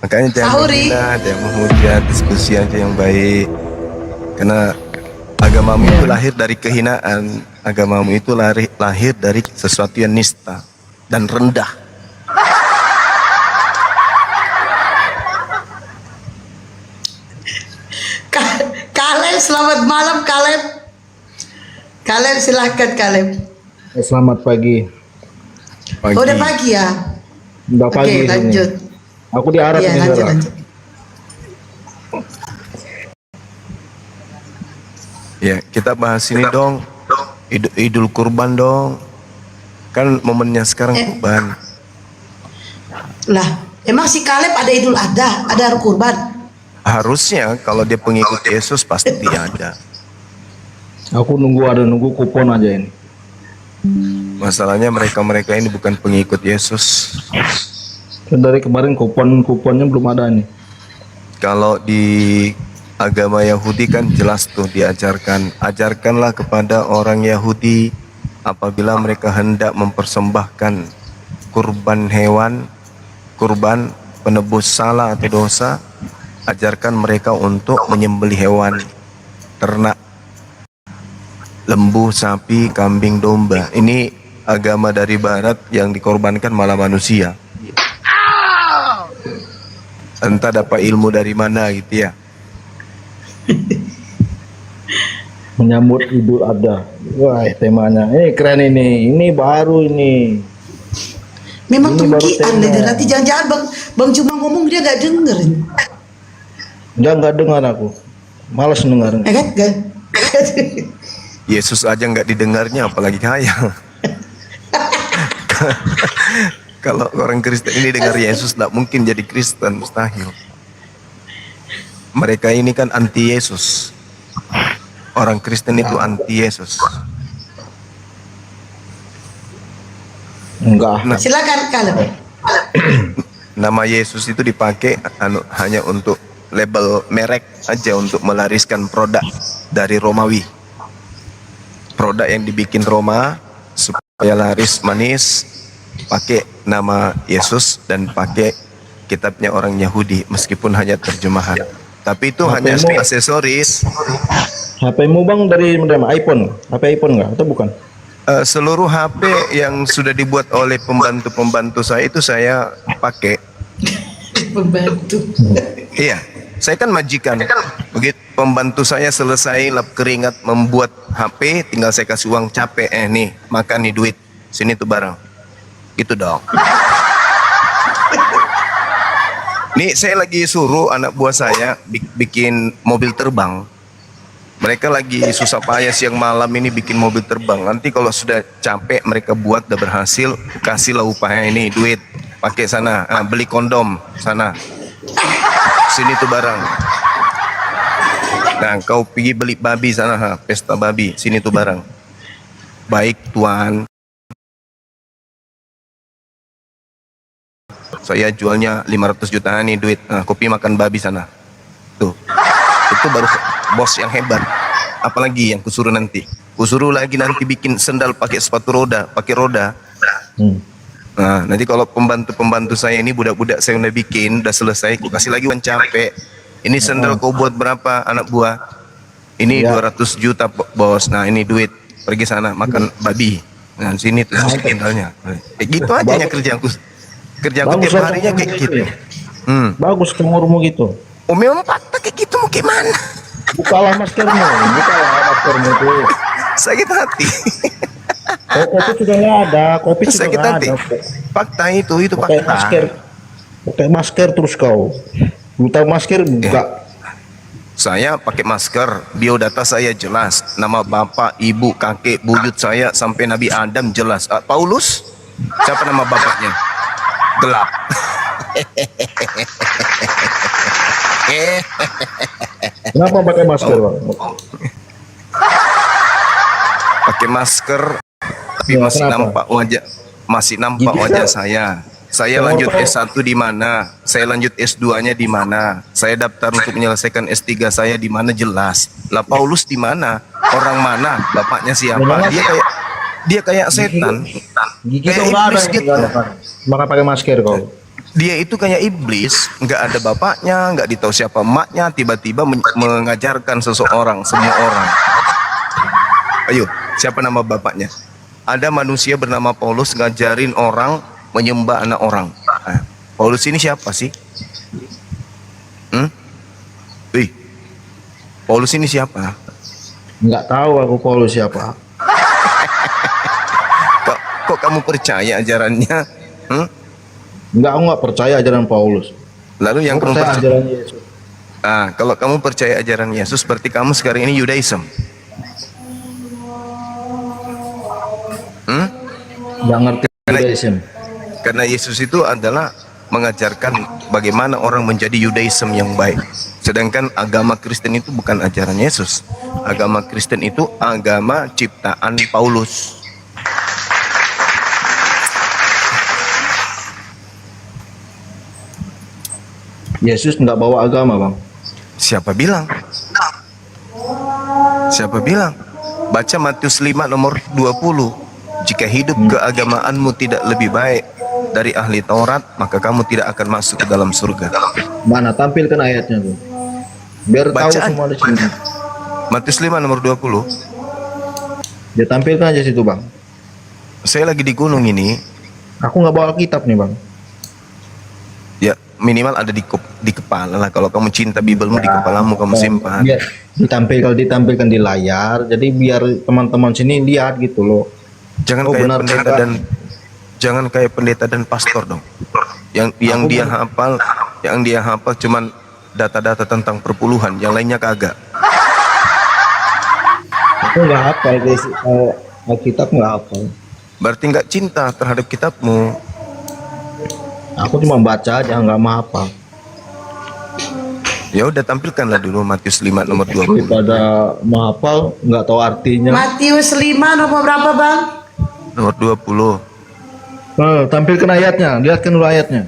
Makanya jangan Sahuri. menghina, jangan menghujat, diskusi aja yang baik. Karena agamamu itu lahir dari kehinaan, agamamu itu lahir dari sesuatu yang nista dan rendah. Kaleb, selamat malam Kaleb. Kaleb silahkan Kaleb. Selamat pagi. Pagi. Oh, udah pagi ya? Udah Oke, pagi di sini. lanjut. Aku di Arab Iya, nih, lanjut, Zara. lanjut. Ya, kita bahas ini dong. Idul Kurban dong. Kan momennya sekarang kurban. Lah, emang si Kaleb ada Idul Adha, ada kurban? Harusnya kalau dia pengikut Yesus pasti ada. Aku nunggu kupon aja ini. Masalahnya mereka-mereka ini bukan pengikut Yesus. Kan dari kemarin kuponnya belum ada nih. Kalau di agama Yahudi kan jelas tuh ajarkanlah kepada orang Yahudi apabila mereka hendak mempersembahkan kurban hewan, kurban penebus salah atau dosa, ajarkan mereka untuk menyembelih hewan ternak, lembu, sapi, kambing, domba. Ini agama dari barat yang dikorbankan malah manusia. Entah dapat ilmu dari mana gitu ya. Menyambut Idul Adha. Wah, temanya. Keren ini. Ini baru ini. Memang Ini baru tungkian tema. deh, nanti jangan-jangan bang cuma ngomong dia gak denger. Nggak dengar aku. Malas dengar. Kan? Yesus aja nggak didengarnya apalagi kaya. Kalau orang Kristen ini dengar Yesus tidak mungkin jadi Kristen, mustahil. Mereka ini kan anti Yesus. Orang Kristen itu anti Yesus. Enggak. Nah, Silakan Kaleb. nama Yesus itu dipakai hanya untuk label merek aja untuk melariskan produk dari Romawi. Produk yang dibikin Roma supaya laris manis, pakai nama Yesus dan pakai kitabnya orang Yahudi meskipun hanya terjemahan. Tapi itu hanya HP-mu aksesoris. HP-mu bang dari mana? iPhone? HP iPhone nggak? Atau bukan? Seluruh HP yang sudah dibuat oleh pembantu-pembantu saya itu saya pakai. Pembantu. Iya, saya kan majikan. Begitu pembantu saya selesai lap keringat membuat HP, tinggal saya kasih uang capek. Nih, makan nih duit. Sini tuh barang. Gitu dong. Nih saya lagi suruh anak buah saya bikin mobil terbang. Mereka lagi susah payah siang malam ini bikin mobil terbang. Nanti kalau sudah capek mereka buat udah berhasil, kasihlah upahnya ini duit. Pakai sana, beli kondom sana. Sini tuh barang. Nah kau pergi beli babi sana, pesta babi. Sini tuh barang. Baik tuan. Saya jualnya 500 jutaan nih duit. Nah, kopi makan babi sana. Tuh. Itu baru bos yang hebat. Apalagi yang kusuruh nanti. Kusuruh lagi nanti bikin sendal pakai sepatu roda, pakai roda. Nah, nanti kalau pembantu-pembantu saya ini budak-budak saya udah bikin, udah selesai, aku kasih lagi uang capek. Ini sendal kau buat berapa anak buah? Ini 200 juta bos. Nah, ini duit. Pergi sana makan babi. Nah, sini tuh sendalnya. Gitu aja ya kerjaanku. Kerjaanku Bagus, tiap harinya kayak gitu. Bagus umurmu gitu. Oh memang fakta kayak gitu mau gimana? Bukalah maskermu tuh. Sakit hati. Kopi sudah nggak ada, kopi sudah Sakit nggak hati. ada. Fakta itu Pakai fakta. masker, pakai masker terus kau. Buta masker enggak. Saya pakai masker, biodata saya jelas, nama bapak, ibu, kakek, buyut saya sampai Nabi Adam jelas. Paulus, siapa nama bapaknya? Gelap. Kenapa pakai masker, Bang? Pakai masker, tapi Ya, masih kenapa? nampak Gigi wajah kau. saya. Saya lanjut S1 di mana? Saya lanjut S2-nya di mana? Saya daftar untuk menyelesaikan S3 saya di mana jelas. Lah Paulus di mana? Orang mana? Bapaknya siapa? Dia kayak setan. Gigi Kayak kau nggak ada, iblis gitu. nggak ada. Maka pakai masker kau. Dia itu kayak iblis, nggak ada bapaknya, nggak ditahu siapa emaknya, tiba-tiba mengajarkan seseorang, semua orang. Ayo, siapa nama bapaknya? Ada manusia bernama Paulus ngajarin orang menyembah anak orang. Nah, Paulus ini siapa sih? Wih, Paulus ini siapa? Nggak tahu aku Paulus siapa. Kok kamu percaya ajarannya? Enggak, aku nggak percaya ajaran Paulus. Lalu yang Aku kamu percaya percaya? ajaran Yesus. Kalau kamu percaya ajaran Yesus, berarti kamu sekarang ini Judaism. Nggak ngerti Judaism. Karena Yesus itu adalah mengajarkan bagaimana orang menjadi Judaism yang baik. Sedangkan agama Kristen itu bukan ajaran Yesus. Agama Kristen itu agama ciptaan Paulus. Yesus nggak bawa agama, Bang. Siapa bilang? Siapa bilang? Baca Matius 5 nomor 20. Jika hidup keagamaanmu tidak lebih baik dari ahli Taurat, maka kamu tidak akan masuk ke dalam surga. Mana, tampilkan ayatnya tuh. Biar tahu Baca semua di sini. Matius 5 nomor 20. Dia tampilkan aja situ, Bang. Saya lagi di gunung ini, Aku nggak bawa kitab nih, Bang. ya minimal ada di kepala lah. Kalau kamu cinta Bibelmu di kepalamu kamu simpan. Biar ditampilkan di layar. Jadi biar teman-teman sini lihat gitu loh. Jangan Oh, kayak benar, pendeta benar. dan jangan kayak pendeta dan pastor dong. Yang dia hafal cuman data-data tentang perpuluhan, yang lainnya kagak. Aku nggak hafal guys. Alkitab nggak hafal. Berarti nggak cinta terhadap kitabmu. Aku cuma baca aja, nggak menghafal. Ya udah, tampilkanlah dulu Matius 5 nomor 20. Daripada menghafal nggak tahu artinya. Matius 5 nomor berapa, Bang? Nomor 20. Tampilkan ayatnya, lihatkan dulu ayatnya.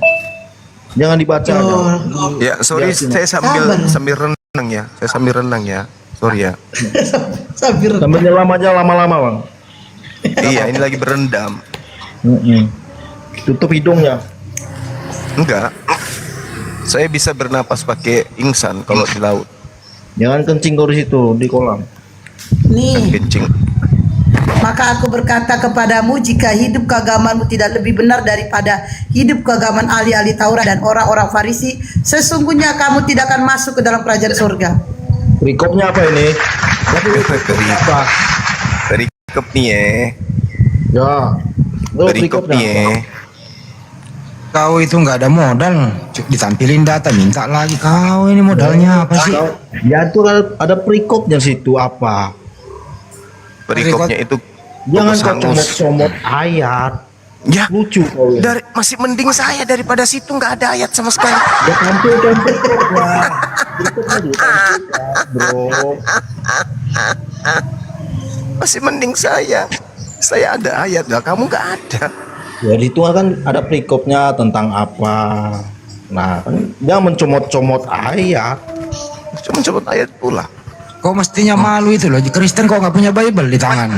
Jangan dibaca aja. Oh, Ya, sorry, saya sambil renang ya. Saya sambil renang ya. Sorry ya. sambil Sambil nyelam aja lama-lama, Bang. Iya, ini lagi berendam. Tutup hidungnya. Enggak. Saya bisa bernapas pakai ingsan kalau di laut. Jangan kencing kau di situ di kolam. Kan nih. kencing. Maka aku berkata kepadamu, jika hidup keagamaanmu tidak lebih benar daripada hidup keagamaan ahli-ahli Taurat dan orang-orang Farisi, sesungguhnya kamu tidak akan masuk ke dalam kerajaan surga. Perikopnya apa ini? Apa? Perikop nih ya. Ya. Lo Perikop perikopnya nih ya. apa? Kau itu nggak ada modal, ditampilin data minta lagi. Kau ini modalnya apa sih? Ya itu ada perikopnya situ apa? Perikopnya itu Jangan fokus kau hangus. comot-comot ayat. Ya, Lucu kau ya. masih mending saya daripada situ nggak ada ayat sama sekali. Ya tampilkan perikopnya. Perikopnya ditampilkan, bro. Masih mending saya. Saya ada ayat, lah kamu nggak ada. Ya itu kan ada perikopnya tentang apa. Nah, kan jangan mencomot-comot ayat. Cuma coba ayat pula. Kau mestinya malu itu loh. Kristen kok nggak punya Bible di tangan?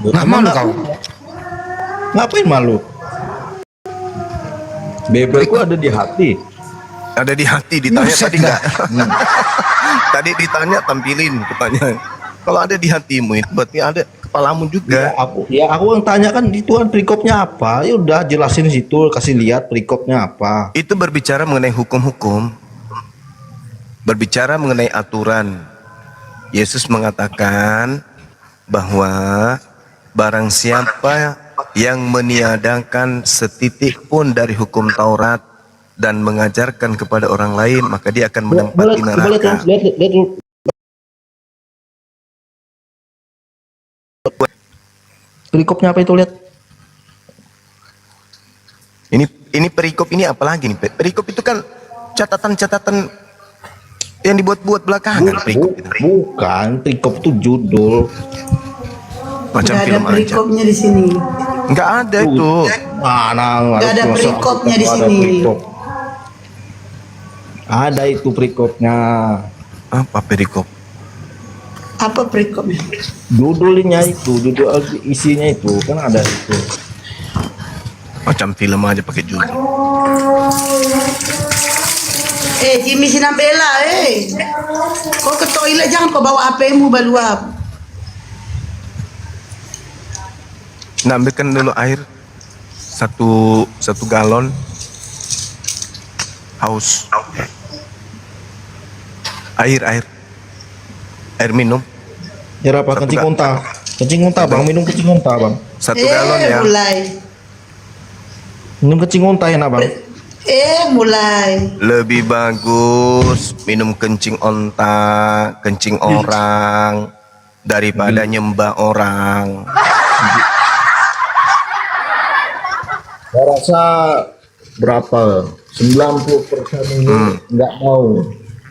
Nggak malu kau? Ngapain malu? Bibelku ada di hati. Ada di hati, ditanya Buset tadi nggak? Tadi ditanya tampilin pertanyaan. Kalau ada di hatimu itu berarti ada kepalamu juga. Aku yang tanya kan itu kan perikopnya apa? Ya udah jelasin situ, kasih lihat perikopnya apa. Itu berbicara mengenai hukum-hukum. Berbicara mengenai aturan. Yesus mengatakan bahwa barang siapa yang meniadakan setitik pun dari hukum Taurat dan mengajarkan kepada orang lain, maka dia akan menempati neraka. Lihat. Perikopnya apa itu, lihat? Ini perikop ini apalagi nih? Perikop itu kan catatan-catatan yang dibuat-buat belakangan. Perikop itu Bukan, perikop itu judul. macam Nggak ada film aja. perikopnya di sini. Nggak ada itu. Mana Nggak ada perikopnya di sini. Ada itu perikopnya. Apa perikop? Apa perikopnya? Judulnya itu, judul isinya itu kan ada itu. Macam film aja pakai judi. Jimmy Sinambela, kau ke toilet jangan kau bawa HP-mu baluap. Nah, ambilkan dulu air satu galon. Haus. Air minum. Ya apa kencing unta? Kencing unta bang, minum kencing unta bang. 1 galon ya. Mulai. Minum kencing unta enak bang. Mulai. Lebih bagus minum kencing onta, kencing orang daripada nyembah orang. Saya rasa berapa? 90% ini nggak mau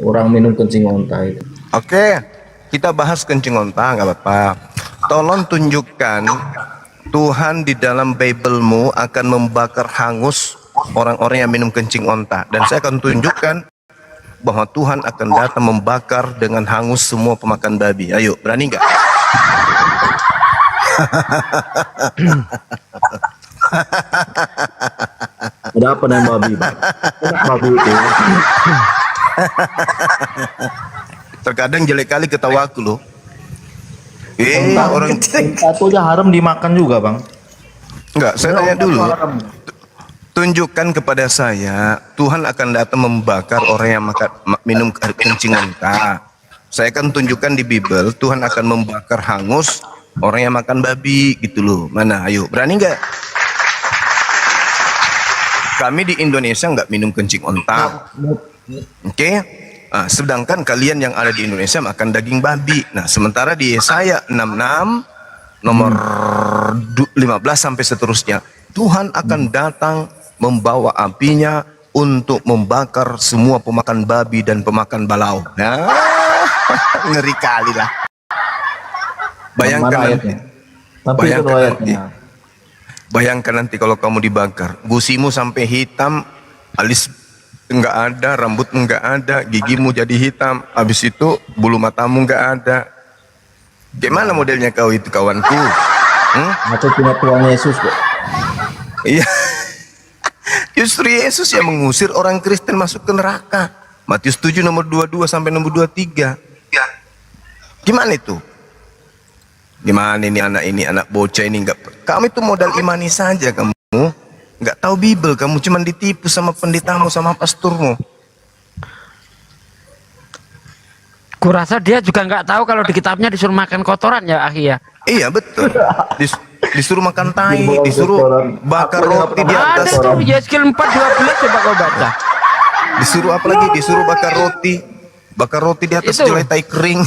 orang minum kencing unta itu. Oke, kita bahas kencing onta, nggak apa-apa. Tolong tunjukkan Tuhan di dalam Bible-mu akan membakar hangus orang-orang yang minum kencing onta. Dan saya akan tunjukkan bahwa Tuhan akan datang membakar dengan hangus semua pemakan babi. Ayo, berani nggak? Ada apa dengan babi bang? Babi itu. Terkadang jelek kali ketawaku loh. Orang Unta aja haram dimakan juga bang. enggak, saya tanya dulu. Tunjukkan kepada saya, Tuhan akan datang membakar orang yang minum kencing unta. Saya akan tunjukkan di Bible, Tuhan akan membakar hangus orang yang makan babi gitu loh. Mana? Ayo, berani nggak? Kami di Indonesia nggak minum kencing unta. Oke? Nah, sedangkan kalian yang ada di Indonesia makan daging babi. Nah, sementara di Yesaya 66 nomor 15 sampai seterusnya, Tuhan akan datang membawa apinya untuk membakar semua pemakan babi dan pemakan balau. Nah, ngeri kali lah. Bayangkan nanti. Tapi itu ayatnya. Bayangkan nanti kalau kamu dibakar, gusimu sampai hitam, alis nggak ada, rambut nggak ada, gigimu jadi hitam, habis itu bulu matamu nggak ada. Gimana modelnya kau itu kawanku? Atau punya Tuhan Yesus kok? Iya. Justru Yesus yang mengusir orang Kristen masuk ke neraka. Matius 7 nomor 22 sampai nomor 23. Gimana itu? Gimana ini anak bocah ini nggak? Kamu itu modal imani saja kamu. Nggak tahu Bible, kamu cuma ditipu sama pendetamu sama pasturmu. Kurasa dia juga nggak tahu kalau di kitabnya disuruh makan kotoran ya Akhi ya. Iya betul. Disuruh makan tai, disuruh bakar roti di atas. Ada tuh Yeskil 4:12 coba kau baca. Disuruh apa lagi? Disuruh bakar roti. Bakar roti di atas Itu. jelai tai kering.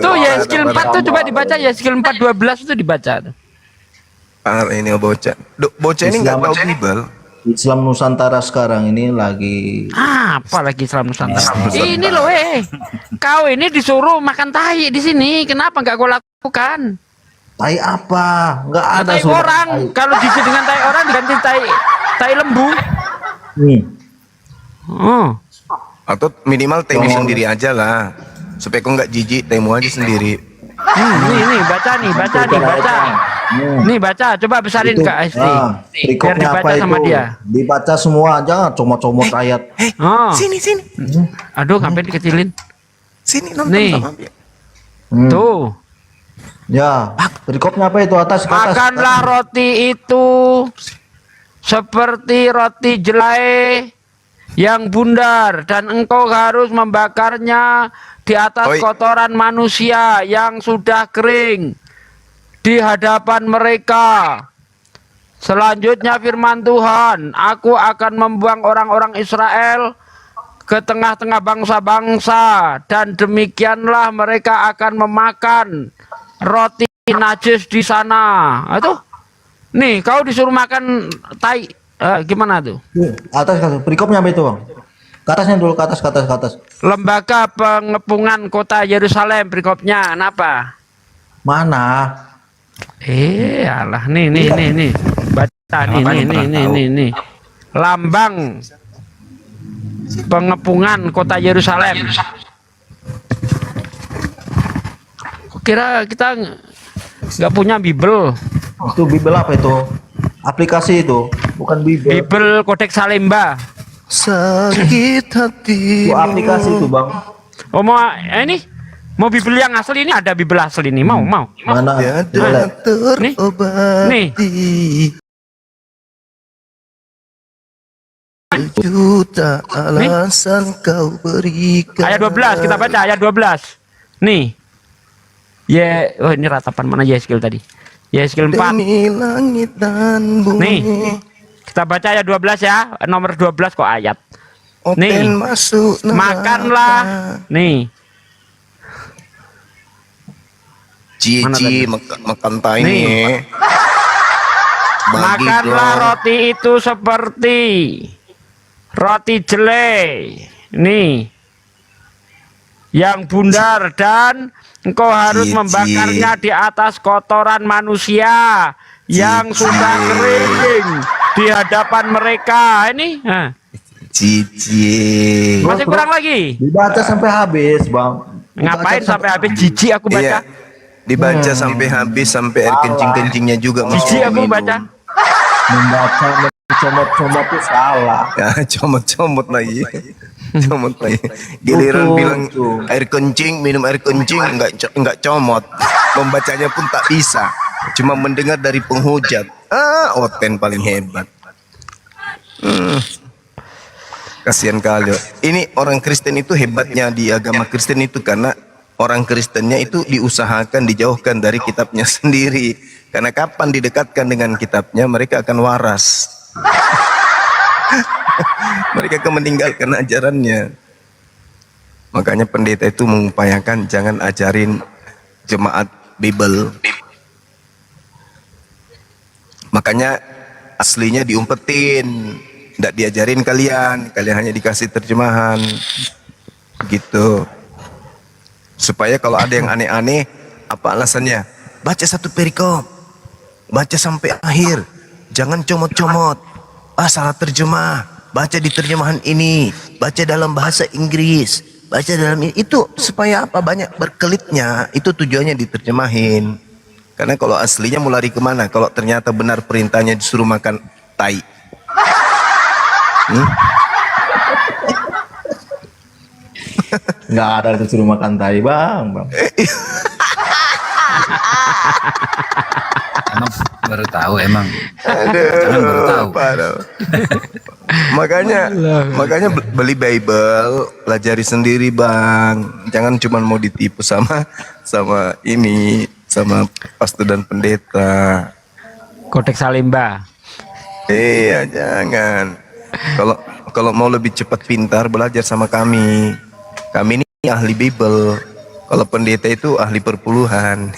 Tuh Yeskil 4 tuh coba dibaca, Yeskil 4:12 itu dibaca. Ini bocah. Bocah ini nggak tahu Bible. Islam Nusantara sekarang ini lagi Apa lagi Islam Nusantara? Ini loh kau ini disuruh makan tai di sini. Kenapa nggak kau lakukan? tai apa? Nggak ada Tai sudah orang. Kalau diisi dengan tai orang diganti tai lembu. Nih. Oh. Atau minimal temu sendiri aja lah. Supaya kau nggak jijik, temu aja sendiri. Nih baca. Nih baca, coba besarin Itu, Kak Esti. Biar berikutnya dibaca apa sama itu? dia. Dibaca semua aja, comot-comot ayat. Oh. Sini. Aduh, ngapain dikecilin? Sini nonton Nih. sama dia. Tuh. Ya, berikutnya apa itu atas ke atas? Makanlah roti itu seperti roti jelai yang bundar dan engkau harus membakarnya di atas kotoran manusia yang sudah kering di hadapan mereka. Selanjutnya firman Tuhan, aku akan membuang orang-orang Israel ke tengah-tengah bangsa-bangsa dan demikianlah mereka akan memakan roti najis di sana. Itu nih kau disuruh makan tai. Gimana tuh? Atas, berikutnya apa itu bang? Ke atasnya dulu, ke atas. Lembaga pengepungan kota Yerusalem berikutnya. Kenapa? Mana? Alah nih. Baca nih. Lambang pengepungan kota Yerusalem. Kira kita nggak punya Bible. Itu Bible apa itu? Aplikasi itu, bukan Bible. Bible Kodeks Salemba. Sakit hati. Itu aplikasi itu, Bang. Oh mau ini? Mau Bible yang asli ini, ada Bible asli ini. Mau. Mana? Tiada Nih. terobati. Juta alasan kau berikan. Ayat 12 kita baca ayat 12. Nih. Oh ini ratapan mana Yeskel tadi? Yeskel 4. Demi langit dan bumi. Nih. Kita baca ayat 12 ya. Nomor 12 kok ayat. Nih. Open masuk neraka. Makanlah. Nih. Mana Cici tadi? makan tai Nih. nih. Makanlah roti itu seperti roti jelei. Nih. Yang bundar dan engkau harus Cici. membakarnya di atas kotoran manusia yang Cici. sudah kering di hadapan mereka. Ini Cici. masih kurang lagi. Dibaca sampai habis, Bang. Ngapain sampai habis? Jijik aku baca. Iya. Dibaca sampai habis, sampai air kencing-kencingnya juga Jijik aku minum. baca. Membaca comot-comot itu salah. Ya, comot-comot lagi. Comot lagi. Giliran Betul, bilang betul. air kencing, minum air kencing, enggak comot. Membacanya pun tak bisa. Cuma mendengar dari penghujat. Oten paling hebat. Kasihan kali. Ini orang Kristen itu hebatnya di agama Kristen itu karena orang Kristennya itu diusahakan dijauhkan dari kitabnya sendiri. Karena kapan didekatkan dengan kitabnya mereka akan waras. Mereka akan meninggalkan ajarannya. Makanya pendeta itu mengupayakan jangan ajarin jemaat Bible. Makanya aslinya diumpetin, tidak diajarin kalian hanya dikasih terjemahan gitu. Supaya kalau ada yang aneh-aneh, apa alasannya? Baca satu perikop, baca sampai akhir, jangan comot-comot. Salah terjemah, baca di terjemahan ini, baca dalam bahasa Inggris, baca dalam ini. Itu supaya apa? Banyak berkelitnya, itu tujuannya diterjemahin. Karena kalau aslinya mau lari kemana? Kalau ternyata benar perintahnya disuruh makan tai. Nggak ada disuruh makan tai, Bang. Emang baru tahu emang. Aduh, baru tahu. parah. makanya beli Bible, pelajari sendiri, Bang. Jangan cuma mau ditipu sama pastor dan pendeta. Kodeks Salemba. Iya, jangan. Kalau mau lebih cepat pintar, belajar sama kami. Kami ini ahli Bible. Kalau pendeta itu ahli perpuluhan.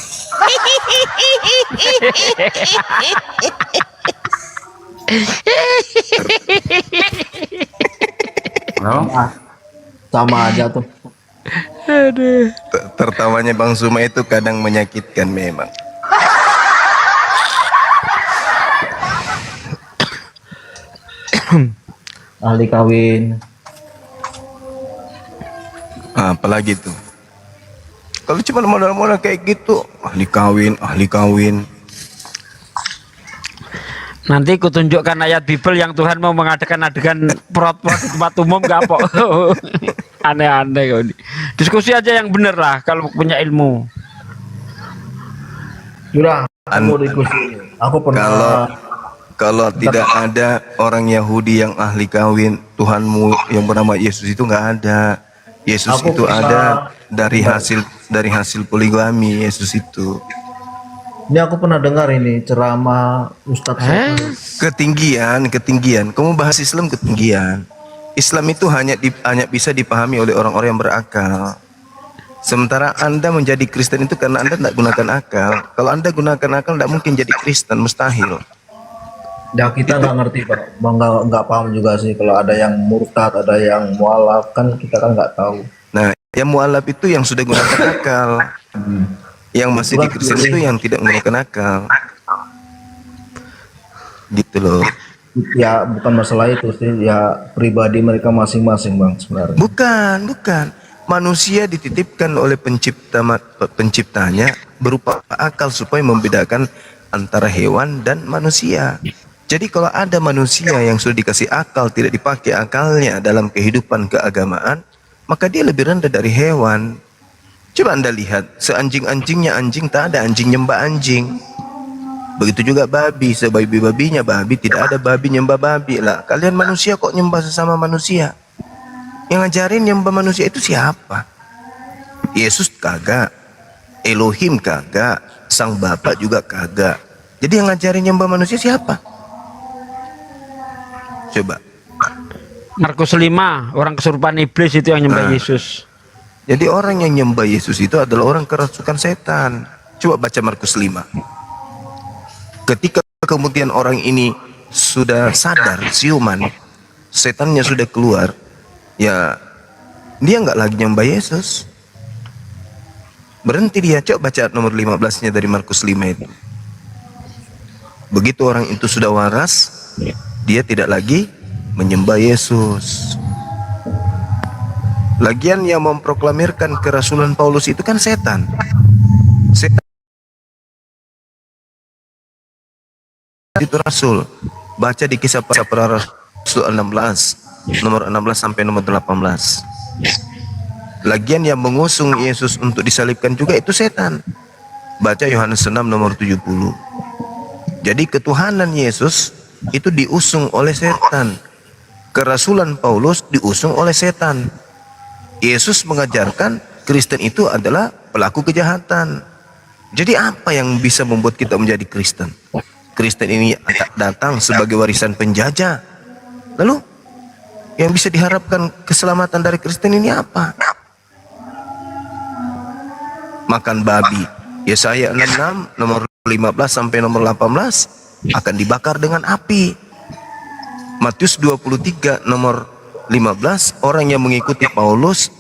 Oh, Sama aja tuh. Tertawanya Bang Suma itu kadang menyakitkan memang. Ahli kawin. Apalagi tuh. Kalau cuma modal-modal kayak gitu, ahli kawin. Nanti kutunjukkan ayat Bible yang Tuhan mau mengadakan adegan perot-perot di tempat umum gak po. Aneh-aneh kau ini. Diskusi aja yang bener lah kalau punya ilmu. Sudah, aku diskusi. Aku pernah Kalau tidak ada orang Yahudi yang ahli kawin, Tuhanmu yang bernama Yesus itu nggak ada. Yesus Aku itu bisa- ada dari hasil poligami. Yesus itu Ini aku pernah dengar ini ceramah Ustadz ketinggian. Kamu bahas Islam ketinggian. Islam itu hanya bisa dipahami oleh orang-orang yang berakal. Sementara Anda menjadi Kristen itu karena Anda tidak gunakan akal. Kalau Anda gunakan akal, tidak mungkin jadi Kristen, mustahil. Ya kita nggak ngerti Pak, Bang, nggak paham juga sih kalau ada yang murtad, ada yang mualaf, kan kita kan nggak tahu. Nah, yang mualaf itu yang sudah gunakan akal. Yang masih di Kristen itu yang tidak menggunakan akal. Gitu loh. Ya bukan masalah itu sih, ya pribadi mereka masing-masing Bang sebenarnya. Bukan. Manusia dititipkan oleh penciptanya berupa akal supaya membedakan antara hewan dan manusia. Jadi kalau ada manusia yang sudah dikasih akal tidak dipakai akalnya dalam kehidupan keagamaan, maka dia lebih rendah dari hewan. Coba Anda lihat, seanjing-anjingnya anjing tak ada anjing nyembah anjing. Begitu juga babi, sebabi-babinya babi tidak ada babi nyembah babi. Lah, kalian manusia kok nyembah sesama manusia? Yang ngajarin nyembah manusia itu siapa? Yesus kagak, Elohim kagak, Sang Bapa juga kagak. Jadi yang ngajarin nyembah manusia siapa? Coba. Markus 5, orang kesurupan iblis itu yang nyembah Yesus. Jadi orang yang nyembah Yesus itu adalah orang kerasukan setan. Coba baca Markus 5. Ketika kemudian orang ini sudah sadar, siuman, setannya sudah keluar, ya dia nggak lagi nyembah Yesus. Berhenti dia. Coba baca nomor 15-nya dari Markus 5 itu. Begitu orang itu sudah waras, dia tidak lagi menyembah Yesus. Lagian yang memproklamirkan kerasulan Paulus itu kan setan. Setan itu rasul. Baca di Kisah Para Rasul 16, nomor 16 sampai nomor 18. Lagian yang mengusung Yesus untuk disalibkan juga itu setan. Baca Yohanes 6 nomor 70. Jadi ketuhanan Yesus itu diusung oleh setan. Kerasulan Paulus diusung oleh setan. Yesus mengajarkan Kristen itu adalah pelaku kejahatan. Jadi apa yang bisa membuat kita menjadi Kristen? Kristen ini datang sebagai warisan penjajah. Lalu yang bisa diharapkan keselamatan dari Kristen ini apa? Makan babi. Yesaya 66 nomor 15 sampai nomor 18 akan dibakar dengan api. Matius 23 nomor 15, orang yang mengikuti Paulus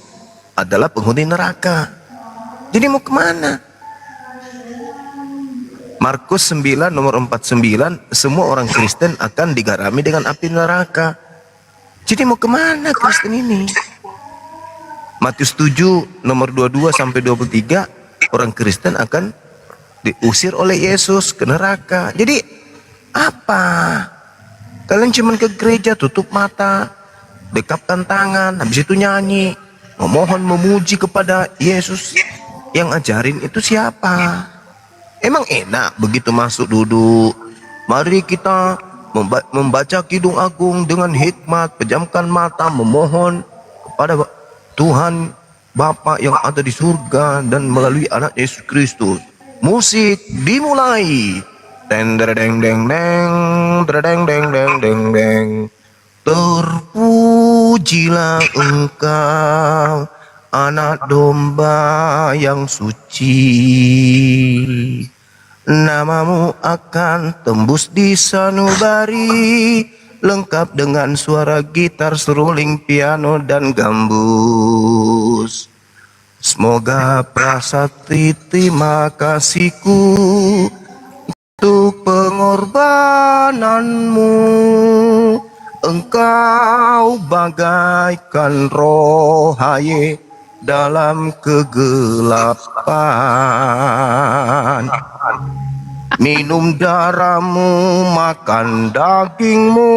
adalah penghuni neraka. Jadi mau kemana? Markus 9 nomor 49, semua orang Kristen akan digarami dengan api neraka. Jadi mau kemana Kristen ini? Matius 7 nomor 22 sampai 23, orang Kristen akan diusir oleh Yesus ke neraka. Jadi apa? Kalian cuma ke gereja, tutup mata, dekapkan tangan, habis itu nyanyi, memohon, memuji kepada Yesus. Yang ajarin itu siapa? Emang enak begitu masuk duduk? Mari kita membaca Kidung Agung dengan hikmat, pejamkan mata, memohon kepada Tuhan Bapa yang ada di surga dan melalui anak Yesus Kristus. Musik dimulai. Deng deng deng deng deng deng deng deng deng. Terpujilah Engkau, Anak Domba yang suci. Namamu akan tembus di sanubari, lengkap dengan suara gitar, seruling piano dan gambus. Semoga prasasti terima kasihku untuk pengorbananmu. Engkau bagaikan roh haye dalam kegelapan. Minum darahmu, makan dagingmu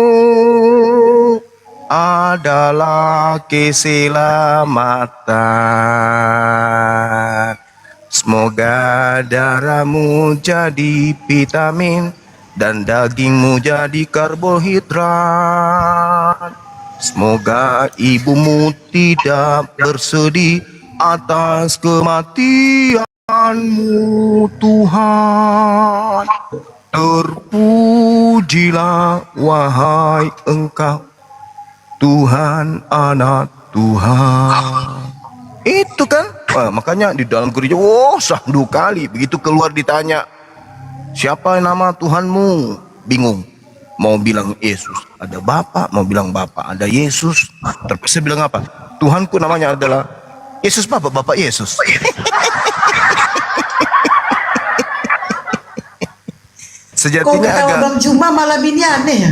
adalah keselamatan. Semoga darahmu jadi vitamin dan dagingmu jadi karbohidrat. Semoga ibumu tidak bersedih atas kematianmu, Tuhan. Terpujilah wahai Engkau, Tuhan, Anak Tuhan. Itu kan, makanya di dalam gereja, sahdu kali. Begitu keluar ditanya, siapa nama Tuhanmu? Bingung. Mau bilang Yesus, ada Bapa. Mau bilang Bapa, ada Yesus. Terpaksa bilang apa? Tuhanku namanya adalah Yesus Bapa, Bapak Yesus. Kok Sejatinya ketawa agak, Bang Juma malam ini aneh ya?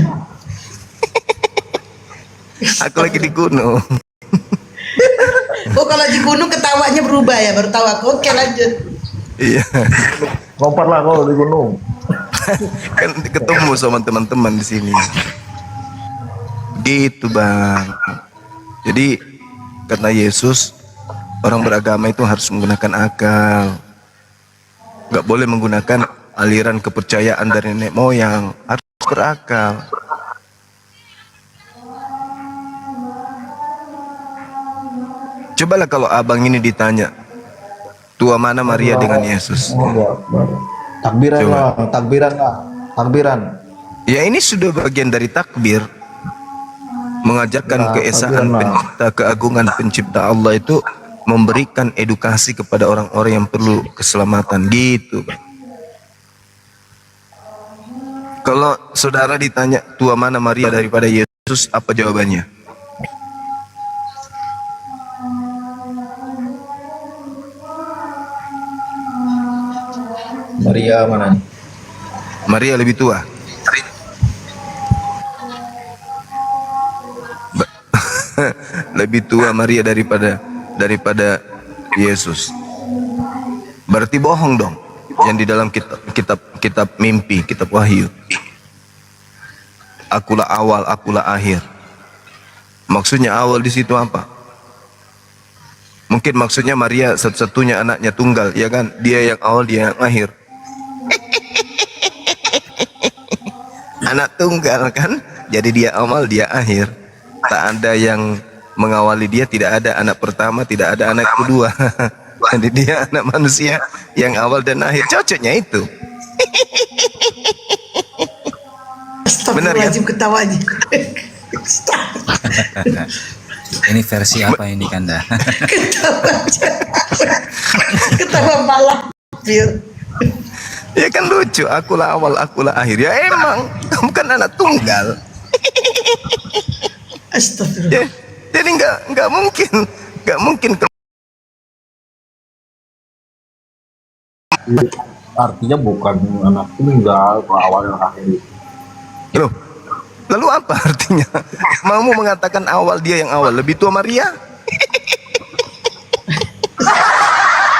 aku lagi di gunung. Oh kalau di gunung ketawanya berubah ya, baru tahu aku. Oke lanjut. Iya, Lompatlah kau di gunung. kan ketemu sama teman-teman di sini. Gitu bang. Jadi kata Yesus, orang beragama itu harus menggunakan akal. Nggak boleh menggunakan aliran kepercayaan dari nenek moyang. Harus berakal. Cobalah kalau abang ini ditanya, tua mana Maria dengan Yesus? Allahu Akbar. Takbiran Coba. lah, takbiran lah, takbiran. Ya ini sudah bagian dari takbir. Mengajarkan Ya, keesaan takbir lah. pencipta, keagungan pencipta Allah itu memberikan edukasi kepada orang-orang yang perlu keselamatan gitu Bang. Kalau saudara ditanya tua mana Maria daripada Yesus, apa jawabannya? Maria mana nih? Maria lebih tua. Lebih tua Maria daripada Yesus. Berarti bohong dong. Yang di dalam kitab mimpi, kitab Wahyu. Akulah awal, akulah akhir. Maksudnya awal di situ apa? Mungkin maksudnya Maria satu-satunya anaknya tunggal, ya kan? Dia yang awal, dia yang akhir. Anak tunggal kan? Jadi dia awal, dia akhir. Tak ada yang mengawali dia, tidak ada anak pertama, tidak ada anak kedua. Jadi dia anak manusia yang awal dan akhir. Cocoknya itu. Benar kan? Astagfirullahaladzim ketawanya. Ini versi apa ini Kanda? Ketawa malam. Fir. Ya kan lucu, akulah awal, akulah akhir. Ya emang, kamu kan anak tunggal. Astagfirullah. Ya, jadi nggak mungkin. Artinya bukan anak tunggal, awal dan akhir. Loh, lalu apa artinya? Mau mengatakan awal, dia yang awal, lebih tua Maria?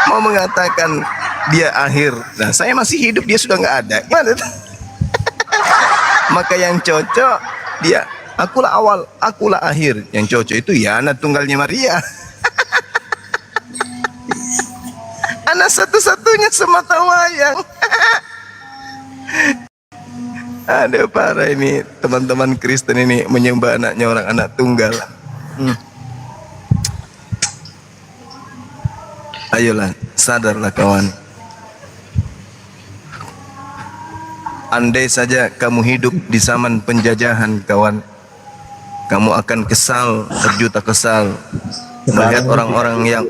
Mau mengatakan dia akhir, nah saya masih hidup, dia sudah nggak ada. Gimana? Maka yang cocok dia, akulah awal, akulah akhir. Yang cocok itu ya anak tunggalnya Maria. Anak satu-satunya semata wayang. Ada parah ini teman-teman Kristen ini menyembah anaknya orang anak tunggal. Ayolah, sadarlah kawan. Andai saja kamu hidup di zaman penjajahan kawan, kamu akan kesal, berjuta kesal melihat orang-orang yang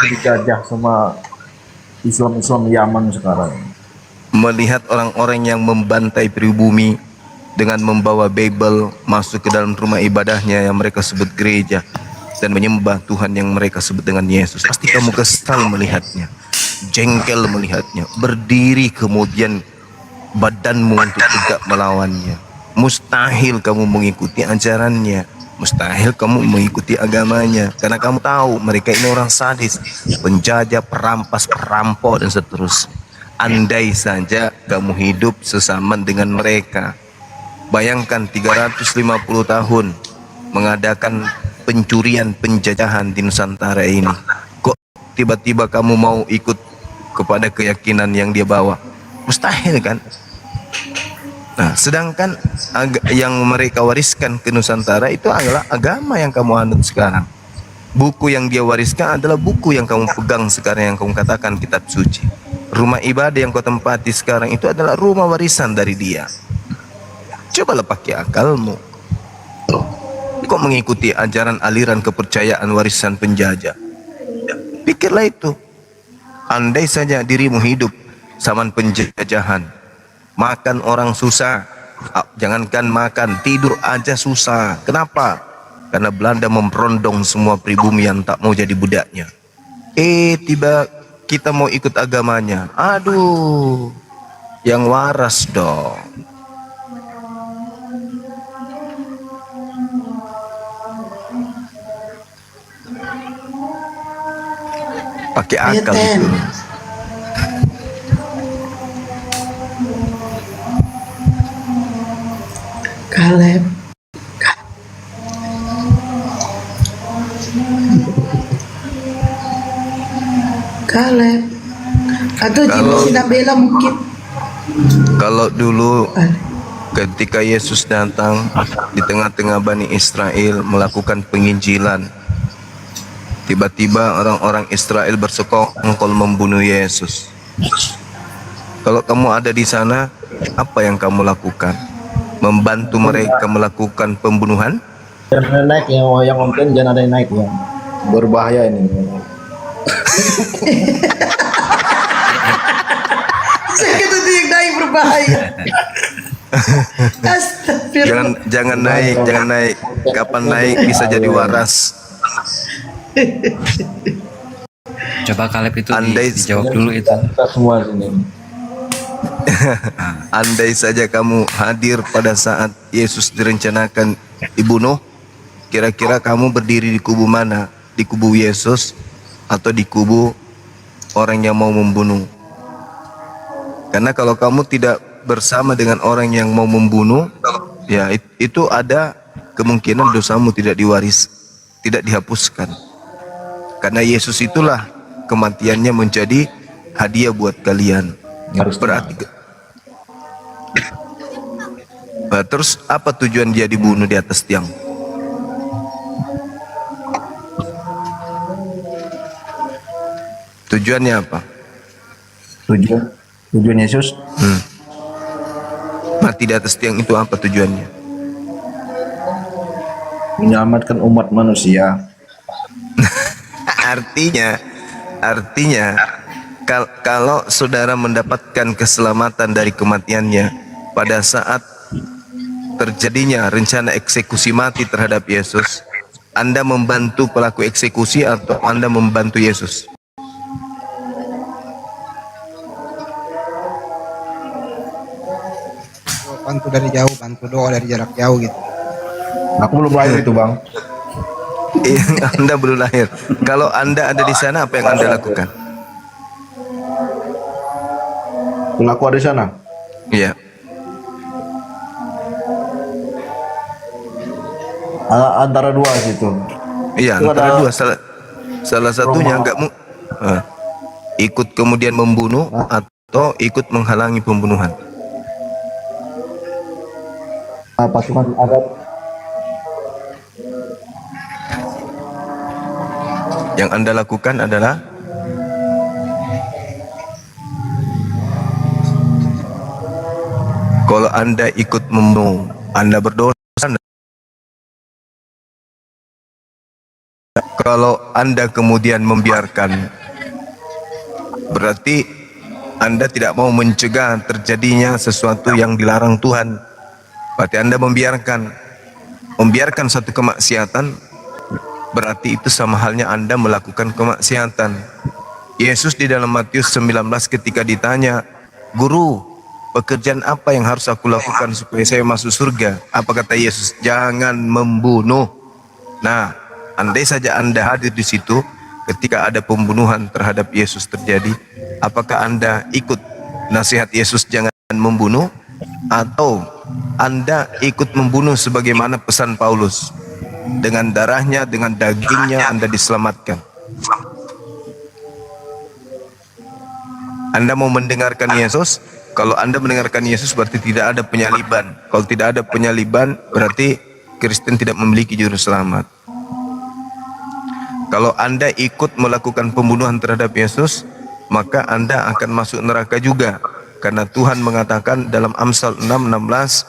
dijajah sama Islam Yaman sekarang. melihat orang-orang yang membantai pribumi dengan membawa Bible masuk ke dalam rumah ibadahnya yang mereka sebut gereja dan menyembah Tuhan yang mereka sebut dengan Yesus. Pasti kamu kesal melihatnya, jengkel melihatnya, berdiri kemudian badanmu untuk tidak melawannya. Mustahil kamu mengikuti ajarannya, mustahil kamu mengikuti agamanya, karena kamu tahu mereka ini orang sadis, penjajah, perampas, perampok dan seterusnya. Andai saja kamu hidup sesaman dengan mereka. Bayangkan 350 tahun mengadakan pencurian, penjajahan di Nusantara ini. Kok tiba-tiba kamu mau ikut kepada keyakinan yang dia bawa? Mustahil kan? Nah, sedangkan yang mereka wariskan ke Nusantara itu adalah agama yang kamu anut sekarang. Buku yang dia wariskan adalah buku yang kamu pegang sekarang, yang kamu katakan kitab suci. Rumah ibadah yang kau tempati sekarang itu adalah rumah warisan dari dia. Cobalah pakai akalmu. Kok mengikuti ajaran aliran kepercayaan warisan penjajah? Pikirlah itu. Andai saja dirimu hidup zaman penjajahan, makan orang susah, jangankan makan, tidur aja susah. Kenapa? Karena Belanda memperondong semua pribumi yang tak mau jadi budaknya. Tiba kita mau ikut agamanya, aduh, yang waras dong. pakai Ayat akal 10. gitu. Kaleb. Kaleb. Atau Jimmy Sinabela mungkin. Kalau dulu ketika Yesus datang di tengah-tengah Bani Israel melakukan penginjilan, tiba-tiba orang-orang Israel bersekongkol membunuh Yesus. Kalau kamu ada di sana, apa yang kamu lakukan? Membantu mereka melakukan pembunuhan? Jangan ada yang naik yang konten, jangan ada yang naik ya. Berbahaya ini. Saya kata itu yang naik berbahaya. Astagfirullah. Jangan naik. Kapan naik bisa jadi waras. Coba Kaleb itu dijawab Andai- dulu itu. Kita semua sini. Andai saja kamu hadir pada saat Yesus direncanakan dibunuh, kira-kira kamu berdiri di kubu mana? Di kubu Yesus atau di kubu orang yang mau membunuh? Karena kalau kamu tidak bersama dengan orang yang mau membunuh, ya itu ada kemungkinan dosamu tidak tidak dihapuskan. Karena Yesus itulah kematiannya menjadi hadiah buat kalian. Berarti Nah, terus apa tujuan dia dibunuh di atas tiang? Tujuannya apa? Tujuan Yesus Mati di atas tiang itu apa tujuannya? menyelamatkan umat manusia. Artinya kalau saudara mendapatkan keselamatan dari kematiannya pada saat terjadinya rencana eksekusi mati terhadap Yesus, Anda membantu pelaku eksekusi atau Anda membantu Yesus? Bantu dari jauh, bantu doa dari jarak jauh gitu. Aku belum lahir itu bang. Anda belum lahir. Kalau Anda ada di sana, apa yang Anda lakukan? Pelaku ada di sana. Iya. Antara dua situ. Iya, Itu antara ada dua. Salah satunya Roma. enggak ikut kemudian membunuh atau ikut menghalangi pembunuhan. Pasukan Arab. Yang Anda lakukan adalah kalau Anda ikut membunuh, Anda berdosa. Kalau Anda kemudian membiarkan, berarti Anda tidak mau mencegah terjadinya sesuatu yang dilarang Tuhan. Berarti Anda membiarkan satu kemaksiatan, berarti itu sama halnya Anda melakukan kemaksiatan. Yesus di dalam Matius 19 ketika ditanya, "Guru, pekerjaan apa yang harus aku lakukan supaya saya masuk surga?" Apa kata Yesus? Jangan membunuh. Nah, andai saja Anda hadir di situ ketika ada pembunuhan terhadap Yesus terjadi, apakah Anda ikut nasihat Yesus jangan membunuh? Atau Anda ikut membunuh sebagaimana pesan Paulus? Dengan darahnya, dengan dagingnya Anda diselamatkan. Anda mau mendengarkan Yesus? Kalau Anda mendengarkan Yesus berarti tidak ada penyaliban. Kalau tidak ada penyaliban berarti Kristen tidak memiliki juru selamat. Kalau Anda ikut melakukan pembunuhan terhadap Yesus, maka Anda akan masuk neraka juga. Karena Tuhan mengatakan dalam Amsal 6:16,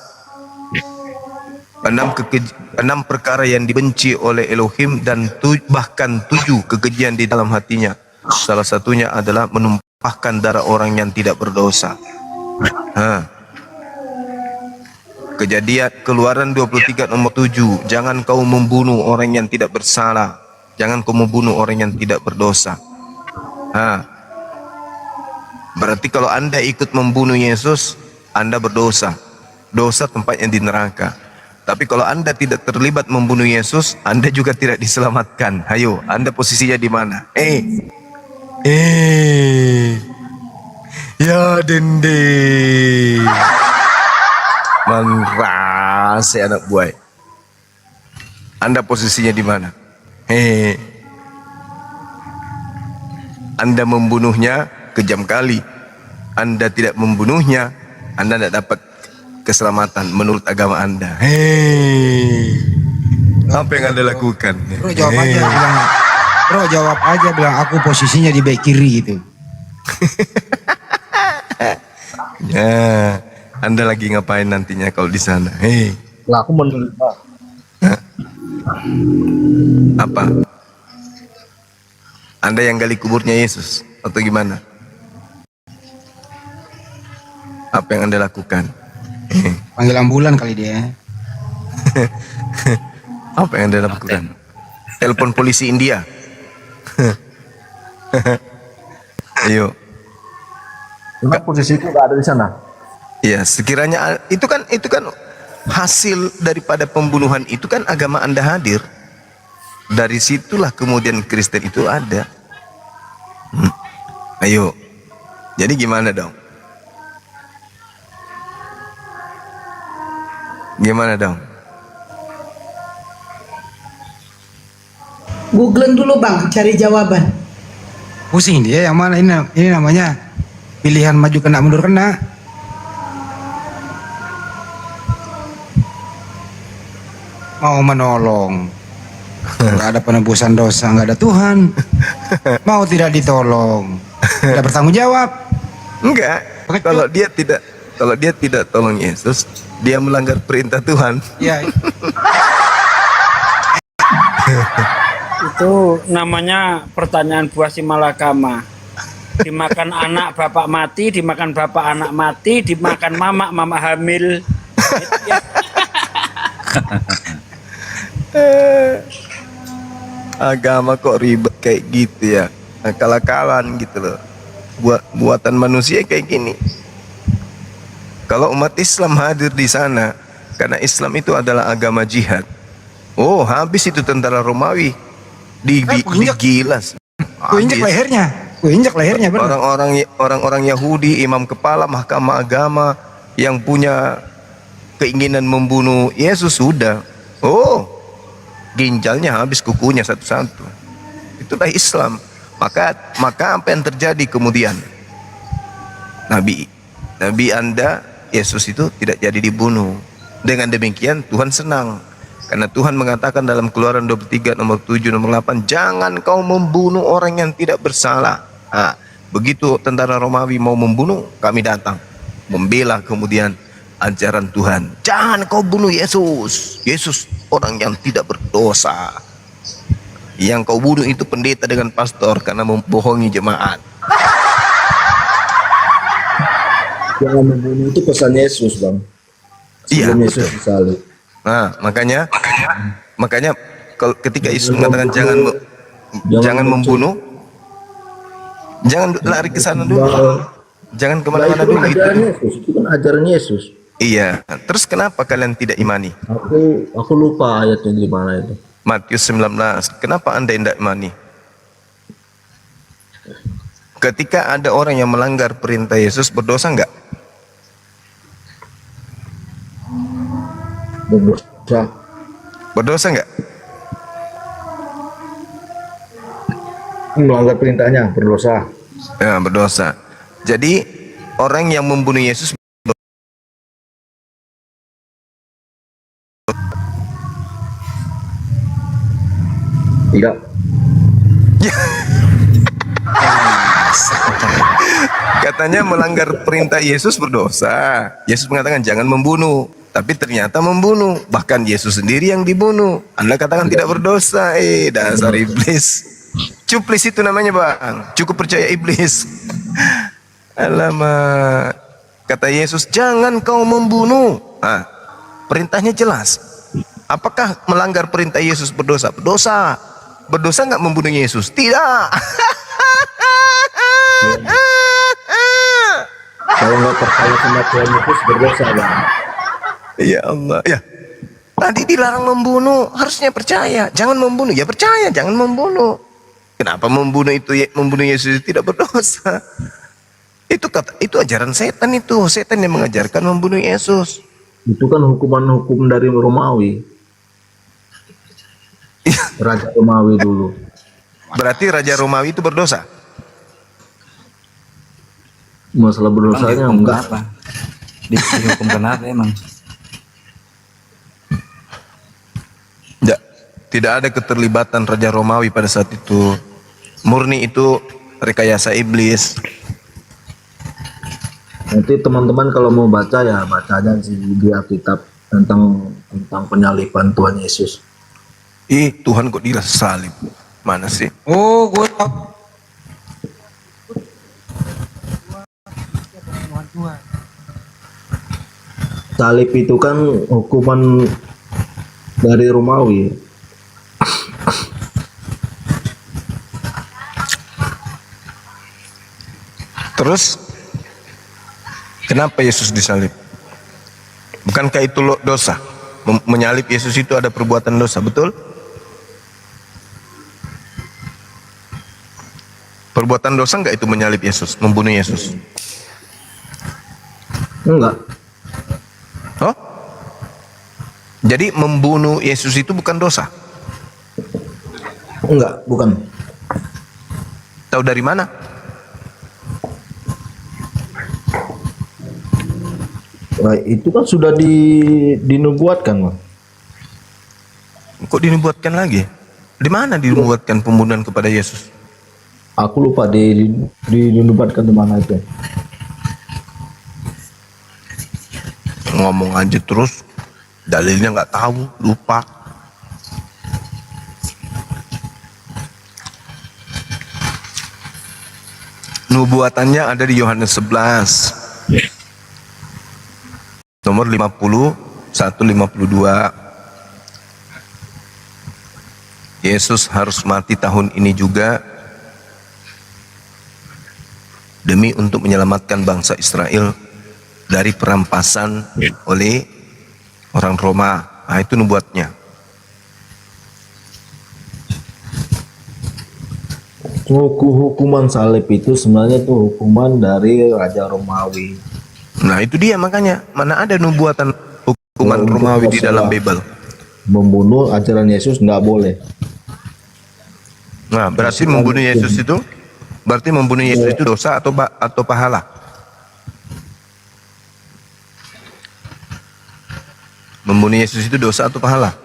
6 perkara yang dibenci oleh Elohim dan bahkan 7 kekejian di dalam hatinya. Salah satunya adalah menumpahkan darah orang yang tidak berdosa. Kejadian Keluaran 23 nomor 7, jangan kau membunuh orang yang tidak bersalah, jangan kau membunuh orang yang tidak berdosa. Berarti kalau Anda ikut membunuh Yesus, Anda berdosa. Dosa tempatnya di neraka. Tapi kalau Anda tidak terlibat membunuh Yesus, Anda juga tidak diselamatkan. Ayo, Anda posisinya di mana? Ya dende. Manrase anak buah. Anda posisinya di mana? Anda membunuhnya kejam kali. Anda tidak membunuhnya, Anda tidak dapat keselamatan menurut agama Anda. Apa yang Anda lakukan? Bro jawab aja bilang, bro jawab aja bilang aku posisinya di bek kiri gitu. Ya, Anda lagi ngapain nantinya kalau di sana? Lah aku menerima. Apa? Anda yang gali kuburnya Yesus atau gimana? Apa yang Anda lakukan? Panggil ambulan kali dia. Apa yang Anda lakukan? Telepon polisi India. Ayo. Enggak, posisiku nggak ada di sana. Ya, sekiranya itu kan hasil daripada pembunuhan itu kan agama Anda hadir. Dari situlah kemudian Kristen itu ada. Ayo. Jadi gimana dong? Gimana dong? Googling dulu bang, cari jawaban. Pusing dia yang mana ini namanya pilihan maju kena mundur kena. Mau menolong, nggak ada penebusan dosa, nggak ada Tuhan. Mau tidak ditolong, tidak bertanggung jawab. Enggak. Kalau dia tidak tolong Yesus, dia melanggar perintah Tuhan. Ya, Itu namanya pertanyaan buah si malakama. Dimakan anak bapak mati, dimakan bapak anak mati, dimakan mama hamil. Agama kok ribet kayak gitu ya, akal-akalan gitu loh. Buatan manusia kayak gini. Kalau umat Islam hadir di sana, karena Islam itu adalah agama jihad. Oh, habis itu tentara Romawi digilas. gue injek lehernya, bener. Orang-orang Yahudi, imam kepala mahkamah agama yang punya keinginan membunuh Yesus sudah. Oh, ginjalnya habis, kukunya satu-satu. Itulah Islam. Maka apa yang terjadi kemudian? Nabi Anda Yesus itu tidak jadi dibunuh. Dengan demikian Tuhan senang. Karena Tuhan mengatakan dalam Keluaran 23 nomor 7 nomor 8, jangan kau membunuh orang yang tidak bersalah. Begitu tentara Romawi mau membunuh, kami datang membela kemudian ajaran Tuhan. Jangan kau bunuh Yesus. Yesus orang yang tidak berdosa. Yang kau bunuh itu pendeta dengan pastor karena membohongi jemaat. Jangan membunuh itu pesan Yesus, Bang. Iya, Sebelum Yesus disalib. Nah, makanya ketika Yesus mengatakan jangan membunuh, jangan lari ke sana dulu, jangan kemana-mana dulu. Itu kan ajaran Yesus. Iya. Terus kenapa kalian tidak imani? Aku lupa ayatnya di mana itu. Matius 19. Kenapa Anda tidak imani? Ketika ada orang yang melanggar perintah Yesus, berdosa enggak? Berdosa. Berdosa enggak? Melanggar perintahnya, berdosa. Ya, berdosa. Jadi orang yang membunuh Yesus Tidak. katanya melanggar perintah Yesus berdosa. Yesus mengatakan jangan membunuh, tapi ternyata membunuh. Bahkan Yesus sendiri yang dibunuh. Anda katakan tidak berdosa. Dasar iblis. Cuplis itu namanya, Bang. Cukup percaya iblis. Alamak. Kata Yesus, jangan kau membunuh. Perintahnya jelas. Apakah melanggar perintah Yesus berdosa? Berdosa. Berdosa nggak membunuh Yesus? Tidak. Kalau nggak percaya sama Tuhan Yesus, berdosa, Bang. Ya Allah. Ya. Tadi dilarang membunuh, harusnya percaya. Jangan membunuh. Ya percaya, jangan membunuh. Kenapa membunuh Yesus itu tidak berdosa? Itu ajaran setan itu. Setan yang mengajarkan membunuh Yesus. Itu kan hukuman-hukum dari Romawi. Raja Romawi dulu. Berarti Raja Romawi itu berdosa? Masalah berdosanya Dihukum enggak. kenapa? Dihukum kenapa emang? Tidak ada keterlibatan Raja Romawi pada saat itu. Murni itu rekayasa iblis. Nanti teman-teman kalau mau baca ya baca aja di Alkitab tentang penyaliban Tuhan Yesus. Tuhan kok disalib? Mana sih? Oh, gue tahu. Salib itu kan hukuman dari Romawi. Terus kenapa Yesus disalib? Bukankah itu dosa? Menyalib Yesus itu ada perbuatan dosa, betul? Perbuatan dosa enggak itu menyalib Yesus, membunuh Yesus? Enggak. Oh? Jadi membunuh Yesus itu bukan dosa? Enggak, bukan. Tahu dari mana? Nah, itu kan sudah dinubuatkan, Bang. Kok dinubuatkan lagi? Di mana dinubuatkan pembunuhan kepada Yesus? Aku lupa dinubuatkan di mana itu. Ngomong aja terus, dalilnya nggak tahu, lupa. Nubuatannya ada di Yohanes 11. Nomor 50, 152. Yesus harus mati tahun ini juga demi untuk menyelamatkan bangsa Israel dari perampasan oleh orang Roma. Nah, itu nubuatnya. Hukuman salib itu sebenarnya itu hukuman dari Raja Romawi. Nah, itu dia makanya. Mana ada nubuatan hukuman Romawi di dalam Bible? Membunuh ajaran Yesus nggak boleh. Nah, berarti membunuh Yesus itu dosa atau pahala? Membunuh Yesus itu dosa atau pahala?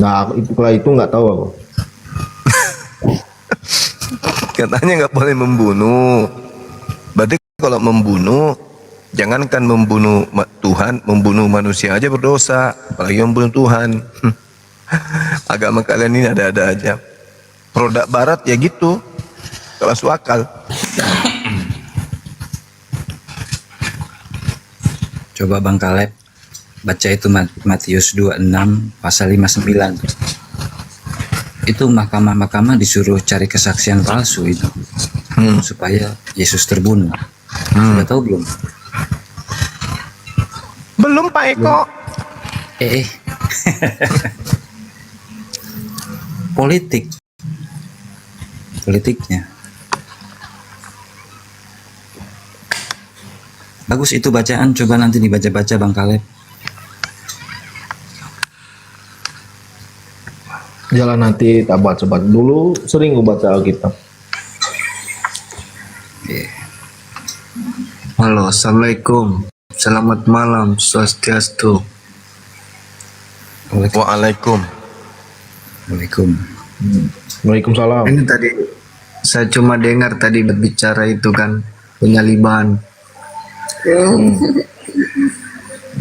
Nah, kalau itu nggak tahu aku. Katanya nggak boleh membunuh. Berarti kalau membunuh, jangankan membunuh Tuhan, membunuh manusia aja berdosa, apalagi membunuh Tuhan. Agama kalian ini ada-ada aja. Produk Barat ya gitu, kalau masuk akal. Coba Bang Kaleb baca itu Matius 26 pasal 59. Itu mahkamah-mahkamah disuruh cari kesaksian palsu itu supaya Yesus terbunuh. Sudah tahu belum? Belum Pak Eko. Politiknya bagus itu bacaan, coba nanti dibaca-baca Bang Kaleb. Jalan nanti tak baca dulu, sering gue baca Alkitab. Halo, assalamualaikum, selamat malam, swastiastu. Waalaikumsalam. Waalaikumsalam. Ini tadi saya cuma dengar tadi berbicara itu kan penyaliban.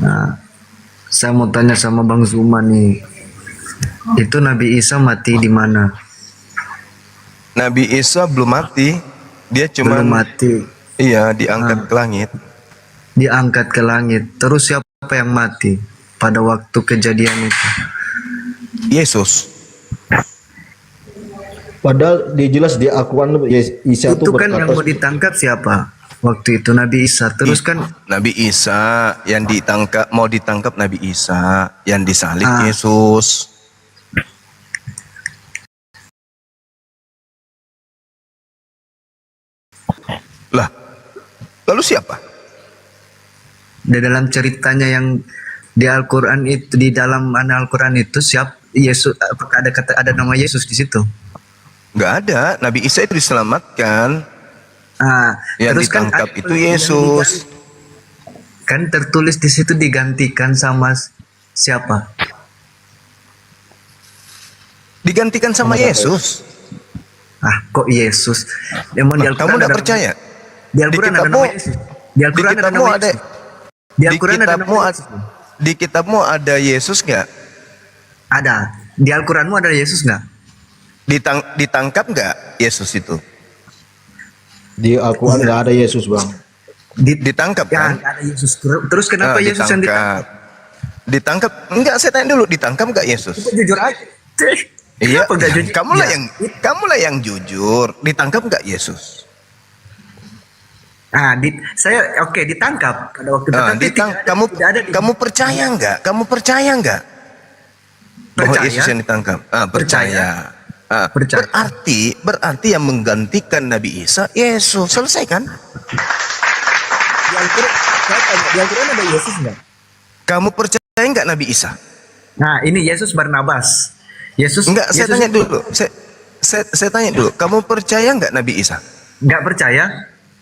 Nah, saya mau tanya sama Bang Zuma nih, itu Nabi Isa mati di mana? Nabi Isa belum mati, dia cuma Belum mati, iya diangkat ke langit. diangkat ke langit. Terus siapa yang mati pada waktu kejadian itu? Yesus. Padahal dia jelas dia akuan Isa Itu kan berkata, yang mau ditangkap siapa? waktu itu Nabi Isa. Terus kan Nabi Isa yang mau ditangkap Nabi Isa, yang disalib Ah. Yesus. Lah, lalu siapa? di dalam ceritanya yang di Al-Quran itu, di dalam Al-Quran itu Yesus, apakah ada nama Yesus di situ? Nggak ada. Nabi Isa itu diselamatkan. Yang Terus kan ditangkap ada itu yang Yesus. kan tertulis di situ digantikan sama siapa? Digantikan sama Yesus. Kok Yesus? Emang di Lah, Al-Quran kamu nggak ada- percaya? Di Al-Quran ada nama Yesus. Di Al-Quran ada nama Yesus. Di Al-Quran ada nama Yesus. Di kitabmu ada Yesus nggak? Ada. Di Al-Quranmu ada Yesus nggak? Ditangkap nggak Yesus itu? Di Al-Quran nggak ada Yesus, Bang. Ditangkap Ya, kan? nggak ada Yesus. Terus kenapa Yesus yang ditangkap? Ditangkap? Enggak, saya tanya dulu, ditangkap nggak Yesus? Jujur aja. Iya, Kenapa nggak jujur? Ya. kamulah yang jujur. Ditangkap nggak Yesus? Saya ditangkap pada waktu itu. Tapi Kamu percaya nggak? Kamu percaya nggak bahwa Percaya. Yesus yang ditangkap? Percaya. Percaya. Berarti yang menggantikan Nabi Isa Yesus. Selesai kan? Di Al-Quran, saya tanya, di Al-Quran ada Yesus nggak? Kamu percaya nggak Nabi Isa? Nah, ini Yesus Barnabas. Yesus Enggak, saya Yesus tanya dulu. Saya tanya dulu. Kamu percaya nggak Nabi Isa? nggak percaya.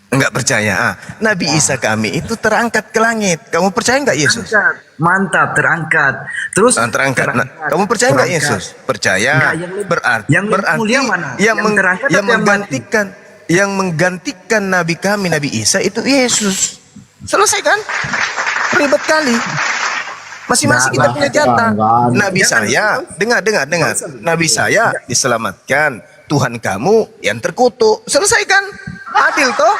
Enggak percaya. Nabi Isa kami itu terangkat ke langit. Kamu percaya nggak Yesus? Mantap, terangkat. Terus Terangkat. Nah, kamu percaya nggak Yesus? Percaya. Enggak, yang lebih- Berarti yang lebih mulia mana? Yang terangkat yang atau yang mati? menggantikan Nabi kami Nabi Isa itu Yesus. Selesai kan? Ribet kali. Masing-masing kita punya jatah. Nabi saya, dengar. Nabi saya diselamatkan. Tuhan kamu yang terkutuk. Selesai kan? Adil toh?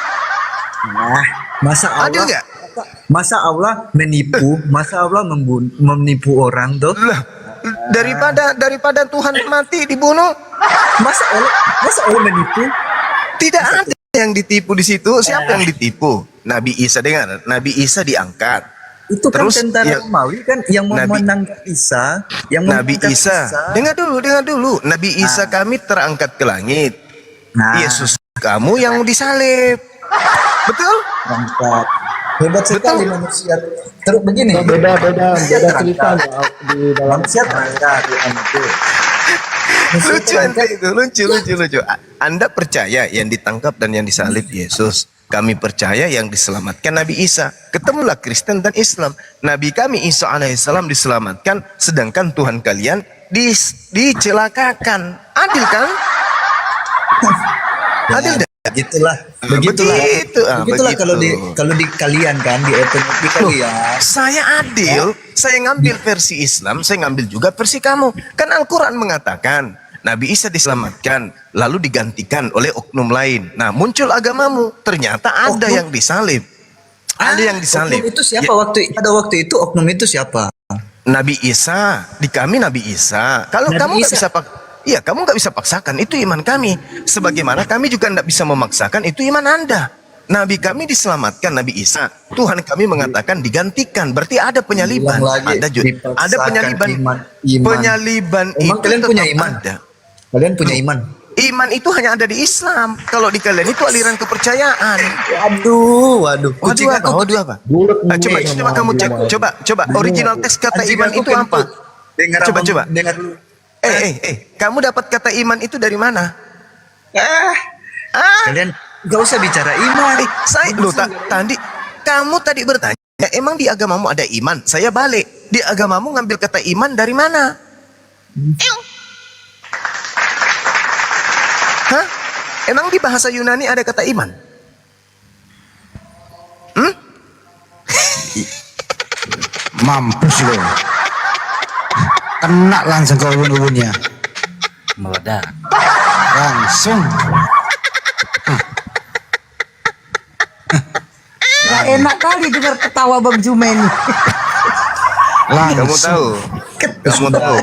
Nah, masa Adil Allah nggak? Masa Allah menipu, masa Allah menipu orang tuh. Lah, daripada Tuhan mati dibunuh, Masa Allah menipu? tidak ada yang ditipu di situ. Siapa yang ditipu? Nabi Isa. Dengar, Nabi Isa diangkat. Itu kan Terus, tentara ya, Romawi kan yang Nabi- memenangkan Isa, yang Nabi memenangkan Isa. Dengar dulu. Nabi Isa kami terangkat ke langit. Nah, Yesus kamu yang disalib. Betul? mantap. Hebat sekali Betul. manusia. Terus begini. Beda ceritanya di dalam Manusia terangkat. Lucu. Anda percaya yang ditangkap dan yang disalib Yesus. Kami percaya yang diselamatkan Nabi Isa. Ketemulah Kristen dan Islam. Nabi kami Isa alaihissalam diselamatkan, sedangkan Tuhan kalian dicelakakan. Adil kan? Adil dah. Begitulah. Begitu. Kalau di kalian kan di FNP kalian. Saya adil, saya ngambil versi Islam, saya ngambil juga versi kamu. Kan Al-Quran mengatakan Nabi Isa diselamatkan, lalu digantikan oleh oknum lain. Nah, muncul agamamu, ternyata ada Oknum? yang disalib. Ada yang disalib. Oknum itu siapa Ya, pada waktu itu oknum itu siapa? Nabi Isa, di kami Nabi Isa. Kalau Nabi kamu nggak Isa. bisa iya, kamu nggak bisa paksakan, itu iman kami. Sebagaimana kami juga nggak bisa memaksakan, itu iman Anda. Nabi kami diselamatkan, Nabi Isa. Tuhan kami mengatakan digantikan, berarti ada penyaliban. Bilang lagi, Ada dipaksakan penyaliban. iman. Penyaliban Emang itu kalian punya tetap iman? ada. Kalian punya iman? Iman itu hanya ada di Islam. Kalau di kalian itu aliran kepercayaan. Waduh. Kucing Waduh apa? aku Waduh apa? Coba kamu cek. Coba original teks kata Anjing iman aku itu apa? Dengar Coba. Dengar dulu. Kamu dapat kata iman itu dari mana? Kalian gak usah bicara iman. Tadi kamu tadi bertanya, emang di agamamu ada iman? Saya balik. Di agamamu ngambil kata iman dari mana? Hah? Emang di bahasa Yunani ada kata iman? Mampus lo. Kena langsung ke ubun-ubunnya. Meledak. Langsung. Enak kali dengar ketawa Bang Juma ini. Kamu Langsung. tahu? Kamu tahu?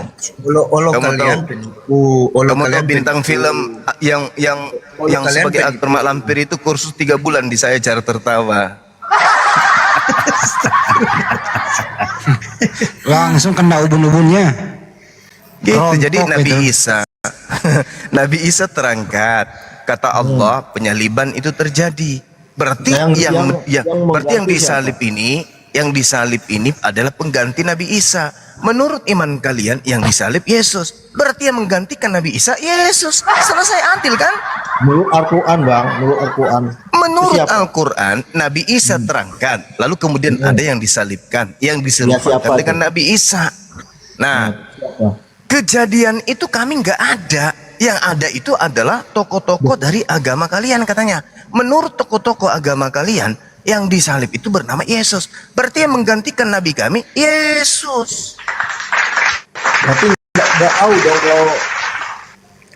Olo Kamu kalian tahu? penipu. Olo Kamu tahu kalian bintang penipu. film yang Oh, yang kalian sebagai penipu. aktor mak lampir itu kursus 3 bulan di saya cara tertawa. Langsung kena ubun-ubunnya. Gitu. Jadi Rontok Nabi itu. Isa Nabi Isa terangkat, kata Allah penyaliban itu terjadi. Berarti berarti yang mengganti disalib ini adalah pengganti Nabi Isa. Menurut iman kalian yang disalib Yesus. Berarti yang menggantikan Nabi Isa Yesus. Selesai adil kan? Menurut Al-Quran bang, menurut Al-Quran. Menurut Siapa? Al-Quran, Nabi Isa terangkat. Lalu kemudian ada yang disalibkan, yang siapa diserupakan dengan itu? Nabi Isa. Nah, Siapa? kejadian itu kami nggak ada. Yang ada itu adalah tokoh-tokoh dari agama kalian katanya. Menurut tokoh-tokoh agama kalian, yang disalib itu bernama Yesus. Berarti yang menggantikan Nabi kami, Yesus. Berarti nggak tahu dong kalau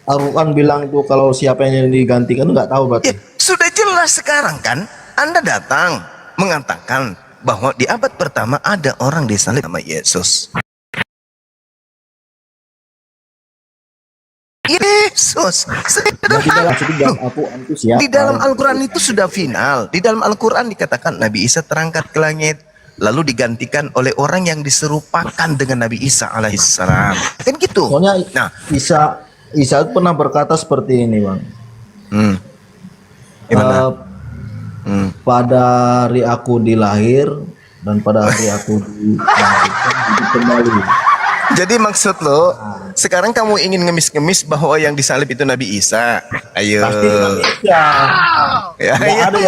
Al-Quran bilang tuh kalau siapa yang digantikan nggak tahu berarti. Ya, sudah jelas sekarang kan. Anda datang mengatakan bahwa di abad pertama ada orang disalib nama Yesus. Yesus. Berarti dalam dalam Al-Quran itu siapa? Di dalam Al-Quran itu sudah final. Di dalam Al-Quran dikatakan Nabi Isa terangkat ke langit, lalu digantikan oleh orang yang diserupakan dengan Nabi Isa alaihissalam. Kan gitu. Soalnya Nah, Isa pernah berkata seperti ini bang. Gimana? Pada hari aku dilahir dan pada hari aku dilahirkan hidup kembali. Jadi maksud lo, sekarang kamu ingin ngemis-ngemis bahwa yang disalib itu Nabi Isa. Ayo. Pasti Nabi Isa. Ya, Nggak ayo. ada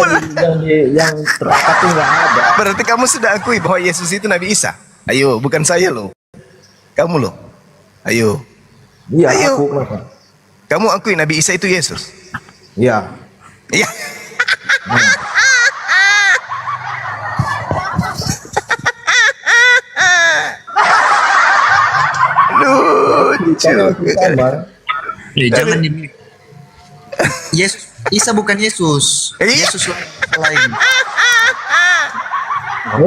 yang terangkat tuh nggak ada. Berarti kamu sudah akui bahwa Yesus itu Nabi Isa. Ayo, bukan saya lo. Kamu lo. Ayo. Iya Ayo. aku kenapa? Kamu akui Nabi Isa itu Yesus. Iya. Iya. Lucu. Bukan, Bang. Jangan ini. Yesus, Isa bukan Yesus. Iya. Yesus lain.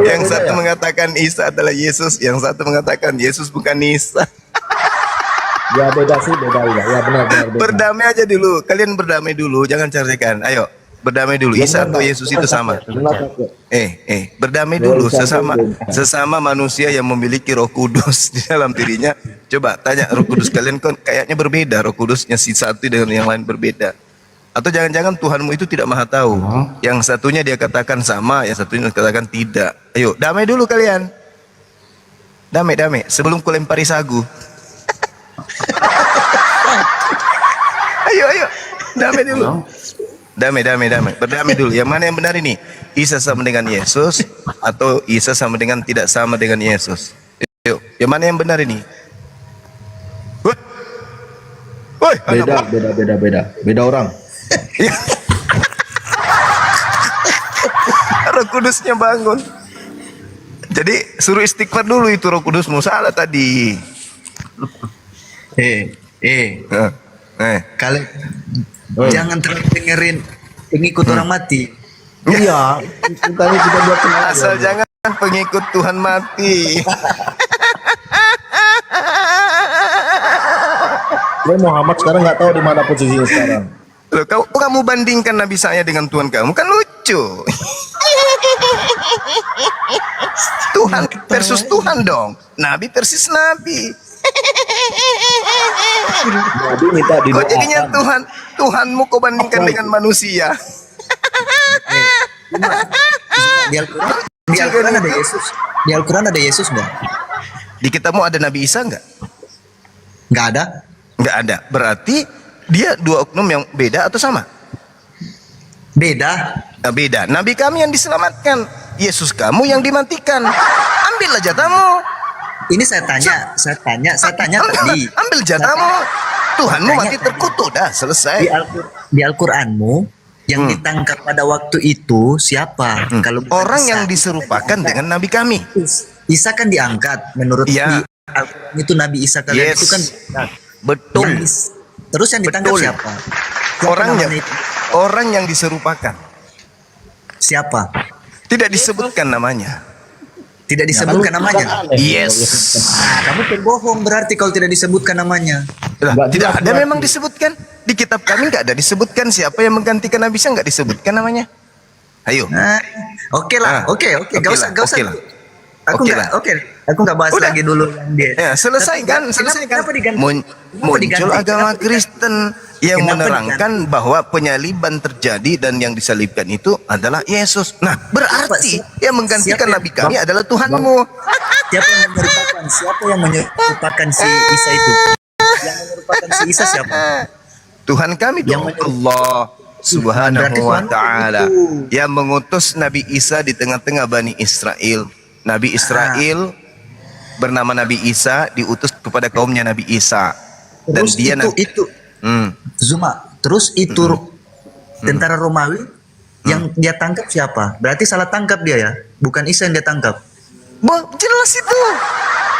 Yang satu mengatakan Isa adalah Yesus, yang satu mengatakan Yesus bukan Isa. Ya beda sih, beda ya benar beda. Berdamai aja dulu, kalian berdamai dulu, jangan carikan. Ayo, berdamai dulu. Isa atau Yesus itu sama. Berdamai dulu sesama manusia yang memiliki Roh Kudus di dalam dirinya. Coba tanya Roh Kudus kalian kan kayaknya berbeda. Roh Kudusnya si satu dengan yang lain berbeda. Atau jangan-jangan Tuhanmu itu tidak maha tahu. Yang satunya dia katakan sama, yang satunya katakan tidak. Ayo, damai dulu kalian. Damai sebelum kulempari sagu. Ayo, damai dulu. Damai. Berdamai dulu. Yang mana yang benar ini? Isa sama dengan Yesus atau Isa sama dengan tidak sama dengan Yesus? Yuk, yang mana yang benar ini? Woi, Beda orang. Roh Kudusnya bangun. Jadi suruh istighfar dulu itu Roh Kudusmu, salah tadi. Kalian jangan terlalu dengerin pengikut orang mati. Iya, kita buat kenal. Asal jangan pengikut Tuhan mati. Muhammad sekarang nggak tahu di mana posisinya sekarang. Loh, kamu bandingkan Nabi saya dengan Tuhan kamu, kan lucu. Tuhan versus Tuhan dong. Nabi versus Nabi. Nabi minta Kok jadinya Tuhanmu kau bandingkan dengan manusia? Di Al-Quran ada Yesus. Di Al-Quran ada Yesus nggak? Di kitabmu ada Nabi Isa nggak? Nggak ada. Nggak ada. Berarti dia dua oknum yang beda atau sama? Beda. Nah, beda. Nabi kami yang diselamatkan, Yesus kamu yang dimatikan. Ambillah jatahmu. Ini saya tanya tadi. Ambil jatahmu. Tuhanmu Tanya mati tadi. terkutuk dah, selesai. Di Al-Quranmu yang ditangkap pada waktu itu siapa? Kalau bukan Orang Isa. yang diserupakan dengan Nabi kami. Isa kan diangkat menurut Iya. di Al-Quran itu Nabi Isa kalian Yes. itu kan Betul. Terus yang ditangkap Betul. siapa? Orang yang diserupakan. Siapa? Tidak disebutkan namanya. Tidak disebutkan namanya. Yes. Nah, kamu pembohong berarti kalau tidak disebutkan namanya. Lah, Nggak tidak jelas ada berarti. memang disebutkan. Di kitab kami nggak ada disebutkan siapa yang menggantikan Nabi Isa, nggak disebutkan namanya. Ayo. Nah, oke lah, Ah, oke, oke gak usah, lah, gak usah. oke lah. Aku Oke nggak, lah. oke, aku nggak bahas Udah. lagi dulu yang dia. Ya, selesai kan? Selesai kan? Kenapa diganti? Kenapa Muncul diganti? agama Kenapa Kristen yang Kenapa menerangkan bahwa penyaliban terjadi dan yang disalibkan itu adalah Yesus. Nah, berarti Siapa- yang menggantikan siapa- Nabi kami adalah Tuhanmu. Siapa yang menyerupakan si Isa itu? Yang menyerupakan si Isa siapa? Tuhan kami dong, Yang Allah Berarti Subhanahu wa Tuhan taala itu. yang mengutus Nabi Isa di tengah-tengah Bani Israel. Nabi Israel bernama Nabi Isa diutus kepada kaumnya Nabi Isa. Dan Terus dia itu Hmm. Zuma. Terus itu tentara Romawi yang dia tangkap siapa? Berarti salah tangkap dia ya, bukan Isa yang dia tangkap. Jelas itu.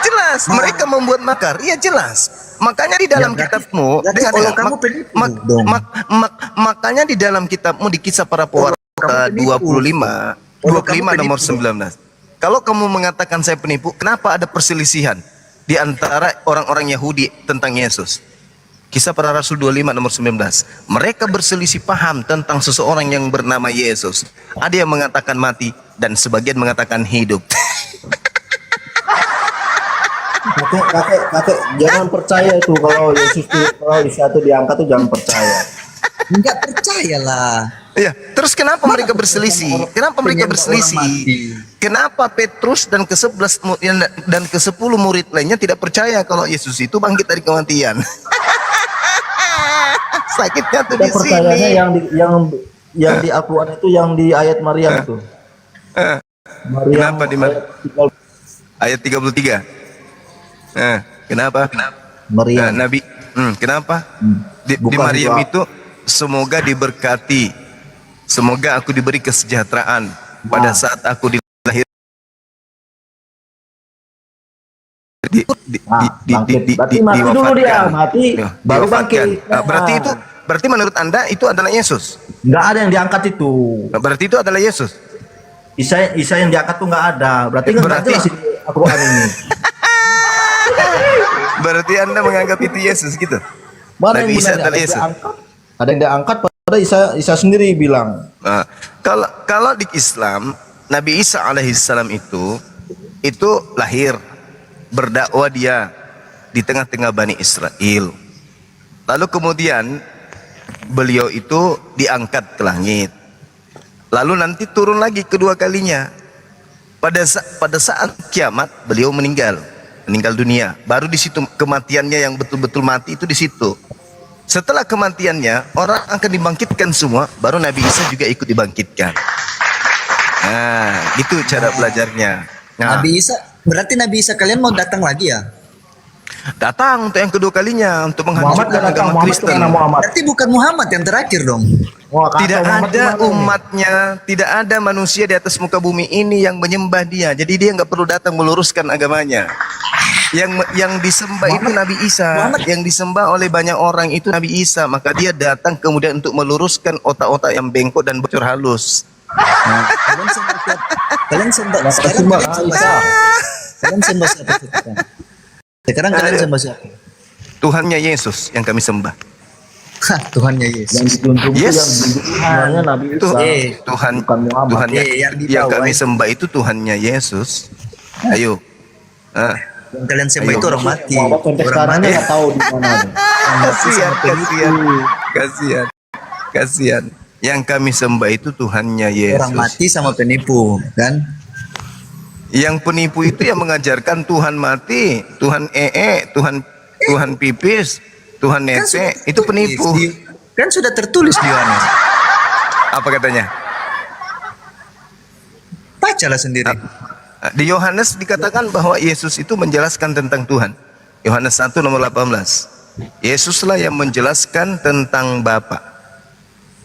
Jelas. Mereka membuat makar. Iya jelas. Makanya di dalam Ya, berarti- kitabmu, berarti kalau kamu penipu dong. makanya di dalam kitabmu di Kisah Para Pewarta kamu penipu. 25 Kalau 25 kamu nomor penipu. 19. Kalau kamu mengatakan saya penipu, kenapa ada perselisihan di antara orang-orang Yahudi tentang Yesus? Kisah Para Rasul 25 nomor 19. Mereka berselisih paham tentang seseorang yang bernama Yesus. Ada yang mengatakan mati dan sebagian mengatakan hidup. Kakek, jangan percaya itu kalau Yesus itu, kalau Isa itu diangkat tuh jangan percaya. Enggak percayalah. Iya, terus kenapa mereka berselisih? Kenapa mereka penyembah orang berselisih? mati. Kenapa Petrus dan ke-11 dan ke-10 murid lainnya tidak percaya kalau Yesus itu bangkit dari kematian? Sakitnya tuh Kita di percayanya sini. yang di Al-Quran itu yang di ayat Maryam itu. Maryam Kenapa di mana? ayat 30. Ayat 33. Kenapa? Maryam. Nabi, kenapa? Di Bukan Maryam doa. itu semoga diberkati, semoga aku diberi kesejahteraan pada saat aku dilahirkan. Bangkit. Berarti mati dulu dia, mati, baru bangkit. Berarti menurut Anda itu adalah Yesus. Nggak ada yang diangkat itu. Berarti itu adalah Yesus. Isa yang diangkat tuh nggak ada. Berarti nggak Berarti- jelas di Al-Quran ini. Berarti Anda menganggap itu Yesus gitu. Mana Nabi yang Isa benar adalah Yesus. ada yang diangkat pada Isa sendiri bilang. Nah, kalau di Islam Nabi Isa alaihissalam itu lahir berdakwah dia di tengah-tengah Bani Israel. Lalu kemudian beliau itu diangkat ke langit. Lalu nanti turun lagi kedua kalinya. Pada saat kiamat beliau meninggal dunia. Baru di situ kematiannya yang betul-betul mati itu di situ. Setelah kematiannya orang akan dibangkitkan semua, baru Nabi Isa juga ikut dibangkitkan. Nah, itu cara belajarnya. Nah, Berarti Nabi Isa kalian mau datang lagi ya? datang untuk yang kedua kalinya untuk Muhammad menghancurkan nggak datang. agama Muhammad Kristen. kemana Muhammad? Berarti bukan Muhammad yang terakhir dong. Wah, kacau, Tidak Muhammad ada kemana nih? umatnya, tidak ada manusia di atas muka bumi ini yang menyembah dia. Jadi dia nggak perlu datang meluruskan agamanya. Yang disembah itu Nabi Isa, yang disembah oleh banyak orang itu Nabi Isa. Maka dia datang kemudian untuk meluruskan otak-otak yang bengkok dan bocor halus. Kalian sembah siapa? Kalian sembah sekarang sembah kalian sembah Isa. siapa? Kalian sembah siapa sekarang? Sekarang kalian sembah siapa? Tuhannya Yesus yang kami sembah. Hah, Tuhannya Yang Yesus. ditunjuk itu Yes. yang sebenarnya Nabi Itu Isa. Tuhan, bukan Muhammad. Tuhannya yang di yang bawah kami itu. sembah itu Tuhannya Yesus. Ayo. Yang kalian sembah Ayo. itu orang mati. Muhammad sampai Orang sekarang mati. nggak tahu di mana. Kasihan. Yang kami sembah itu Tuhannya Yesus. Orang mati sama penipu, kan? Yang penipu itu yang mengajarkan Tuhan mati, Tuhan Tuhan pipis, Tuhan nete, itu penipu. Kan sudah tertulis di Yohanes. Apa katanya? Bacalah sendiri. Di Yohanes dikatakan bahwa Yesus itu menjelaskan tentang Tuhan. Yohanes 1 nomor 18. Yesuslah yang menjelaskan tentang Bapa.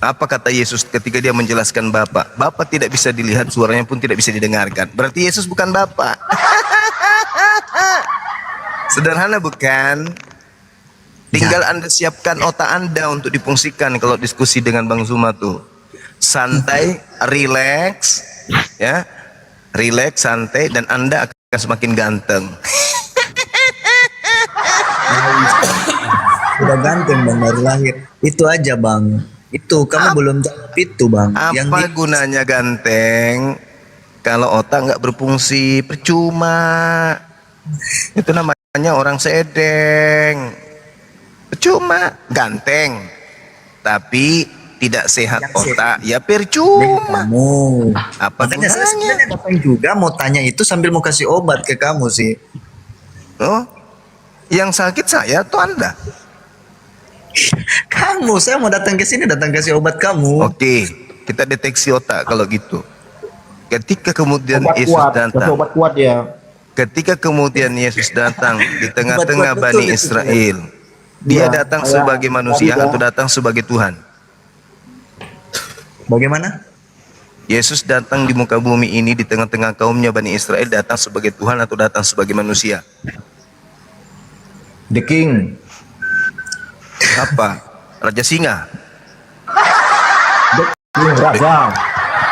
Apa kata Yesus ketika dia menjelaskan Bapa? Bapa tidak bisa dilihat, suaranya pun tidak bisa didengarkan. Berarti Yesus bukan Bapa. Sederhana bukan? Tinggal Anda siapkan otak Anda untuk difungsikan kalau diskusi dengan Bang Zuma tuh. Santai, relax, ya. rileks, santai, dan Anda akan semakin ganteng. Udah ganteng bang dari lahir. Itu aja bang. Itu kamu belum jawab itu bang. Apa gunanya ganteng kalau otak nggak berfungsi? Percuma. Itu namanya orang sedeng. Percuma ganteng tapi tidak sehat otak, ya percuma. kamu. Apa Makanya saya gunanya? sebenarnya datang juga mau tanya itu sambil mau kasih obat ke kamu sih. Oh, yang sakit saya atau Anda? Kamu, saya mau datang ke sini datang kasih obat kamu. Oke, kita deteksi otak kalau gitu. Ketika kemudian Obat Yesus kuat, kasih datang, obat kuat ya. ketika kemudian Yesus datang di tengah-tengah Betul, Bani betul, Israel, dia Ya, datang kayak sebagai manusia tadi ya. atau datang sebagai Tuhan? Bagaimana? Yesus datang di muka bumi ini di tengah-tengah kaumnya Bani Israel, datang sebagai Tuhan atau datang sebagai manusia? The King. Apa? Raja singa? Raja.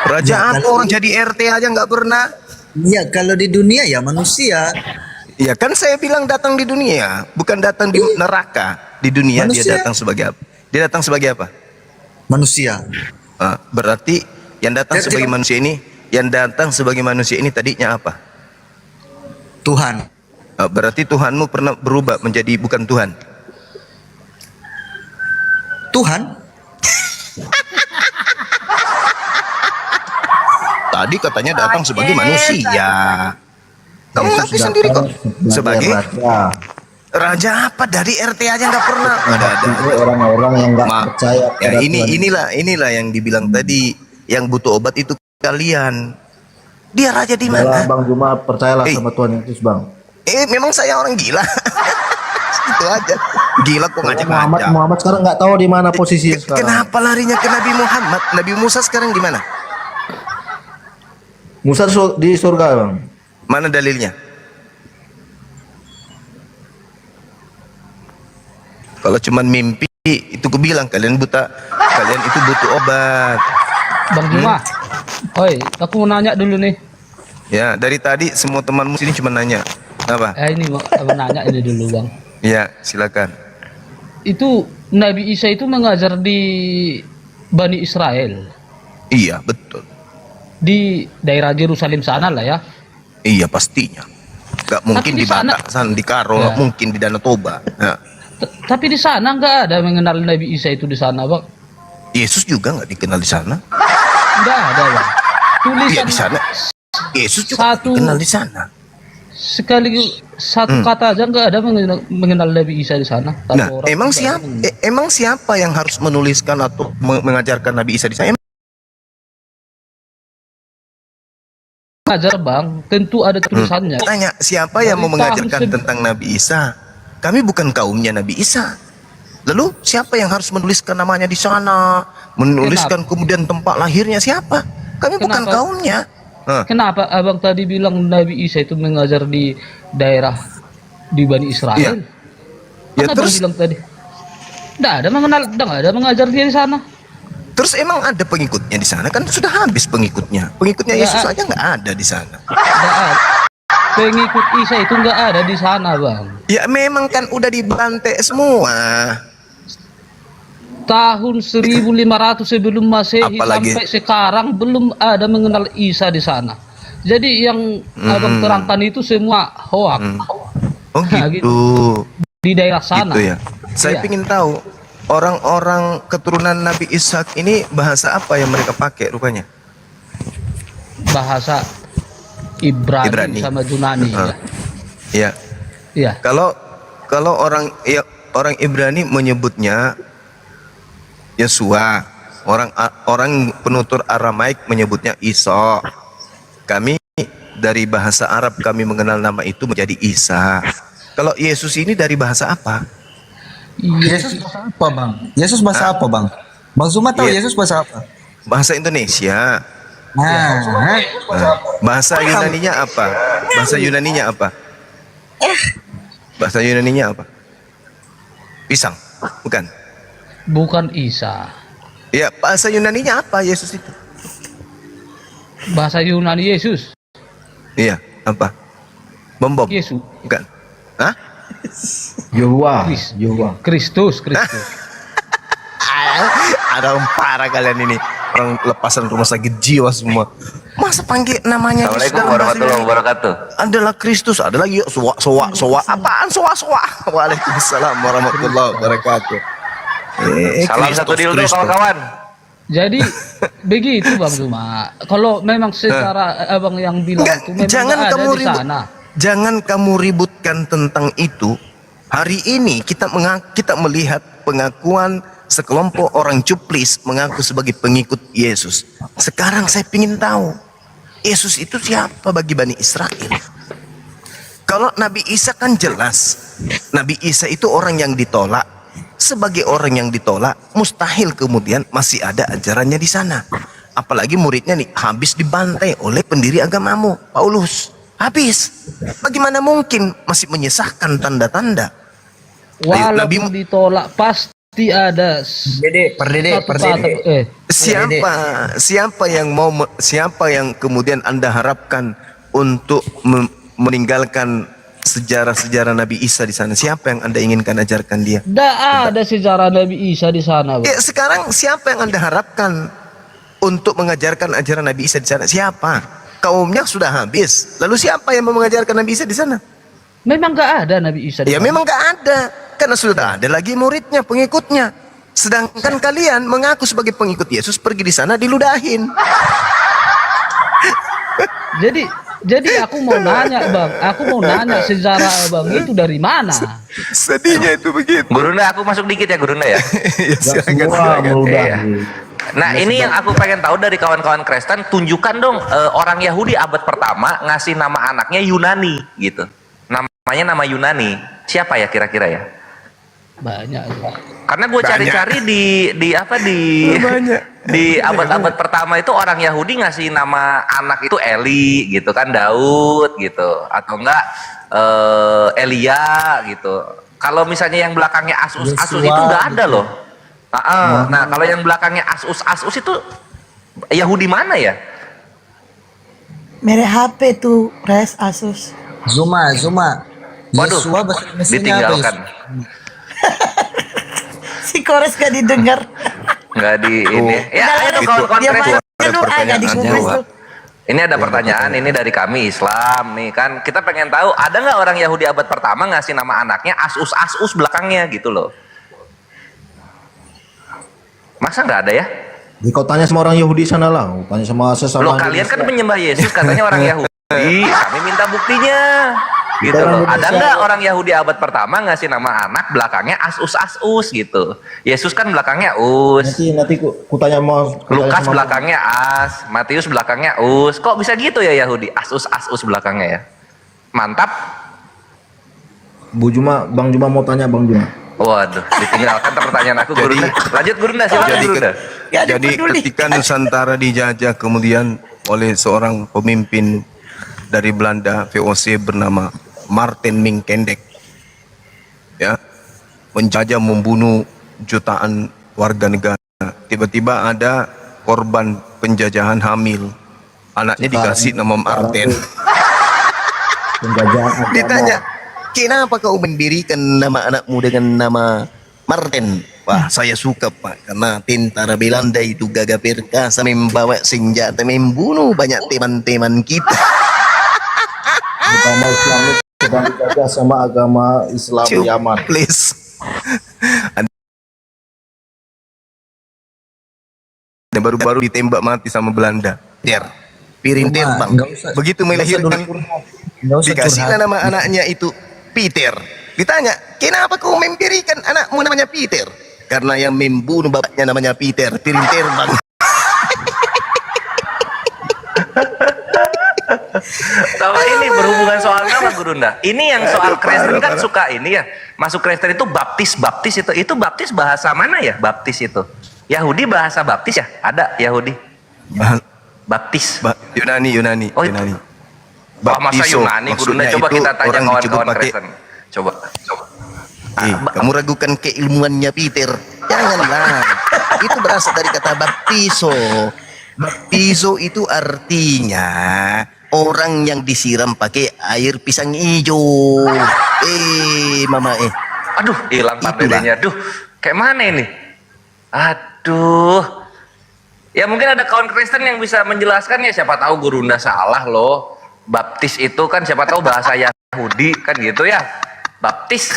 Raja Ya, apa? Orang jadi RT aja nggak pernah. Iya, kalau di dunia ya manusia. Ya kan saya bilang datang di dunia, bukan datang di neraka. Di dunia Manusia. dia datang sebagai apa? Dia datang sebagai apa? Manusia. Berarti yang datang Saya sebagai tidak- manusia ini, yang datang sebagai manusia ini tadinya apa? Tuhan. Berarti Tuhanmu pernah berubah menjadi bukan Tuhan. Tuhan? Tadi katanya datang sebagai manusia. Kamu ngerti sendiri kok. Sebagai raja. raja apa? Dari RT aja nggak pernah. Ada. Itu orang-orang yang nggak Ma- percaya Ya pada ini Tuhan. inilah yang dibilang tadi, yang butuh obat itu kalian. Dia raja di Yalah, mana? Bang Juma percayalah Eh. sama Tuhan Yesus bang. Memang saya orang gila. Itu aja. Gila kok ngajak-ngajak. Muhammad sekarang nggak tahu di mana posisinya sekarang. Kenapa larinya ke Nabi Muhammad? Nabi Musa sekarang di mana? Musa di surga bang. Mana dalilnya? Kalau cuman mimpi, itu ku bilang kalian buta, kalian itu butuh obat. Bang Juma, oi, aku mau nanya dulu nih. Ya, dari tadi semua temanmu sini cuma nanya. Apa? Ini mau nanya ini dulu bang. Ya, silakan. Itu Nabi Isa itu mengajar di Bani Israel Iya, betul. di daerah Yerusalem sana lah ya. Iya, pastinya. Gak mungkin Tapi di di sana- Batasan, di Karo, Ya. gak mungkin di Danau Toba. Ya. Tapi di sana nggak ada mengenal Nabi Isa itu di sana bang. Yesus juga nggak dikenal di sana. Nggak ada bang. Iya, Tulisan di sana. Yesus juga Satu- dikenal di sana. sekali satu kata aja nggak ada mengenal Nabi Isa di sana. Satu Nah, orang emang nggak siapa? ada mengenal. Emang siapa yang harus menuliskan atau mengajarkan Nabi Isa di sana? Mengajar bang, tentu ada tulisannya. Tanya, siapa yang mau Dari mengajarkan tahun tentang Nabi Isa? Kami bukan kaumnya Nabi Isa. Lalu siapa yang harus menuliskan namanya di sana? Menuliskan kemudian tempat lahirnya siapa? Kami bukan Kenapa? kaumnya. Hah. Kenapa abang tadi bilang Nabi Isa itu mengajar di daerah di Bani Israel? Iya. Ya, Kan abang terus- bilang tadi. Nggak ada mengajar dia di sana. Terus emang ada pengikutnya di sana? Kan sudah habis pengikutnya. Pengikutnya Ya, Yesus aja nggak ada di sana. Nggak ada. Pengikut Isa itu nggak ada di sana bang. Ya memang kan udah dibantai semua. Tahun 1500 sebelum Masehi Apalagi- sampai sekarang belum ada mengenal Isa di sana. Jadi yang abang terangkan itu semua hoak Oh Nah, gitu. di daerah sana. Gitu ya. Saya Iya. ingin tahu orang-orang keturunan Nabi Ishak ini bahasa apa yang mereka pakai rupanya? Bahasa Ibrani, Ibrani. sama Yunani. Ah. Ya. Ya. Kalau orang Ibrani menyebutnya Yesua, orang penutur Aramaik menyebutnya Isa. Kami dari bahasa Arab kami mengenal nama itu menjadi Isa. Kalau Yesus ini dari bahasa apa? Iya. Yesus bahasa apa bang? Yesus bahasa apa bang? Bang Zuma tahu Iya. Yesus bahasa apa? Bahasa Indonesia. Nah, Bahasa Yunaninya apa? Bahasa Yunaninya apa? Bahasa Yunaninya apa? Pisang, bukan? Bukan Isa. Ya, bahasa Yunaninya apa Yesus itu? Bahasa Yunani Yesus. Iya, apa? Bom. Yesus. Bukan. Hah? Yowa, Kris- Yowa. Kristus. Ada orang parah kalian ini. Orang lepasan rumah sakit jiwa semua. Masa panggil namanya Assalamualaikum warahmatullahi wabarakatuh. adalah Kristus, ada lagi soa. Apaan soa? Waalaikumsalam warahmatullahi wabarakatuh. Salam satu dildo kawan-kawan. Jadi begitu Bang Zuma. Kalau memang secara abang yang bilang Enggak, itu memang jangan nggak ada kamu di ribut. sana. Jangan kamu ributkan tentang itu. Hari ini kita melihat pengakuan sekelompok orang cuplis mengaku sebagai pengikut Yesus. Sekarang saya ingin tahu, Yesus itu siapa bagi Bani Israel? Kalau Nabi Isa kan jelas, Nabi Isa itu orang yang ditolak. Sebagai orang yang ditolak, mustahil kemudian masih ada ajarannya di sana. Apalagi muridnya nih habis dibantai oleh pendiri agamamu, Paulus. Habis. Bagaimana mungkin masih menyesahkan tanda-tanda? Walaupun ditolak pasti ada Siapa yang kemudian Anda harapkan untuk meninggalkan sejarah-sejarah Nabi Isa di sana? Siapa yang Anda inginkan ajarkan dia? Tidak ada sejarah Nabi Isa di sana, Bang. Ya, sekarang siapa yang Anda harapkan untuk mengajarkan ajaran Nabi Isa di sana? Siapa? Kaumnya sudah habis. Lalu siapa yang mau mengajarkan Nabi Isa di sana? Memang nggak ada Nabi Isa di Ya sana. memang nggak ada, karena sudah ada lagi muridnya, pengikutnya. Sedangkan kalian mengaku sebagai pengikut Yesus, pergi di sana diludahin. Jadi aku mau nanya, Bang. Aku mau nanya sejarah Bang itu dari mana? Sedihnya itu begitu. Gurunda, aku masuk dikit ya Gurunda ya. Ya, silakan, Semua silakan. mudah. Iya. Nah ini yang aku pengen tahu dari kawan-kawan Kristen, tunjukkan dong orang Yahudi abad pertama ngasih nama anaknya Yunani gitu. Namanya nama Yunani. Siapa ya kira-kira ya? Banyak. Karena gue cari-cari di abad-abad pertama itu orang Yahudi ngasih nama anak itu Eli gitu kan, Daud gitu, atau enggak Elia gitu. Kalau misalnya yang belakangnya Asus itu udah ada loh. Nah kalau yang belakangnya Asus itu Yahudi mana ya? Merek HP tuh, Res Asus. Zuma. Waduh, Yesua bahasa Indonesianya apa, ditinggalkan. Si Kores gak didengar. Nggak di ini. Ya ayo dong kawan-kawan Dia Kristen. banyak doa gak dikubris tuh. Ini ada pertanyaan, ini dari kami Islam nih kan. Kita pengen tahu ada nggak orang Yahudi abad pertama ngasih nama anaknya Asus belakangnya gitu loh. Masa nggak ada ya? Kau tanya sama orang Yahudi sana lah, tanya sama sesama. Loh kalian kan penyembah Yesus katanya orang Yahudi. Kami minta buktinya. Gitu loh. Ada nggak orang Yahudi abad pertama ngasih nama anak belakangnya Asus gitu. Yesus kan belakangnya Us. Nanti ku tanya sama Lukas belakangnya As, Matius belakangnya Us. Kok bisa gitu ya Yahudi? Asus belakangnya ya. Mantap. Bang Juma mau tanya Bang Juma. Waduh, ditinggalkan pertanyaan aku Gurunda. Lanjut Gurunda, silakan Gurunda. Jadi ketika Nusantara dijajah kemudian oleh seorang pemimpin dari Belanda VOC bernama Martin Mingkendek, ya, menjajah membunuh jutaan warga negara. Tiba-tiba ada korban penjajahan hamil, anaknya dikasih nama Martin. Penjajahan agama. Ditanya, kenapa kau mendirikan nama anakmu dengan nama Martin? Wah, saya suka Pak, karena tentara Belanda itu gagah perkasa membawa senjata membunuh banyak teman-teman kita. Agama Islam itu sedang dijajah sama agama Islam Yaman. Please. Dan baru-baru ditembak mati sama Belanda. Piring terbang. Begitu melahirkan, dikasih nama anaknya itu Peter. Ditanya, kenapa kau memberikan anakmu namanya Peter? Karena yang membunuh bapaknya namanya Peter. Piring terbang. Kalau ini berhubungan soal nama Gurunda. Ini yang soal Kristen kan suka ini ya. Masuk Kristen itu baptis itu. Itu baptis bahasa mana ya? Baptis itu. Yahudi bahasa baptis ya? Ada Yahudi. Baptis. Yunani. Oh, Yunani. Wah, masa Yunani Gurunda, coba kita tanya kawan-kawan Kristen. Coba. Kamu ragukan keilmuannya Peter? Janganlah. Itu berasal dari kata baptiso. Baptizo itu artinya orang yang disiram pakai air pisang hijau. Mama Aduh, hilang Pak Itulah. dedenya. Aduh, kayak mana ini? Aduh. Ya mungkin ada kawan Kristen yang bisa menjelaskan ya, siapa tahu Gurunda salah loh. Baptis itu kan siapa tahu bahasa Yahudi kan gitu ya. Baptis.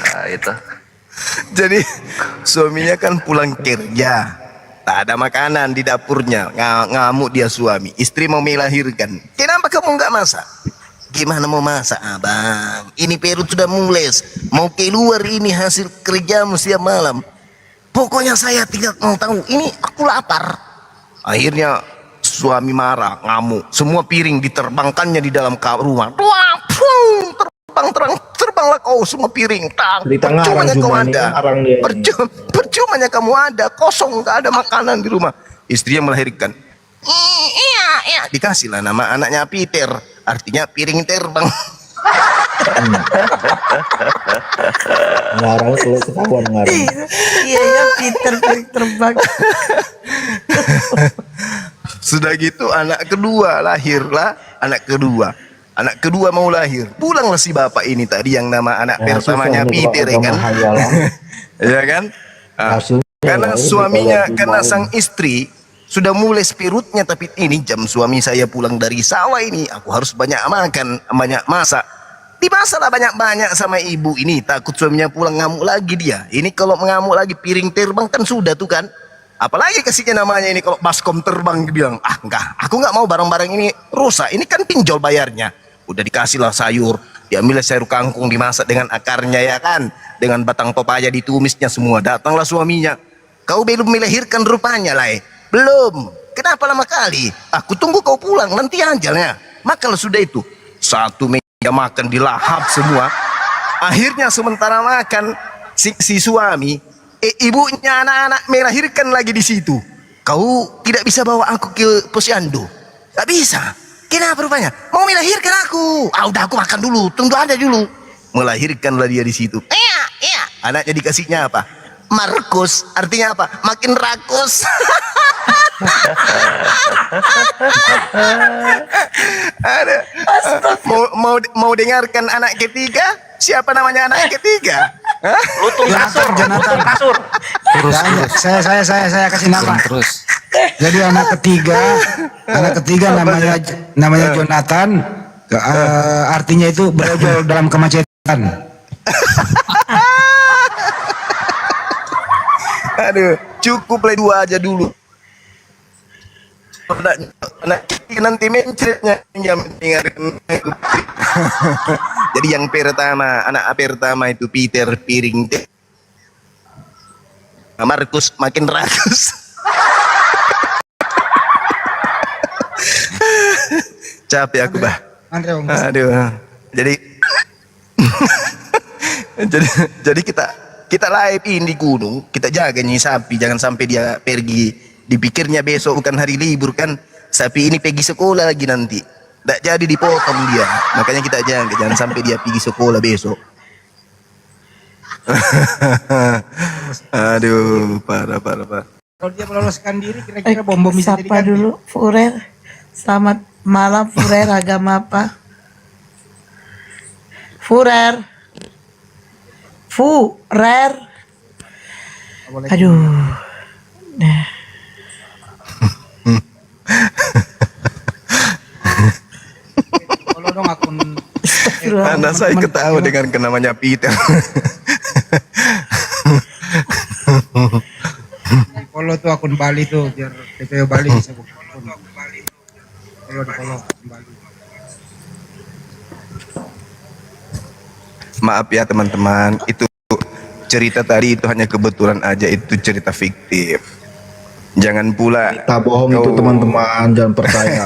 Nah, itu. Jadi suaminya kan pulang kerja, tak ada makanan di dapurnya, ngamuk dia suami. Istri mau melahirkan, kenapa kamu nggak masak? Gimana mau masak abang? Ini perut sudah mules, mau keluar ini hasil kerjamu siang malam. Pokoknya saya tidak mau tahu, ini aku lapar. Akhirnya suami marah, ngamuk. Semua piring diterbangkannya di dalam rumah. Terbanglah kau semua piring. Cerita Percumanya ngarang kau cuma ini, ada. ngarang dia ini. Percumanya kamu ada, kosong, nggak ada makanan di rumah. Istrinya melahirkan. Iya. Dikasihlah nama anaknya Peter, artinya piring terbang. Ngarang kalau ketahuan ngarang. Iya ya, Peter terbang. Sudah gitu anak kedua lahirlah, anak kedua mau lahir, pulanglah si bapak ini tadi yang nama anak pertamanya susah nih Peter kalau kan. agama hayalan. Ya kan. Hasilnya Karena ya, ini suaminya, kalau karena dimain. sang istri sudah mulai perutnya, tapi ini jam suami saya pulang dari sawah ini, aku harus banyak makan, banyak masak. Dimasaklah banyak-banyak sama ibu ini, takut suaminya pulang ngamuk lagi dia. Ini kalau mengamuk lagi piring terbang kan sudah tuh kan. Apalagi kasihnya namanya ini kalau baskom terbang bilang, enggak, aku nggak mau barang-barang ini rusak, ini kan pinjol bayarnya. Udah dikasihlah sayur, diambil sayur kangkung dimasak dengan akarnya ya kan, dengan batang pepaya ditumisnya semua. Datanglah suaminya, kau belum melahirkan rupanya lah. Belum, kenapa lama kali? Aku tunggu kau pulang, nanti ajalnya. Makanlah sudah itu. Satu meja makan dilahap semua. Akhirnya sementara makan si suami, ibunya anak-anak melahirkan lagi di situ. Kau tidak bisa bawa aku ke posyandu? Tak bisa. Kenapa rupanya? Mau melahirkan aku. Udah aku makan dulu, tunggu ada dulu. Melahirkanlah dia di situ. Iya. Anaknya dikasihnya apa? Markus, artinya apa? Makin rakus. Ada. Mau dengarkan anak ketiga? Siapa namanya anak ketiga? Hah? Lutung kasur, lutung kasur. Saya kasih nama. Terus. Jadi anak ketiga namanya Jonathan. Artinya itu berojol dalam kemacetan. Aduh, cukup lah 2 aja dulu. Anak nanti mencretnya yang dengarkan. Jadi yang pertama, anak pertama itu Peter piring. Markus makin rakus. Capek aku bah. Aduh. Jadi jadi kita live in di gunung, kita jaga nih sapi, jangan sampai dia pergi. Dipikirnya besok bukan hari libur kan, sapi ini pergi sekolah lagi nanti. Tak jadi dipotong dia, makanya kita jaga, jangan sampai dia pergi sekolah besok. Aduh, parah. Kalau dia meloloskan diri, kira-kira bom bisa jadi Sapa dulu, Furer. Selamat malam, Furer. Agama apa? Furer. Aduh. Nah. Kalau dong akun Karena saya ketawa dengan namanya Peter. follow tuh akun Bali tuh biar DPO Bali bisa buka akun. Follow akun Bali. Maaf ya teman-teman, itu cerita tadi itu hanya kebetulan aja, itu cerita fiktif. Jangan pula Tak bohong itu teman-teman, jangan percaya.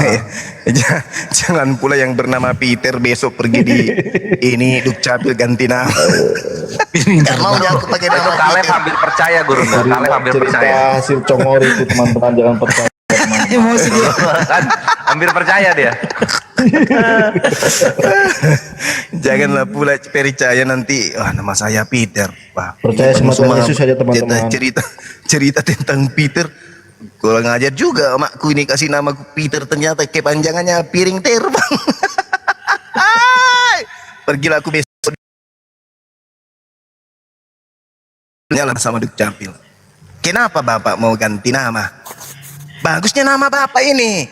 Jangan pula yang bernama Peter besok pergi di ini Dukcapil ganti nama. Gak mau aku pakai Itu nama Kaleb Peter. hampir percaya Gurunda. Kaleb hampir Cerita percaya. hasil congori itu teman-teman, jangan percaya. Emosi dia. Kan hampir percaya dia. Janganlah pula percaya nanti, nama saya Peter. Wah, Percaya ini sama semua Tuhan Yesus saja, teman-teman. cerita tentang Peter. Kurang ajar juga emakku ini kasih nama Peter, ternyata kepanjangannya piring terbang. Pergilah aku besok. Nyala sama Duk Capil. Kenapa Bapak mau ganti nama? Bagusnya nama Bapak ini.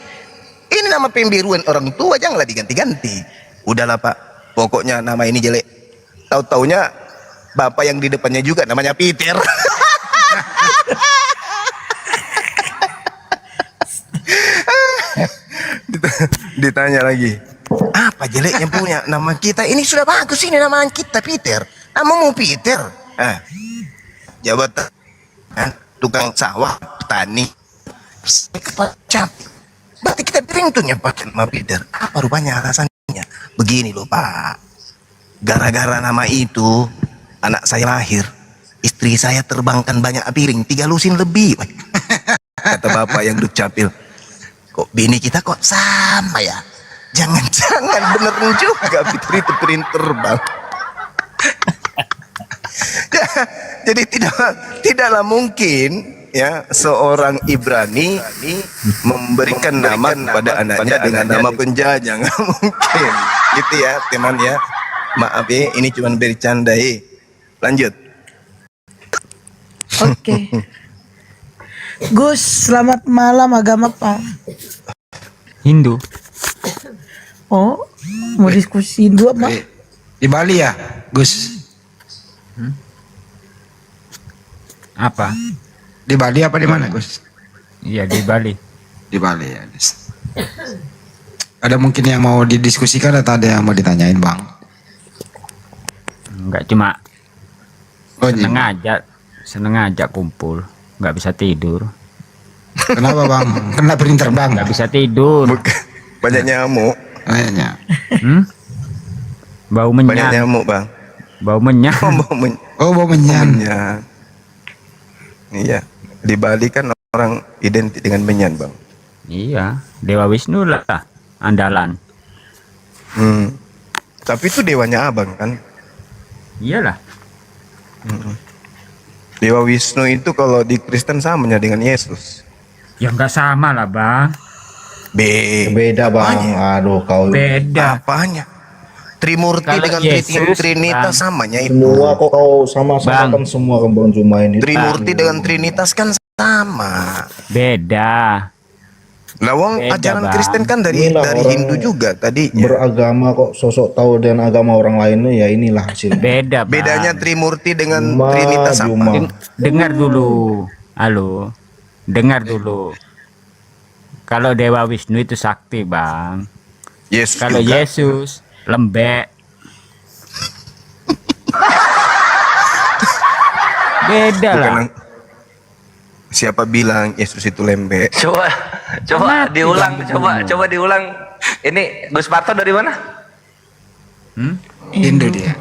Ini nama pembiruan orang tua, janganlah diganti-ganti. Udahlah Pak, pokoknya nama ini jelek. Tahu-taunya Bapak yang di depannya juga namanya Peter. Ditanya lagi, apa jeleknya punya nama kita? Ini sudah bagus, ini nama kita Peter. Namamu Peter. Jabatan tukang sawah, petani, Cap. Berarti kita beruntung ya pakai nama Peter. Apa rupanya alasannya? Begini loh Pak, gara-gara nama itu anak saya lahir, istri saya terbangkan banyak piring, 3 lusin lebih. Kata Bapak yang Duk Capil, kok bini kita kok sama ya? Jangan-jangan bener juga Peter itu piring terbang. Jadi tidaklah mungkin ya seorang Ibrani memberikan nama pada anaknya dengan nama penjajah, nggak mungkin gitu ya teman ya. Maaf ya, ini cuma bercanda. Lanjut. Oke. Gus, selamat malam. Agama apa? Hindu. Oh, mau diskusi Hindu apa? Di Bali ya, Gus? Apa? Di Bali apa di mana, Gus? Iya di Bali. Di Bali ya, Gus. Ada mungkin yang mau didiskusikan atau ada yang mau ditanyain, Bang? Enggak, cuma Oh, seneng aja kumpul. Nggak bisa tidur. kenapa, Bang? Kena piring terbang? Nggak bisa tidur. Banyak nyamuk. Kayaknya. Bau Banyak menyan. nyamuk Bang. Bau menyan. Oh, bau menyan. Menyan. Iya. Di Bali kan orang identik dengan menyan Bang. Iya, Dewa Wisnu lah andalan. Tapi itu dewanya abang kan. Iyalah. Dewa Wisnu itu kalau di Kristen samanya dengan Yesus. Ya nggak sama lah bang. Beda Bang. Aduh kau. Beda. Apanya? Trimurti Kalau dengan Yesus, Trinitas Bang. samanya itu. Semua kok kau sama-sama kan semua kan Bang cuma ini. Trimurti dengan Trinitas kan sama. Beda. Lawang Beda, ajaran Bang. Kristen kan dari Inilah orang Hindu juga tadinya. Beragama kok sosok tahu dan agama orang lainnya ya inilah hasilnya. Beda bang. Bedanya Trimurti dengan Cuma, Trinitas apa? cuma. Dengar dulu. Halo. Dengar dulu. Kalau Dewa Wisnu itu sakti bang. Yesus Kalau juga. Yesus lembek. Beda lah. Bukan, siapa bilang Yesus itu lembek? Coba Mati diulang, bang. coba diulang. Ini Gus Parto dari mana? Hindu dia.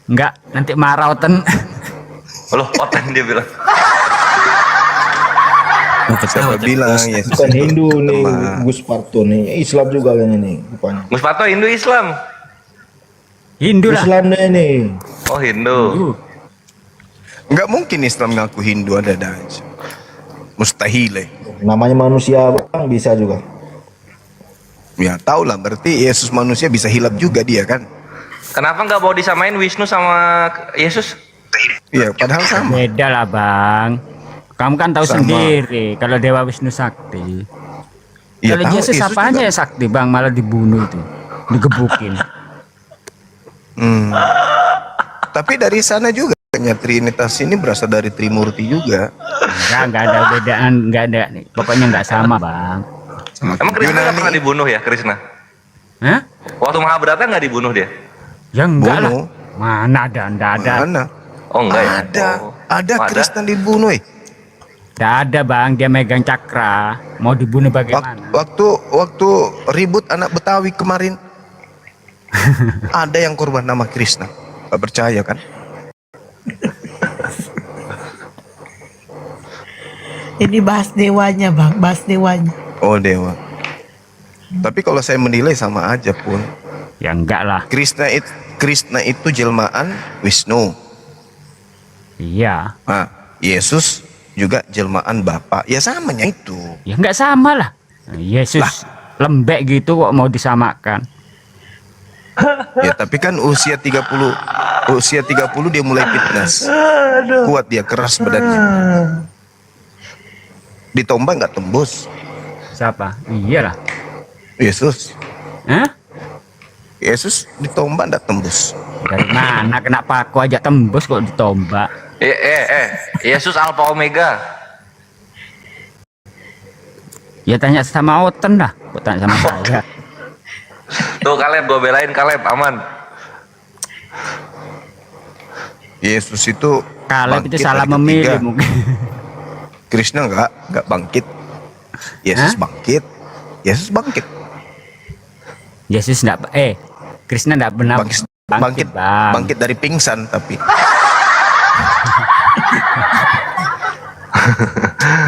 Enggak, nanti marah oten. Loh, oten dia bilang. Siapa bilang Yesus Bukan itu Hindu nih lemah? Gus Parto nih. Islam juga kayaknya nih rupanya. Gus Parto Hindu Islam. Hindu lah. Islam nih nih. Oh Hindu. Nggak mungkin Islam ngaku Hindu, ada aja. Mustahil. Namanya manusia Bang bisa juga. Ya tau lah, berarti Yesus manusia bisa hilap juga dia kan? Kenapa nggak mau disamain Wisnu sama Yesus? Iya, padahal sama. Beda lah bang. Kamu kan tahu Sama. sendiri kalau Dewa Wisnu sakti. Iya, Kalau tahu, Yesus Yesus apanya juga. ya sakti bang, malah dibunuh itu, digebukin. Tapi dari sana juga Trinitas ini berasal dari Trimurti juga. Enggak ada bedaan, enggak ada nih. Pokoknya enggak sama bang. Emang Krishna nggak Yunani. pernah dibunuh ya Krishna? Hah? Waktu Mahabharata nggak dibunuh dia? Ya enggak lah. Bunuh. Mana ada, enggak ada. Mana? Oh enggak ya? Ada, Oh. ada Oh, Kristen dibunuh. Enggak ada bang, dia megang cakra. Mau dibunuh bagaimana? Waktu ribut anak Betawi kemarin, ada yang korban nama Krishna. Gak percaya kan? Ini bahas dewanya bang, bahas dewanya. Oh dewa. Tapi kalau saya menilai sama aja pun. Ya enggak lah. Krishna itu jelmaan Wisnu. Iya. Yesus juga jelmaan Bapa. Ya samanya itu. Ya nggak sama lah. Yesus lembek gitu kok mau disamakan. Ya tapi kan usia 30 dia mulai fitness. Kuat dia, keras badannya. Ditombak nggak tembus. Siapa? Iyalah. Yesus. Hah? Yesus ditombak nggak tembus. Dari mana kena paku aja tembus kok ditombak? Yesus Alpha Omega. Ya tanya sama Oten lah, kok tanya sama saya. Tuh Kaleb, gue belain Kaleb, aman. Yesus itu Kaleb itu bangkit salah hari memilih ketiga. mungkin. Krishna nggak bangkit. Yesus bangkit. Yesus bangkit. Yesus enggak Krishna enggak benar Bangkit Bang. bangkit dari pingsan tapi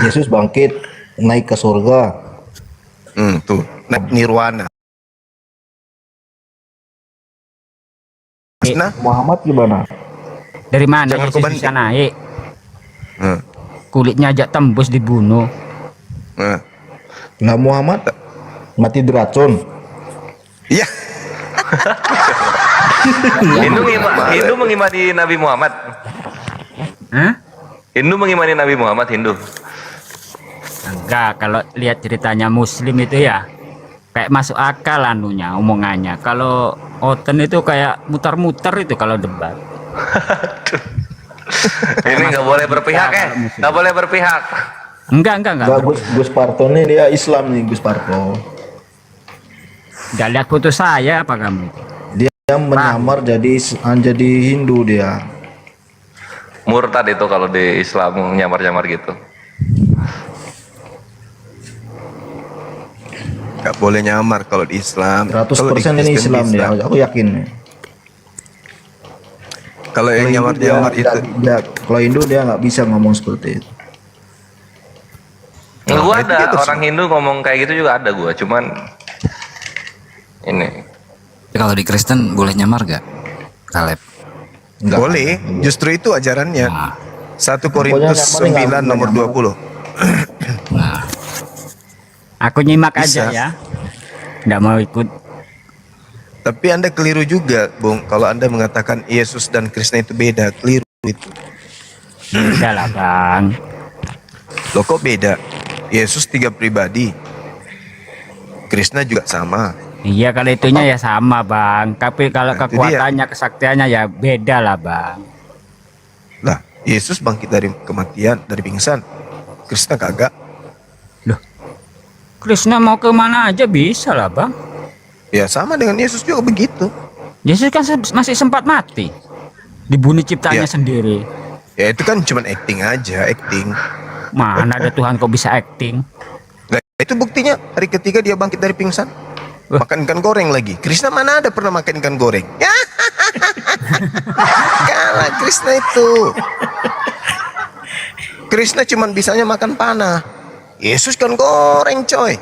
Yesus bangkit naik ke surga. tuh naik nirwana. Krishna Muhammad gimana? Dari mana Jangan Yesus kau bisa naik? Hmm. Kulitnya aja tembus dibunuh. Nah. Nah, Muhammad mati diracun. Iya. Hindu mengimani Nabi Muhammad. Hah? Hindu mengimani Nabi Muhammad, Hindu. Enggak, kalau lihat ceritanya Muslim itu ya kayak masuk akal anunya, omongannya. Kalau Oten itu kayak muter-muter itu kalau debat. Ini nggak boleh berpihak nggak boleh berpihak. Enggak. Gus Parto nih dia Islam nih, Gus Parto. Enggak lihat foto saya apa kamu? Dia menyamar jadi Hindu dia. Murtad itu kalau di Islam nyamar-nyamar gitu. Nggak boleh nyamar kalau di Islam. 100% Kalau di ini Kristen Islam bisa. dia, aku yakin. Kalau yang nyamar-nyamar itu Kalau Hindu dia nggak bisa ngomong seperti itu. Gua itu ada dia tuh orang Hindu ngomong kayak gitu juga ada gua, cuman ini Kalau di Kristen boleh nyamar gak, Kaleb? Enggak. boleh. Justru itu ajarannya. Nah, 1 Korintus Pokoknya 9 nyaman, nomor nyaman. 20. nah, Aku nyimak Bisa. aja ya. Enggak mau ikut. Tapi Anda keliru juga, Bung. Kalau Anda mengatakan Yesus dan Krishna itu beda, keliru itu. Enggak lah, Bang. Loh kok beda? Yesus 3 pribadi. Krishna juga sama. Iya, kalau itunya ya sama, Bang. Tapi kalau Nah, itu kekuatannya, kesaktiannya ya beda lah, Bang. Lah, Yesus bangkit dari kematian, dari pingsan. Krishna kagak. Krishna mau ke mana aja bisa lah, Bang. Ya sama dengan Yesus juga begitu. Yesus kan masih sempat mati. Dibunuh ciptanya Iya. sendiri. Ya itu kan cuma acting aja, acting. Mana ada Tuhan kok bisa acting? Nah, itu buktinya hari ketiga dia bangkit dari pingsan. Makan ikan goreng lagi. Krishna mana ada pernah makan ikan goreng? Kalah Krishna itu. Krishna cuma bisanya makan panah. Yesus kan goreng coy.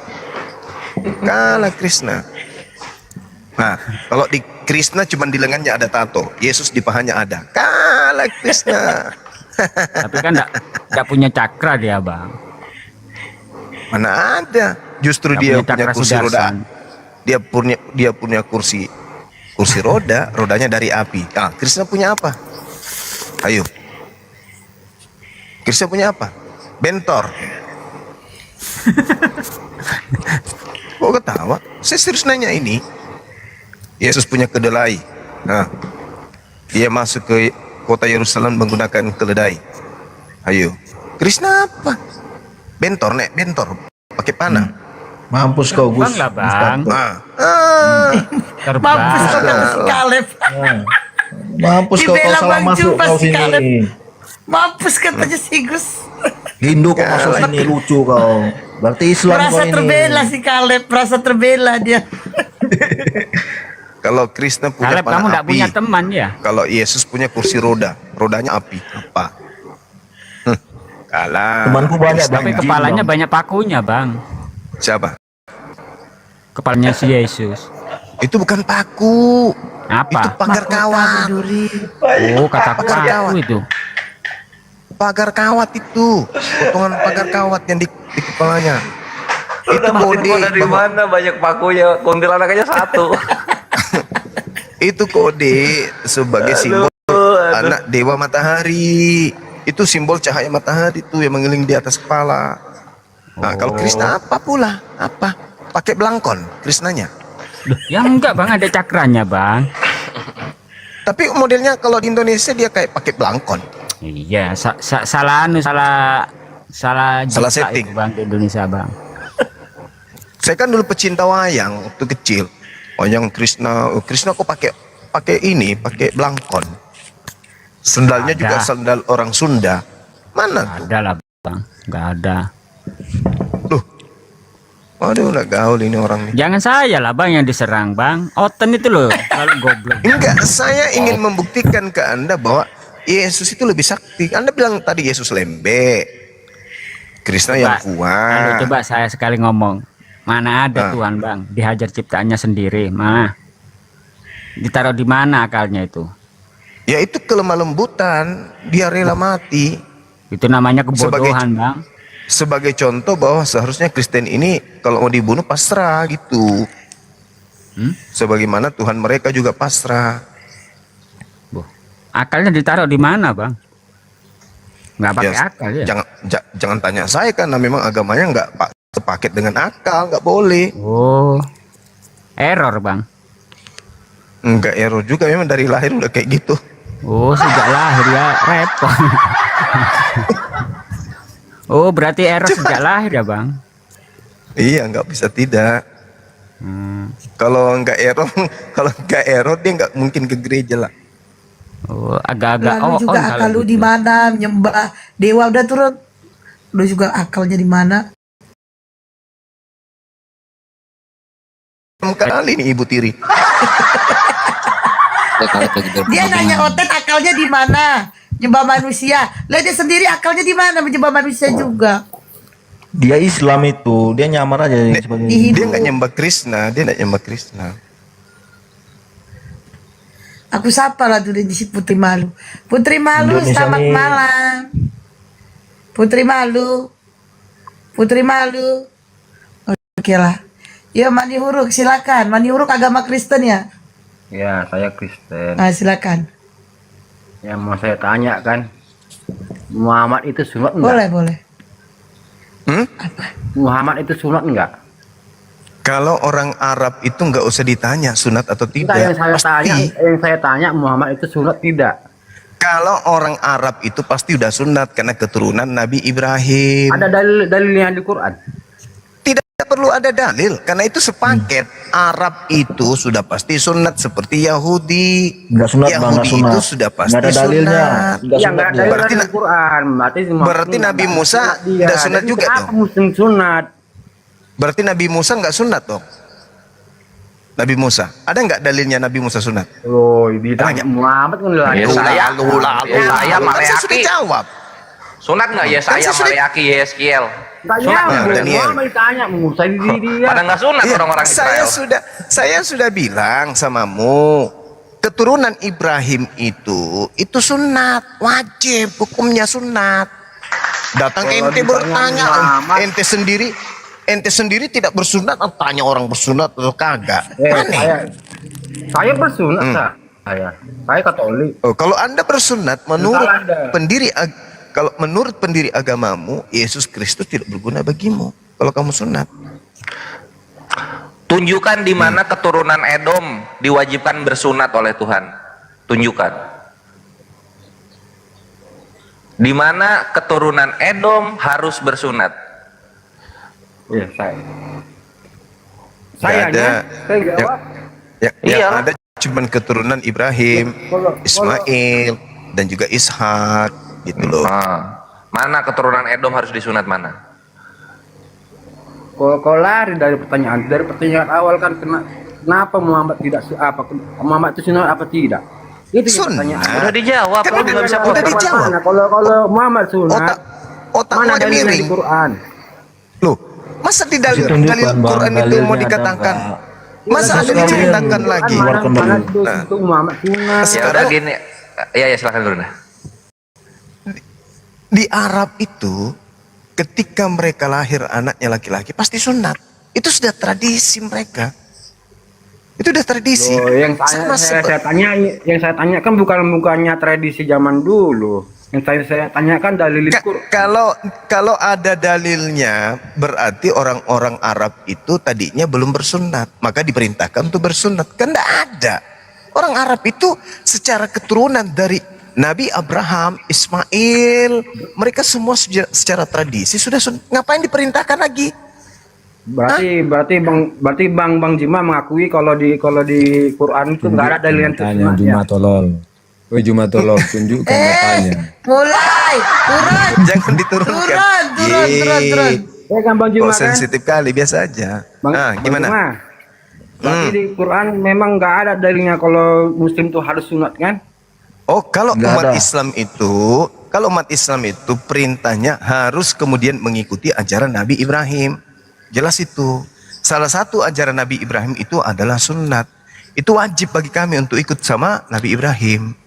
Kalah Krishna. Nah, kalau di Krishna cuma di lengannya ada tato, Yesus di pahanya ada. Kalah Krishna. Tapi kan enggak punya cakra dia, Bang. Mana ada? Justru Nggak dia punya punya cakra kursi roda. sudarsan. Dia punya kursi roda, rodanya dari api. Ah, Krishna punya apa? Ayo. Krishna punya apa? Bentor. Kok ketawa? Saya serius nanya ini. Yesus punya kedelai. Nah, dia masuk ke kota Yerusalem menggunakan keledai. Ayo. Krishna apa? Bentor, nek, bentor. Pakai panah. Mampus kau Gus. Bang lah, Bang. Nah, Mampus Terbang. kata si Kaleb. Mampus kau Dibela salah Bang masuk Juba kau si Kaleb. sini. Mampus katanya si Gus. Hindu kau masuk sini lucu kau. Berarti Islam kau Merasa ini. terbela si Kaleb, merasa terbela dia. kalau Krishna punya Kaleb, kamu panah enggak api, punya teman ya? kalau Yesus punya kursi roda, rodanya api. Apa? Kalah. Temanku banyak Tapi Bang. kepalanya Jin, Bang. banyak pakunya, Bang. Siapa? Kepalanya si Yesus. Itu bukan paku. Itu Apa? pagar kawat. Oh, kata paku itu. pagar kawat itu, potongan pagar kawat yang di kepalanya. Itu kode dari bahwa- mana banyak pakunya, kuntilanak aja satu. itu kode sebagai simbol anak dewa matahari. Itu simbol cahaya matahari itu yang mengelilingi di atas kepala. Nah, kalau Krishna apa pula? Apa? Pakai belangkon Krishnanya. Ya enggak bang, ada cakranya bang. Tapi modelnya kalau di Indonesia dia kayak pakai belangkon. Iya, salah Salah juta setting. itu, bang, di Indonesia bang. Saya kan dulu pecinta wayang waktu kecil. Wayang Krishna, Krishna kok pakai belangkon. Sendalnya Ada. juga sendal orang Sunda. Mana Nggak tuh? ada lah bang, nggak ada. Loh. Waduh, udah gaul ini orang nih. Jangan saya lah bang yang diserang bang. Oten itu loh, selalu goblok. Enggak, saya ingin membuktikan ke Anda bahwa Yesus itu lebih sakti. Anda bilang tadi Yesus lembek. Krishna yang kuat. Coba saya sekali ngomong. Mana ada Nah. Tuhan bang, dihajar ciptaannya sendiri. Mana? Ditaruh di mana akalnya itu? Ya itu kelemah lembutan, dia rela mati. Itu namanya kebodohan bang. Sebagai contoh bahwa seharusnya Kristen ini kalau mau dibunuh pasrah gitu. Sebagaimana Tuhan mereka juga pasrah. Akalnya ditaruh di mana bang? Nggak pakai akal ya? Jangan tanya saya karena memang agamanya nggak sepaket dengan akal, nggak boleh. Oh, error bang. Enggak error juga, memang dari lahir udah kayak gitu. Oh, sejak lahir ya repot. Oh, berarti error sejak lahir ya bang? Iya, nggak bisa tidak. Kalau nggak error dia nggak mungkin ke gereja lah. Oh, agak-agak Lalu juga kalau akal lu gitu. di mana menyembah dewa udah turun. Lu juga akalnya di mana? Kali nih Ibu Tiri. Dia nanya Oten akalnya di mana? Menyembah manusia. Lah dia sendiri akalnya di mana menyembah manusia juga? Dia Islam itu, dia nyamar aja sebagai Di Dia hidup. nggak nyembah Krishna, dia nggak nyembah Krishna. Aku sapa lah tuh di si Putri Malu. Putri Malu, Indonesia selamat nih. malam. Putri Malu. Putri Malu. Oke lah. Ya Mani Huruk, silakan. Mani Huruk agama Kristen ya? Ya, saya Kristen. Nah, silakan. Yang mau saya tanya kan, Muhammad itu sunat enggak? Boleh, boleh. Muhammad itu sunat enggak? Kalau orang Arab itu nggak usah ditanya sunat atau tidak. Enggak, yang saya tanya Muhammad itu sunat tidak? Kalau orang Arab itu pasti udah sunat karena keturunan Nabi Ibrahim. Ada dalilnya di Quran. Tidak perlu ada dalil karena itu sepaket. Arab itu sudah pasti sunat seperti Yahudi. Nggak sunat, Bang, Yahudi nggak sunat. itu sudah pasti Nggak ada dalilnya. sunat. Nggak Iya, sunat enggak dia. ada Berarti dalilnya di Quran. berarti Nabi Musa tidak sunat juga dong. dong? Apa muslim sunat? Berarti Nabi Musa nggak sunat dong? Nabi Musa, ada nggak dalilnya Nabi Musa sunat? Oh, ditanya Muhammad kan Ya, saya Kan Maleaki. saya sudah jawab. Sunat nggak ya saya saya sudah- Maleaki Yeskiel? Enggak Sunat nyambung. nggak? Daniel. Muhammad ditanya Musa dia. Pada nggak sunat Iya, orang-orang Israel. saya sudah bilang samamu, keturunan Ibrahim itu sunat, wajib, hukumnya sunat. Datang Kalau ente ditanya bertanya, Muhammad- ente sendiri tidak bersunat, tanya orang bersunat atau kagak? Aneh. Saya bersunat saya Katolik. Oh, kalau anda bersunat menurut Salah Anda. kalau menurut pendiri agamamu, Yesus Kristus tidak berguna bagimu. Kalau kamu sunat, Tunjukkan di mana keturunan Edom diwajibkan bersunat oleh Tuhan. Tunjukkan. Di mana keturunan Edom harus bersunat. Iya, saya. nggak ada. Saya jawab. Yang Iya. ada cuman keturunan Ibrahim, Ismail, dan juga Ishak, gitu loh. Mana keturunan Edom harus disunat mana? Kalau lari dari pertanyaan awal kan kenapa Muhammad tidak Muhammad itu sunat apa tidak? Itu Sunat. pertanyaan. Udah dijawab, Kan kamu nggak bisa udah potong. dijawab. Kalau Muhammad sunat, Otakmu mana aja dalilnya miring. di Quran? Loh, masa di dalil Tunjukkan, Bang, Quran itu mau dalilnya ada dikatakan? nggak? Masa ada Dalil. diceritakan lagi? Keluarkan Mana dulu. itu Muhammad sunat? Ya udah Sekarang- gini. Ya silakan Gurunda. Di Arab itu ketika mereka lahir anaknya laki-laki pasti sunat. Itu sudah tradisi mereka. Itu udah tradisi. Loh, saya tanya, yang saya tanya kan bukannya tradisi zaman dulu. Yang saya tanyakan dalil Quran. Kalau ada dalilnya, berarti orang-orang Arab itu tadinya belum bersunat, maka diperintahkan untuk bersunat. Kan tidak ada. Orang Arab itu secara keturunan dari Nabi Abraham, Ismail, mereka semua secara tradisi sudah sunat. Ngapain diperintahkan lagi? Berarti Bang Jima mengakui kalau di Quran itu nggak ada dalil yang tanya Juma tolol. Woi Juma tolol, tunjukkan datanya. Mulai turun. Jangan diturunkan. Turun. Ya kan Bang Jima kan? Sensitif kali, biasa aja. Gimana? Jima, berarti di Quran memang nggak ada dalilnya kalau Muslim itu harus sunat kan? Oh, kalau umat Islam itu perintahnya harus kemudian mengikuti ajaran Nabi Ibrahim. Jelas itu. Salah satu ajaran Nabi Ibrahim itu adalah sunnat. Itu wajib bagi kami untuk ikut sama Nabi Ibrahim.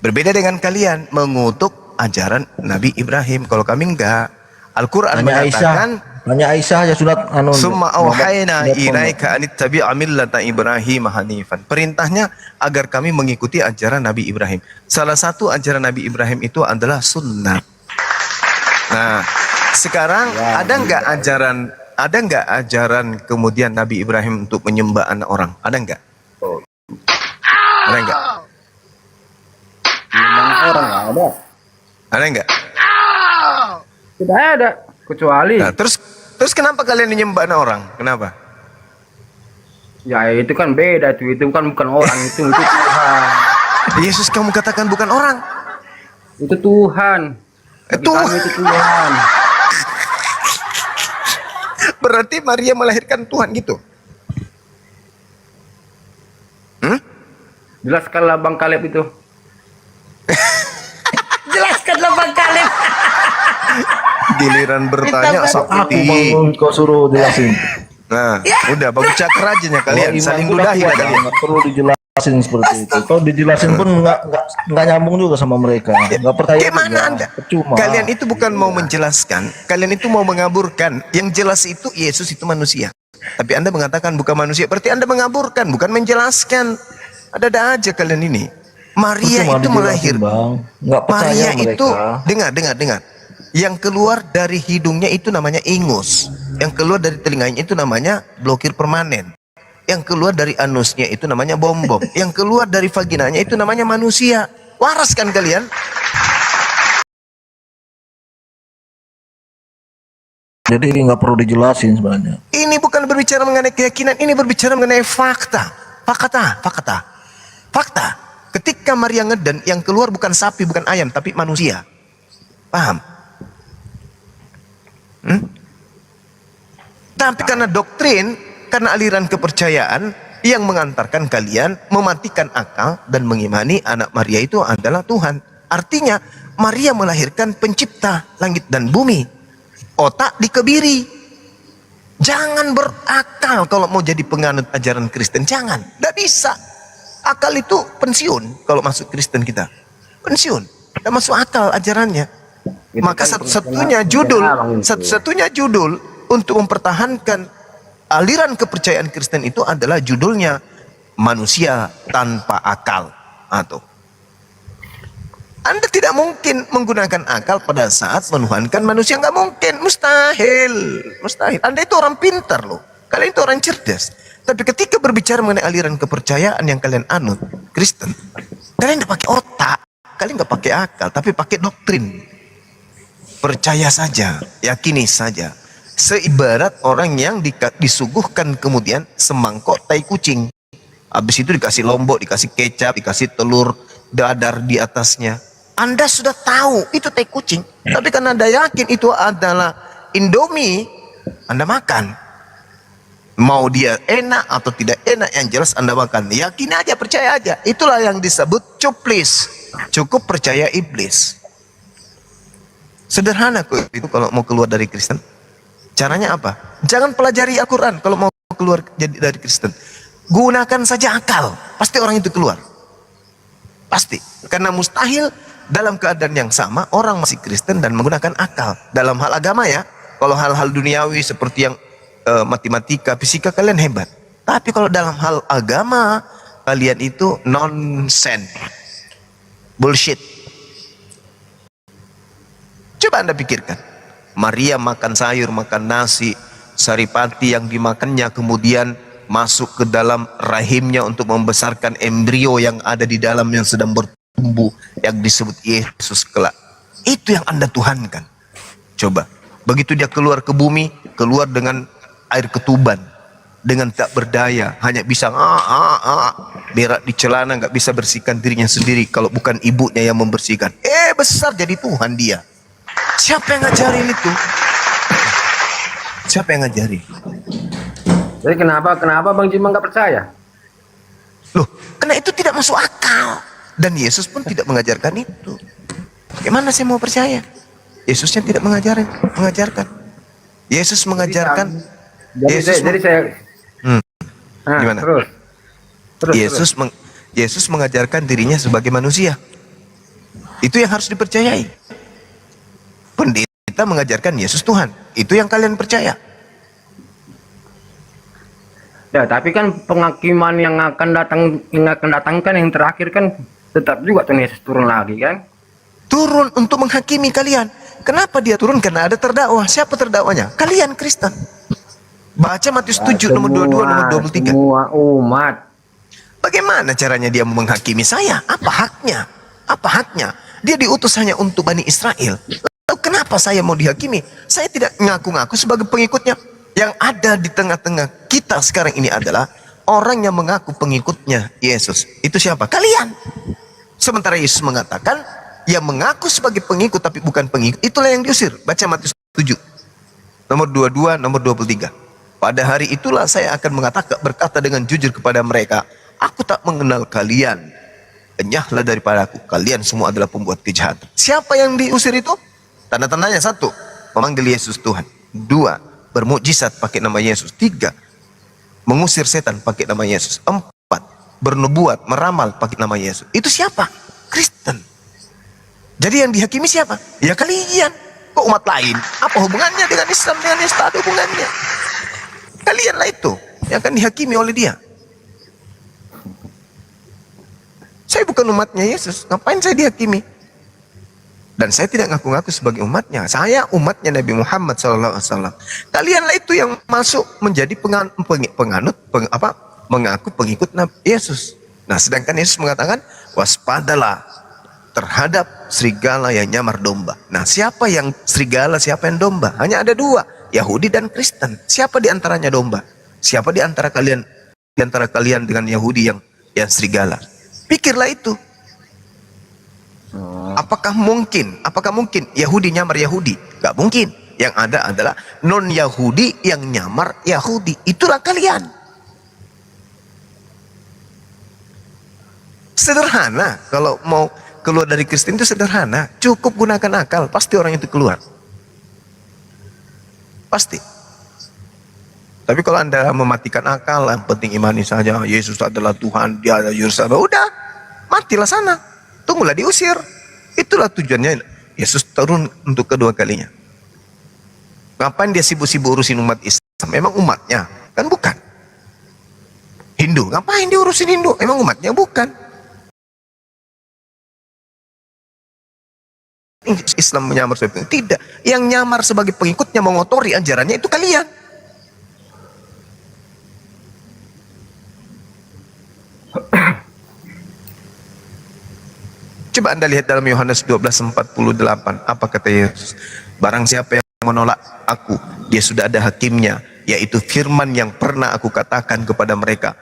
Berbeda dengan kalian mengutuk ajaran Nabi Ibrahim. Kalau kami enggak. Al-Quran mengatakan, Tanya Aisyah ya sunat summa auhayna ilaika anittabi'a millata Ibrahim hanifan. Perintahnya agar kami mengikuti ajaran Nabi Ibrahim. Salah satu ajaran Nabi Ibrahim itu adalah sunnah. Nah, sekarang ada nggak ajaran kemudian Nabi Ibrahim untuk menyembah anak orang? Ada nggak? Ada nggak? Menyembah orang nggak ada. Ada nggak? Tidak ada. Kecuali. Nah, terus kenapa kalian menyembah anak orang? Kenapa? Ya itu kan beda itu kan bukan orang itu Tuhan. Yesus kamu katakan bukan orang. Itu Tuhan. Tuhan itu Tuhan. Berarti Maria melahirkan Tuhan gitu? Jelaskanlah Bang Kaleb itu. Jelaskanlah Bang Kaleb. Giliran bertanya Aku kau suruh jelasin. Nah, udah bagus cakra aja nya kalian, saling ludahi lah kalian. Nggak perlu dijelasin seperti itu. Kalau dijelasin pun nggak nyambung juga sama mereka. Nggak percaya. Gimana Anda? Percuma. Kalian itu bukan mau menjelaskan, kalian itu mau mengaburkan. Yang jelas itu Yesus itu manusia. Tapi Anda mengatakan bukan manusia, berarti Anda mengaburkan, bukan menjelaskan. Ada aja kalian ini. Maria itu melahirkan. Maria itu dengar. Yang keluar dari hidungnya itu namanya ingus. Yang keluar dari telinganya itu namanya blokir permanen. Yang keluar dari anusnya itu namanya bom-bom. Yang keluar dari vaginanya itu namanya manusia. Waras kan kalian? Jadi nggak perlu dijelasin sebenarnya. Ini bukan berbicara mengenai keyakinan, ini berbicara mengenai fakta. Fakta. Ketika Maria ngeden, yang keluar bukan sapi, bukan ayam, tapi manusia. Paham? Tapi karena doktrin, karena aliran kepercayaan yang mengantarkan kalian mematikan akal dan mengimani anak Maria itu adalah Tuhan. Artinya Maria melahirkan pencipta langit dan bumi. Otak dikebiri. Jangan berakal kalau mau jadi penganut ajaran Kristen. Jangan, tidak bisa. Akal itu pensiun kalau masuk Kristen kita. Pensiun, tidak masuk akal ajarannya. Maka satu-satunya judul untuk mempertahankan aliran kepercayaan Kristen itu adalah judulnya manusia tanpa akal. Atau Anda tidak mungkin menggunakan akal pada saat menuhankan manusia, nggak mungkin, mustahil. Anda itu orang pintar loh, kalian itu orang cerdas. Tapi ketika berbicara mengenai aliran kepercayaan yang kalian anut Kristen, kalian nggak pakai otak, kalian nggak pakai akal, tapi pakai doktrin. Percaya saja, yakini saja. Seibarat orang yang disuguhkan kemudian semangkok tai kucing. Habis itu dikasih lombok, dikasih kecap, dikasih telur dadar di atasnya. Anda sudah tahu itu tai kucing, tapi karena Anda yakin itu adalah Indomie, Anda makan. Mau dia enak atau tidak enak, yang jelas Anda makan. Yakin aja, percaya aja. Itulah yang disebut cuplis. Cukup percaya iblis. Sederhana kok itu kalau mau keluar dari Kristen. Caranya apa? Jangan pelajari Al-Quran kalau mau keluar dari Kristen. Gunakan saja akal. Pasti orang itu keluar. Pasti. Karena mustahil dalam keadaan yang sama orang masih Kristen dan menggunakan akal dalam hal agama ya. Kalau hal-hal duniawi seperti yang matematika, fisika kalian hebat. Tapi kalau dalam hal agama kalian itu nonsense, bullshit. Coba Anda pikirkan, Maria makan sayur, makan nasi, saripati yang dimakannya kemudian masuk ke dalam rahimnya untuk membesarkan embrio yang ada di dalam yang sedang bertumbuh yang disebut Yesus kelak. Itu yang Anda tuhankan. Coba, begitu dia keluar ke bumi, keluar dengan air ketuban, dengan tak berdaya, hanya bisa berak di celana, nggak bisa bersihkan dirinya sendiri kalau bukan ibunya yang membersihkan. Besar jadi Tuhan dia. Siapa yang ngajarin itu? Siapa yang ngajarin? Jadi kenapa Bang Jima nggak percaya? Loh, karena itu tidak masuk akal. Dan Yesus pun tidak mengajarkan itu. Bagaimana saya mau percaya? Yesusnya tidak mengajarkan. Yesus mengajarkan. Jadi saya. Gimana? Yesus mengajarkan dirinya sebagai manusia. Itu yang harus dipercayai. Pendeta mengajarkan Yesus Tuhan. Itu yang kalian percaya. Ya, tapi kan penghakiman yang akan datangkan yang terakhir kan tetap juga Tuhan Yesus turun lagi kan? Turun untuk menghakimi kalian. Kenapa dia turun? Karena ada terdakwa. Siapa terdakwanya? Kalian Kristen. Baca Matius 7 nomor 22 nomor 23. Semua umat. Bagaimana caranya dia menghakimi saya? Apa haknya? Apa haknya? Dia diutus hanya untuk Bani Israel. Lalu kenapa saya mau dihakimi? Saya tidak ngaku-ngaku sebagai pengikutnya. Yang ada di tengah-tengah kita sekarang ini adalah orang yang mengaku pengikutnya Yesus. Itu siapa? Kalian. Sementara Yesus mengatakan yang mengaku sebagai pengikut tapi bukan pengikut, itulah yang diusir. Baca Matius 7 nomor 22 nomor 23. Pada hari itulah saya akan berkata dengan jujur kepada mereka, aku tak mengenal kalian, enyahlah daripada aku, kalian semua adalah pembuat kejahatan. Siapa yang diusir itu? Tanda-tandanya: 1, memanggil Yesus Tuhan. 2, bermukjizat pakai nama Yesus. 3, mengusir setan pakai nama Yesus. 4, bernubuat, meramal pakai nama Yesus. Itu siapa? Kristen. Jadi yang dihakimi siapa? Ya kalian. Kok umat lain? Apa hubungannya dengan Islam, dengan Yesus? Tak ada hubungannya. Kalianlah itu yang akan dihakimi oleh dia. Saya bukan umatnya Yesus, ngapain saya dihakimi? Dan saya tidak ngaku-ngaku sebagai umatnya. Saya umatnya Nabi Muhammad SAW. Kalianlah itu yang masuk menjadi mengaku pengikut Nabi Yesus. Nah, sedangkan Yesus mengatakan, waspadalah terhadap serigala yang nyamar domba. Nah, siapa yang serigala, siapa yang domba? Hanya ada 2, Yahudi dan Kristen. Siapa di antaranya domba? Siapa di antara kalian dengan Yahudi yang serigala? Pikirlah itu. Apakah mungkin Yahudi nyamar Yahudi? Gak mungkin. Yang ada adalah non-Yahudi yang nyamar Yahudi. Itulah kalian. Sederhana. Kalau mau keluar dari Kristen itu sederhana. Cukup gunakan akal, pasti orang itu keluar. Pasti. Tapi kalau Anda mematikan akal, yang penting imani saja, Yesus adalah Tuhan, dia adalah Yerusalem, udah, matilah sana. Tunggulah diusir. Itulah tujuannya Yesus turun untuk kedua kalinya. Ngapain dia sibuk-sibuk urusin umat Islam? Memang umatnya? Kan bukan. Hindu, ngapain dia urusin Hindu? Emang umatnya? Bukan. Islam menyamar sebagai pengikut? Tidak. Yang nyamar sebagai pengikutnya mengotori ajarannya itu kalian. Coba Anda lihat dalam Yohanes 12:48. Apa kata Yesus? Barang siapa yang menolak aku, dia sudah ada hakimnya, yaitu firman yang pernah aku katakan kepada mereka.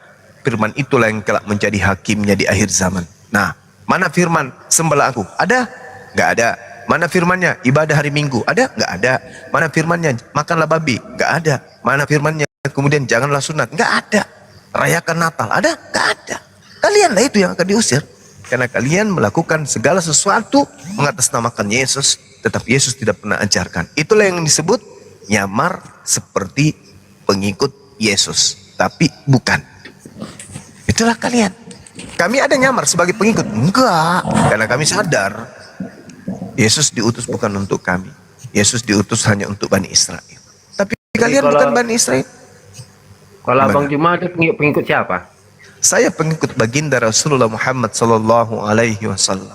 Firman itulah yang kelak menjadi hakimnya di akhir zaman. Nah, mana firman sembelih aku? Ada? Nggak ada. Mana firmannya ibadah hari Minggu? Ada? Nggak ada. Mana firmannya makanlah babi? Nggak ada. Mana firmannya kemudian janganlah sunat? Nggak ada. Rayakan Natal? Ada? Nggak ada. Kalianlah itu yang akan diusir. Karena kalian melakukan segala sesuatu mengatasnamakan Yesus, tetapi Yesus tidak pernah ajarkan. Itulah yang disebut nyamar seperti pengikut Yesus, tapi bukan. Itulah kalian. Kami ada nyamar sebagai pengikut? Enggak, karena kami sadar Yesus diutus bukan untuk kami. Yesus diutus hanya untuk Bani Israel. Tapi kalian kalau- bukan Bani Israel. Kalau Gimana? Abang Juma itu pengikut siapa? Saya pengikut baginda Rasulullah Muhammad sallallahu alaihi wasallam.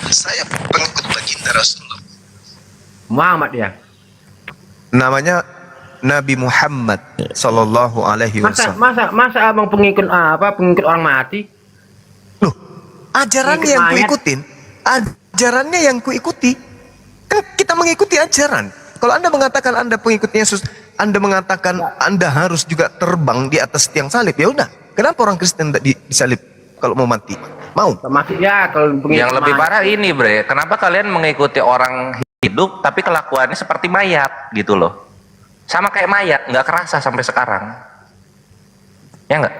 Saya pengikut baginda Rasulullah. Muhammad ya. Namanya Nabi Muhammad sallallahu alaihi wasallam. Masa abang pengikut pengikut orang mati? Loh, ajarannya yang Mayat. kuikutin, ajarannya yang kuikuti. Kan kita mengikuti ajaran. Kalau Anda mengatakan Anda pengikut Yesus, Anda mengatakan Anda harus juga terbang di atas tiang salib. Ya udah, kenapa orang Kristen tidak disalib kalau mau mati? Mau? Termasuk ya kalau pengikut Yang lebih mayat. parah ini bre, kenapa kalian mengikuti orang hidup tapi kelakuannya seperti mayat gitu loh? Sama kayak mayat, nggak kerasa sampai sekarang. Ya nggak?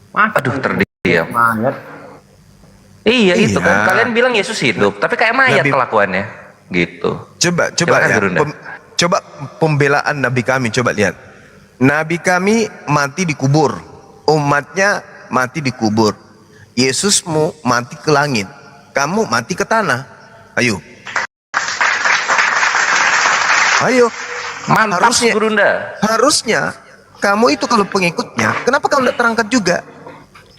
Masa Aduh, terdiam. mayat. Iya itu Iya. kan, kalian bilang Yesus hidup, tapi kayak mayat Nabi- kelakuannya, gitu. Coba Silakan, ya. Gurunda. Coba pembelaan Nabi kami, coba lihat. Nabi kami mati dikubur, umatnya mati dikubur. Yesusmu mati ke langit, kamu mati ke tanah. Ayo. Ayo. Mantap Harusnya- Gurunda. Harusnya kamu itu kalau pengikutnya, kenapa kamu tidak terangkat juga?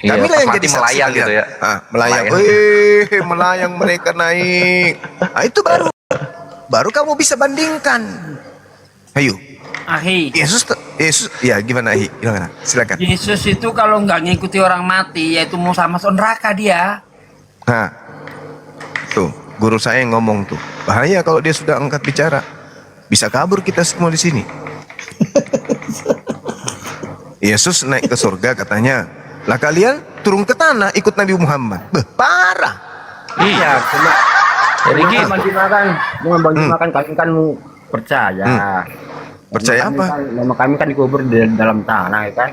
Iya, Kami lah pas yang mati jadi saksi melayang kalian. gitu ya. Melayang. Melayang. Melayang mereka naik. Nah, itu baru kamu bisa bandingkan. Ayo. Ahi, Yesus, ya gimana Ahi? Gimana? Silakan. Yesus itu kalau nggak ngikuti orang mati, yaitu mau sama neraka dia. Nah, tuh guru saya yang ngomong tuh. Bahaya kalau dia sudah angkat bicara. Bisa kabur kita semua di sini. Yesus naik ke surga katanya. Lah kalian turun ke tanah ikut Nabi Muhammad. Parah. Iya, cuma Jadi gitu. Bang Juma kan, Bang Juma kan kami kan percaya. Percaya Kami apa? kan- nama kami kan dikubur di dalam tanah ya kan.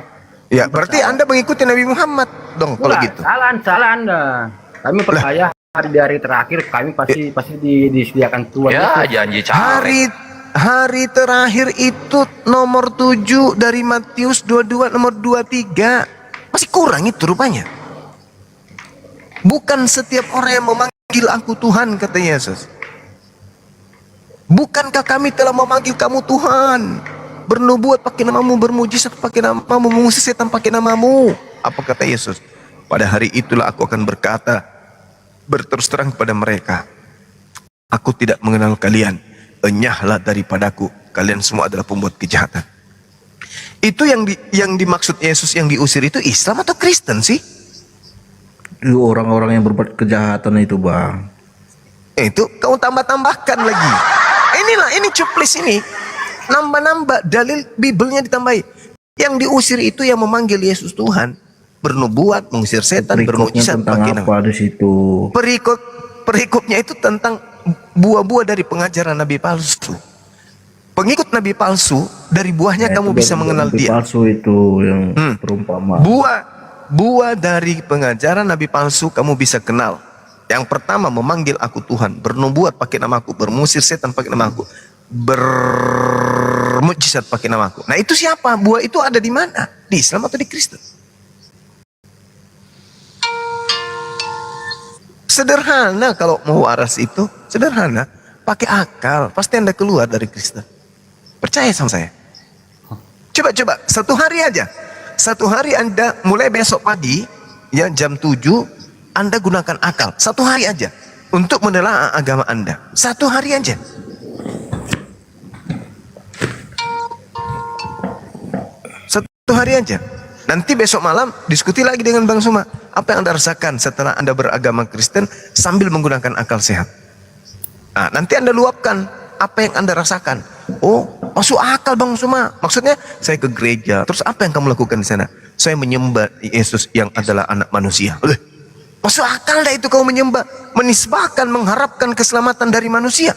Ya, berarti Anda mengikuti Nabi Muhammad dong kalau Enggak, gitu. salah Anda. Kami percaya hari terakhir kami pasti disediakan Tuhan. Ya, Yesus. janji cari. Hari terakhir itu nomor 7 dari Matius 22 nomor 23. Masih kurang itu rupanya. Bukan setiap orang yang memanggil aku Tuhan, kata Yesus. Bukankah kami telah memanggil kamu Tuhan? Bernubuat pakai namamu, bermujizat pakai namamu, mengusir setan pakai namamu. Apa kata Yesus? Pada hari itulah aku akan berkata, berterus terang kepada mereka, aku tidak mengenal kalian. Enyahlah daripadaku, kalian semua adalah pembuat kejahatan. Itu yang dimaksud Yesus yang diusir itu Islam atau Kristen sih? Itu orang-orang yang berbuat kejahatan itu, Bang. Itu kau tambah-tambahkan lagi. Ini cuplis ini. Nambah-nambah dalil Bibelnya ditambahi. Yang diusir itu yang memanggil Yesus Tuhan. Bernubuat, mengusir setan, Perikopnya bermujizat tentang pakai apa di situ? Perikopnya itu tentang buah-buah dari pengajaran Nabi palsu. Pengikut Nabi palsu, dari buahnya kamu bisa mengenal Nabi dia. palsu itu yang perumpamaan. Buah dari pengajaran Nabi palsu kamu bisa kenal. Yang pertama memanggil aku Tuhan, bernubuat pakai namaku, bermusir setan pakai namaku, bermujizat pakai namaku. Nah itu siapa? Buah itu ada di mana? Di Islam atau di Kristen? Sederhana kalau mau waras itu, sederhana. Pakai akal, pasti Anda keluar dari Kristen. Percaya sama saya. Coba satu hari aja. Satu hari Anda mulai besok pagi ya jam 7 Anda gunakan akal. Satu hari aja untuk menelaah agama Anda. Satu hari aja. Satu hari aja. Nanti besok malam diskusi lagi dengan Bang Suma. Apa yang Anda rasakan setelah Anda beragama Kristen sambil menggunakan akal sehat? Nah, nanti Anda luapkan apa yang Anda rasakan. Oh, masuk akal Bang Suma. Maksudnya saya ke gereja. Terus apa yang kamu lakukan di sana? Saya menyembah Yesus yang adalah anak manusia. Masuk akal dah itu kau menyembah, menisbahkan, mengharapkan keselamatan dari manusia.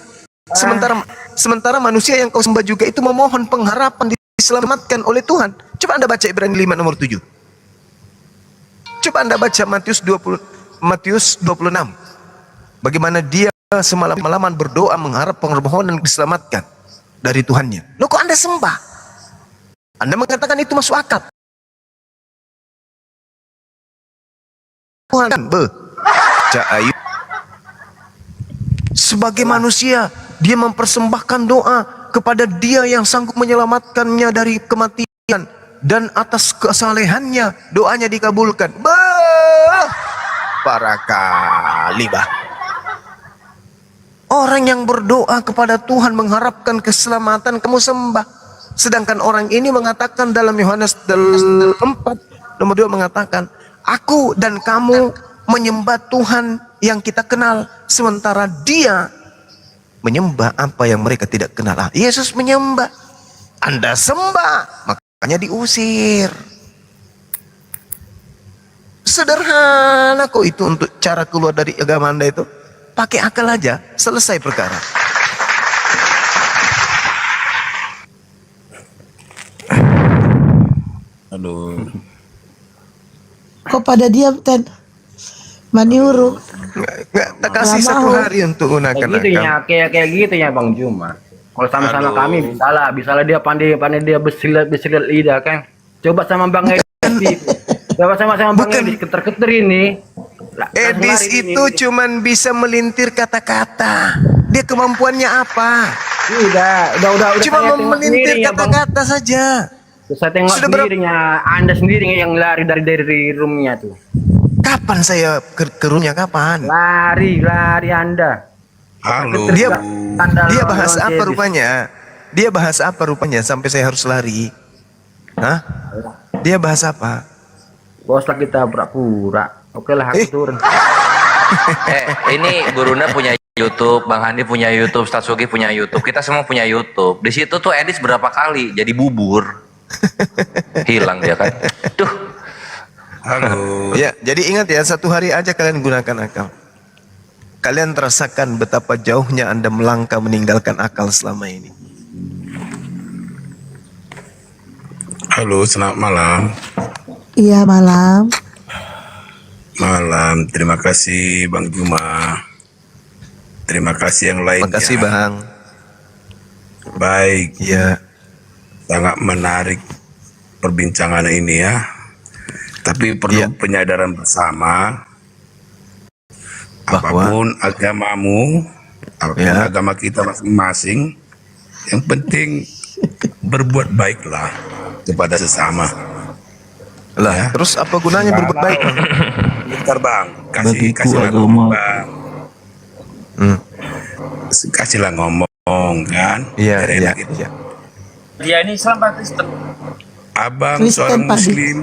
Sementara manusia yang kau sembah juga itu memohon pengharapan diselamatkan oleh Tuhan. Coba Anda baca Ibrani 5 nomor 7. Coba Anda baca Matius 26. Bagaimana dia semalam-malaman berdoa mengharap permohonan diselamatkan dari Tuhannya. Loh kok Anda sembah? Anda mengatakan itu masuk akal. Tuhan Sebagai manusia, dia mempersembahkan doa kepada Dia yang sanggup menyelamatkannya dari kematian, dan atas kesalehannya doanya dikabulkan. Para kali bah. Orang yang berdoa kepada Tuhan mengharapkan keselamatan kamu sembah. Sedangkan orang ini mengatakan dalam Yohanes 4 nomor 2 mengatakan, aku dan kamu menyembah Tuhan yang kita kenal, sementara dia menyembah apa yang mereka tidak kenal. Yesus menyembah, Anda sembah, makanya diusir. Sederhana kok itu untuk cara keluar dari agama Anda itu. Pakai akal aja, selesai perkara. Aduh. Kok pada diam, Ten? Maniuru. Nggak kasih satu hari untuk gunakan Kayak gitu akal. ya, kayak gitu ya Bang Juma. Kalau sama-sama kami bisalah dia pandai dia bersilat lidah kan. Coba sama Bang Edis. Coba sama Bang Edis keter-keter ini. Edis itu cuman bisa melintir kata-kata. Dia kemampuannya apa? Udah. Cuma saya tengok melintir sendiri ya, Bang. kata-kata saja. Saya tengok Sudah sendirinya, Anda sendiri yang lari dari roomnya tuh. Kapan saya ke rumahnya kapan? Lari Anda. Halo. Dia bahas apa rupanya? Dia bahas apa rupanya sampai saya harus lari? Hah? Dia bahas apa? Bos lah kita pura-pura. Oke lah aku turun. Ini Gurunda punya YouTube, Bang Handi punya YouTube, Ustaz Sugi punya YouTube, kita semua punya YouTube. Di situ tuh Edis berapa kali jadi bubur. Hilang dia kan. Tuh. Halo. Ya, jadi ingat ya, satu hari aja kalian gunakan akal. Kalian terasakan betapa jauhnya Anda melangkah meninggalkan akal selama ini. Halo, selamat malam. Iya, malam. Malam. Terima kasih Bang Juma. Terima kasih yang lain. Terima kasih Bang. Baik. Ya. Sangat menarik perbincangan ini ya. Tapi perlu penyadaran bersama. Apapun agamamu, apapun agama kita masing-masing, yang penting berbuat baiklah kepada sesama. Lah, terus apa gunanya berbuat baik? Bentar Bang, kasihlah ngomong Bang. Kasihlah ngomong kan. Iya. Dia ini Islam apa Kristen? Abang Kristen, seorang Pak. Muslim,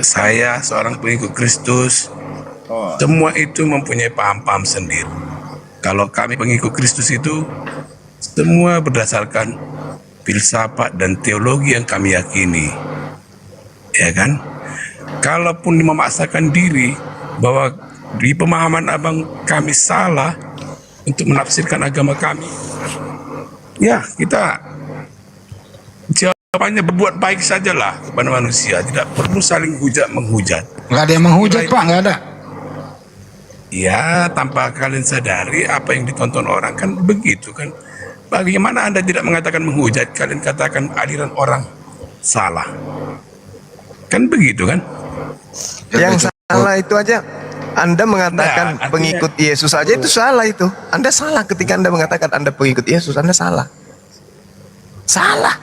saya seorang pengikut Kristus. Semua itu mempunyai paham-paham sendiri. Kalau kami pengikut Kristus itu semua berdasarkan filsafat dan teologi yang kami yakini, ya kan? Kalaupun memaksakan diri bahwa di pemahaman abang kami salah untuk menafsirkan agama kami, ya kita jawabannya berbuat baik sajalah kepada manusia, tidak perlu saling menghujat. Nggak ada yang menghujat Pak, nggak ada. Ya, tanpa kalian sadari apa yang ditonton orang kan begitu kan. Bagaimana Anda tidak mengatakan menghujat, kalian katakan aliran orang salah. Kan begitu kan? Yang salah itu aja. Anda mengatakan pengikut Yesus aja itu salah itu. Anda salah ketika Anda mengatakan Anda pengikut Yesus, Anda salah. Salah.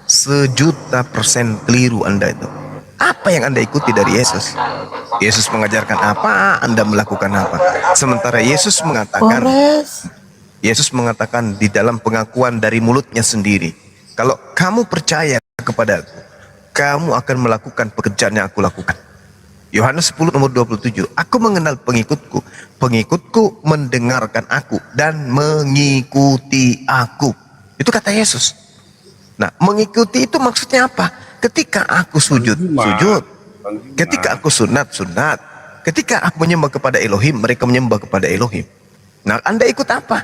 1.000.000% keliru Anda itu. Apa yang Anda ikuti dari Yesus? Yesus mengajarkan apa, Anda melakukan apa. Sementara Yesus mengatakan di dalam pengakuan dari mulutnya sendiri, kalau kamu percaya kepada aku, kamu akan melakukan pekerjaan yang aku lakukan. Yohanes 10 nomor 27, aku mengenal pengikutku, pengikutku mendengarkan aku dan mengikuti aku. Itu kata Yesus. Nah, mengikuti itu maksudnya apa? Ketika aku sujud, ketika aku sunat, ketika aku menyembah kepada Elohim, mereka menyembah kepada Elohim. Nah, Anda ikut apa?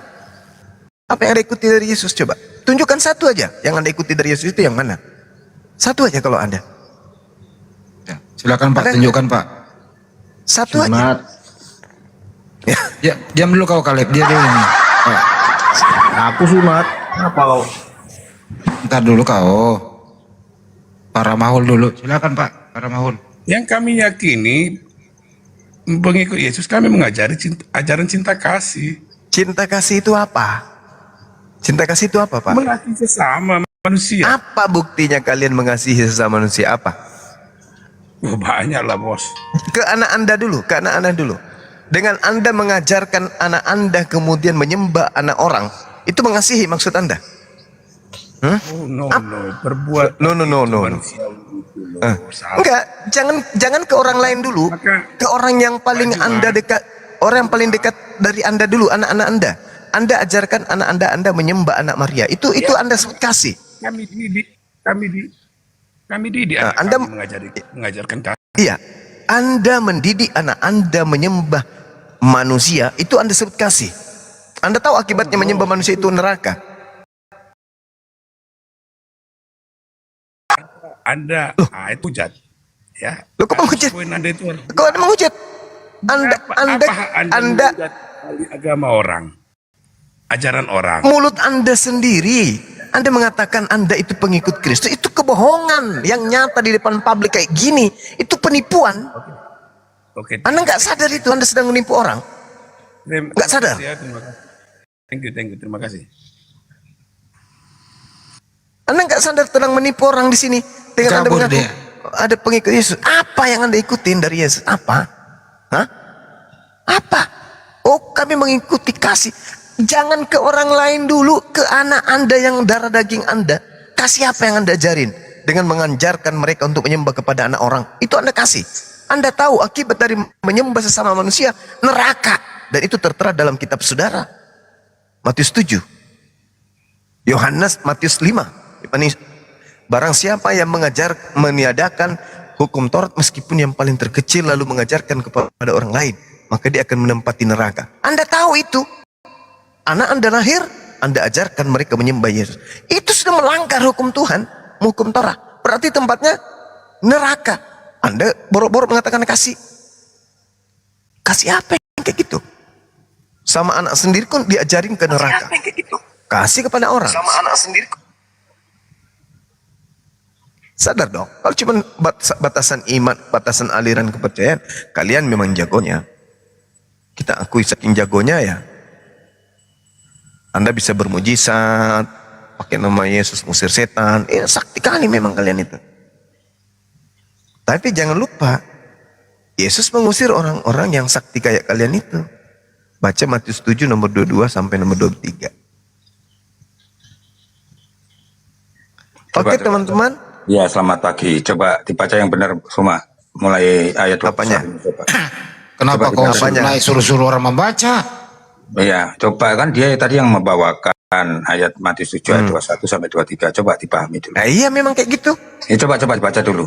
Apa yang Anda ikuti dari Yesus? Coba tunjukkan satu aja yang Anda ikuti dari Yesus itu yang mana? Satu aja kalau Anda. Silakan Pak, tunjukkan Pak. Satu aja. Ya, diam dulu kau Kaleb, dia dulu nih. Aku sunat. Apa kau? Ntar dulu kau. Para Mahul dulu. Silakan Pak, para Mahul. Yang kami yakini pengikut Yesus kami mengajari ajaran cinta kasih. Cinta kasih itu apa? Cinta kasih itu apa, Pak? Mengasihi sesama manusia. Apa buktinya kalian mengasihi sesama manusia? Apa? Oh, banyak lah bos. Ke anak Anda dulu, ke anak Anda dulu. Dengan Anda mengajarkan anak Anda kemudian menyembah anak orang, itu mengasihi maksud Anda? Oh no, berbuat No. Enggak, jangan ke orang lain dulu. Ke orang yang paling Anda dekat, orang yang paling dekat dari Anda dulu, anak-anak Anda. Anda ajarkan anak Anda menyembah anak Maria. Itu Anda kasih. Kami didik Anda mengajarkan kasih. Iya, Anda mendidik anak Anda menyembah manusia, itu Anda sebut kasih. Anda tahu akibatnya menyembah manusia itu neraka. Anda itu hujat, ya. Lo kok menghujat? Anda itu Kok Anda menghujat? Anda menghujat agama orang, ajaran orang. mulut Anda sendiri, Anda mengatakan Anda itu pengikut Kristus, itu kebohongan yang nyata di depan publik kayak gini. Itu penipuan. Oke. Anda nggak sadar itu Anda sedang menipu orang. Nggak sadar. Terima kasih. Thank you, terima kasih. Anda nggak sadar sedang menipu orang di sini. Dengan Anda mengaku ada pengikut Yesus. Apa yang Anda ikutin dari Yesus? Apa? Hah? Apa? Oh, kami mengikuti kasih. Jangan ke orang lain dulu, ke anak Anda yang darah daging Anda. Kasih apa yang Anda ajarin? Dengan mengajarkan mereka untuk menyembah kepada anak orang. Itu Anda kasih. Anda tahu akibat dari menyembah sesama manusia, neraka. Dan itu tertera dalam kitab saudara. Matius 7. Yohanes, Matius 5. Barang siapa yang meniadakan hukum Taurat meskipun yang paling terkecil lalu mengajarkan kepada orang lain, maka dia akan menempati neraka. Anda tahu itu. Anak Anda lahir, Anda ajarkan mereka menyembah Yesus. Itu sudah melanggar hukum Tuhan, hukum Taurat. Berarti tempatnya neraka. Anda borok-borok mengatakan kasih. Kasih apa yang kayak gitu? Sama anak sendiri pun diajarin ke neraka. Kasih kepada orang. Sama anak sendiri. Sadar dong, kalau cuma batasan iman, batasan aliran kepercayaan, kalian memang jagonya. Kita akui saking jagonya ya. Anda bisa bermujizat, pakai nama Yesus ngusir setan. Sakti kali memang kalian itu. Tapi jangan lupa, Yesus mengusir orang-orang yang sakti kayak kalian itu. Baca Matius 7 nomor 22 sampai nomor 23. Oke teman-teman. Ya, selamat pagi. Coba dibaca yang benar semua. Mulai ayat 21. Kenapa kau mulai suruh-suruh orang membaca? Iya, coba kan dia tadi yang membawakan ayat Matius 7 ayat 21 sampai 23. Coba dipahami dulu. Iya, memang kayak gitu. Ya, coba baca dulu.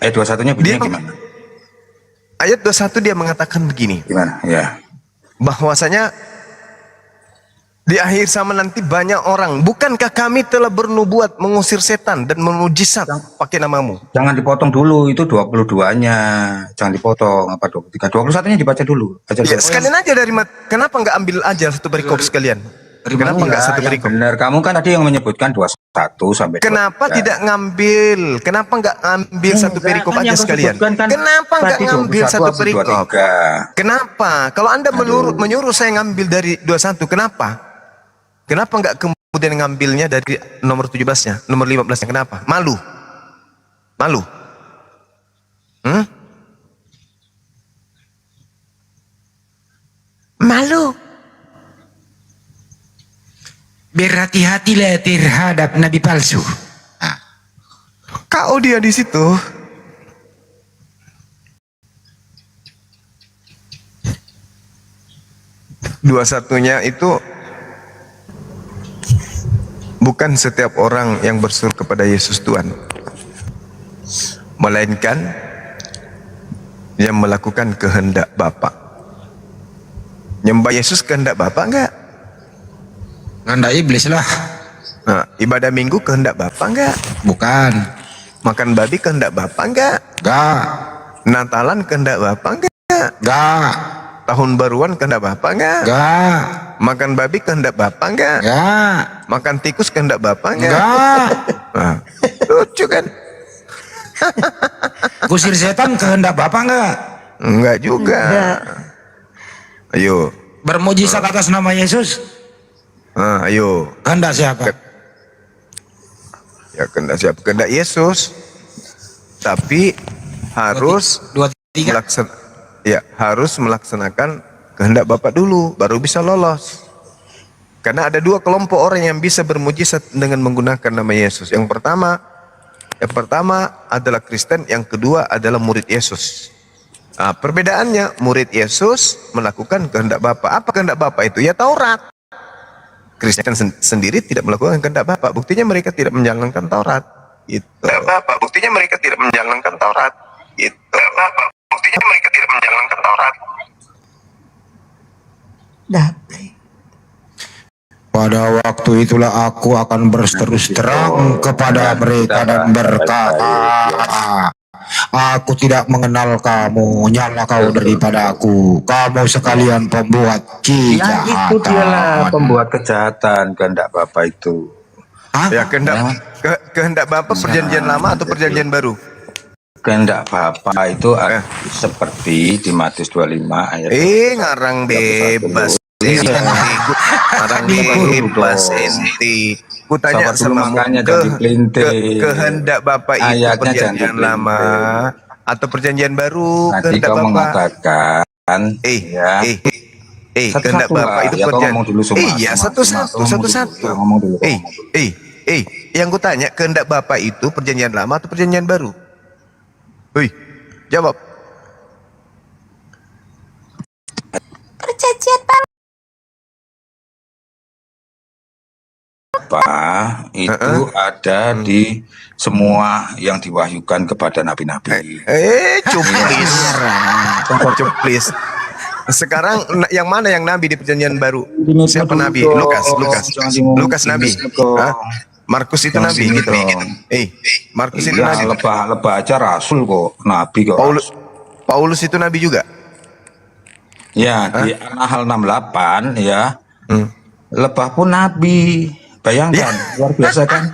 Ayat 21-nya bunyinya gimana? Ayat 21 dia mengatakan begini. Gimana? Ya. Bahwasanya di akhir zaman nanti banyak orang. Bukankah kami telah bernubuat mengusir setan dan memujizat pakai namamu? Jangan dipotong dulu, itu 22-nya. Jangan dipotong, apa 23. 21-nya dibaca dulu. Ya, sekalian aja dari kenapa nggak ambil aja satu perikop sekalian? Kenapa nggak satu perikop? Benar, kamu kan tadi yang menyebutkan 21 sampai 23. Kenapa tidak ngambil? Kenapa nggak ambil satu perikop aja sekalian? Kenapa nggak ngambil satu perikop? Kenapa? Kalau Anda menyuruh saya ngambil dari 21, kenapa? Kenapa nggak kemudian ngambilnya dari nomor 17-nya, nomor 15-nya? Kenapa? Malu? Malu? Malu? Berhati-hatilah terhadap nabi palsu. Kau dia di situ. Dua satunya itu bukan setiap orang yang berseru kepada Yesus Tuhan, melainkan yang melakukan kehendak Bapa. Nyembah Yesus kehendak Bapa enggak? Kehendak iblis lah. Nah, ibadah minggu kehendak Bapa enggak? Bukan. Makan babi kehendak Bapa enggak? Enggak. Natalan kehendak Bapa enggak? Enggak. Tahun baruan kehendak Bapa enggak? Enggak. Makan babi kehendak Bapa enggak? Enggak. Makan tikus kehendak Bapa enggak? Enggak. Nah, lucu kan? Kusir setan kehendak Bapak enggak? Enggak juga. Enggak. Ayo. Bermujizat atas nama Yesus. Ayo. Kehendak siapa? Ya kehendak siapa? Kehendak Yesus. Tapi harus harus melaksanakan kehendak Bapa dulu, baru bisa lolos. Karena ada dua kelompok orang yang bisa bermujizat dengan menggunakan nama Yesus. Yang pertama adalah Kristen, yang kedua adalah murid Yesus. Perbedaannya, murid Yesus melakukan kehendak Bapa. Apa kehendak Bapa itu? Ya Taurat. Kristen sendiri tidak melakukan kehendak Bapa. Buktinya mereka tidak menjalankan Taurat. Itu. Buktinya mereka tidak menjalankan Taurat. Itu. Buktinya mereka tidak menjalankan Taurat. Pada waktu itulah aku akan berterus terang kepada mereka dan berkata, aku tidak mengenal kamu, nyala kau daripada aku. Kamu sekalian pembuat kejahatan. Ya itu dialah pembuat kejahatan, kehendak Bapa itu. Ya kehendak Bapa perjanjian lama atau perjanjian baru? Kehendak Bapa itu seperti di Matius 25 ayat. Ngarang bebas. Ngarang bebas enti. Ku tanya sama kehendak Bapa itu perjanjian lama atau perjanjian baru? Nanti kau mengatakan kehendak Bapa itu perjanjian. Iya, satu-satu. Yang ku tanya, kehendak Bapa itu perjanjian lama atau perjanjian baru? Jawab. Perjanjian baru. Bapa itu ada di semua yang diwahyukan kepada nabi-nabi. Cuplis. Sekarang yang mana yang nabi di perjanjian baru? Siapa nabi? Lukas nabi. Markus itu nabi gitu. Markus itu nabi. Lebah aja rasul kok, nabi kok. Paulus itu nabi juga. Ya, di An-Nahl 68 ya. Lebah pun nabi. Bayangkan, luar biasa kan?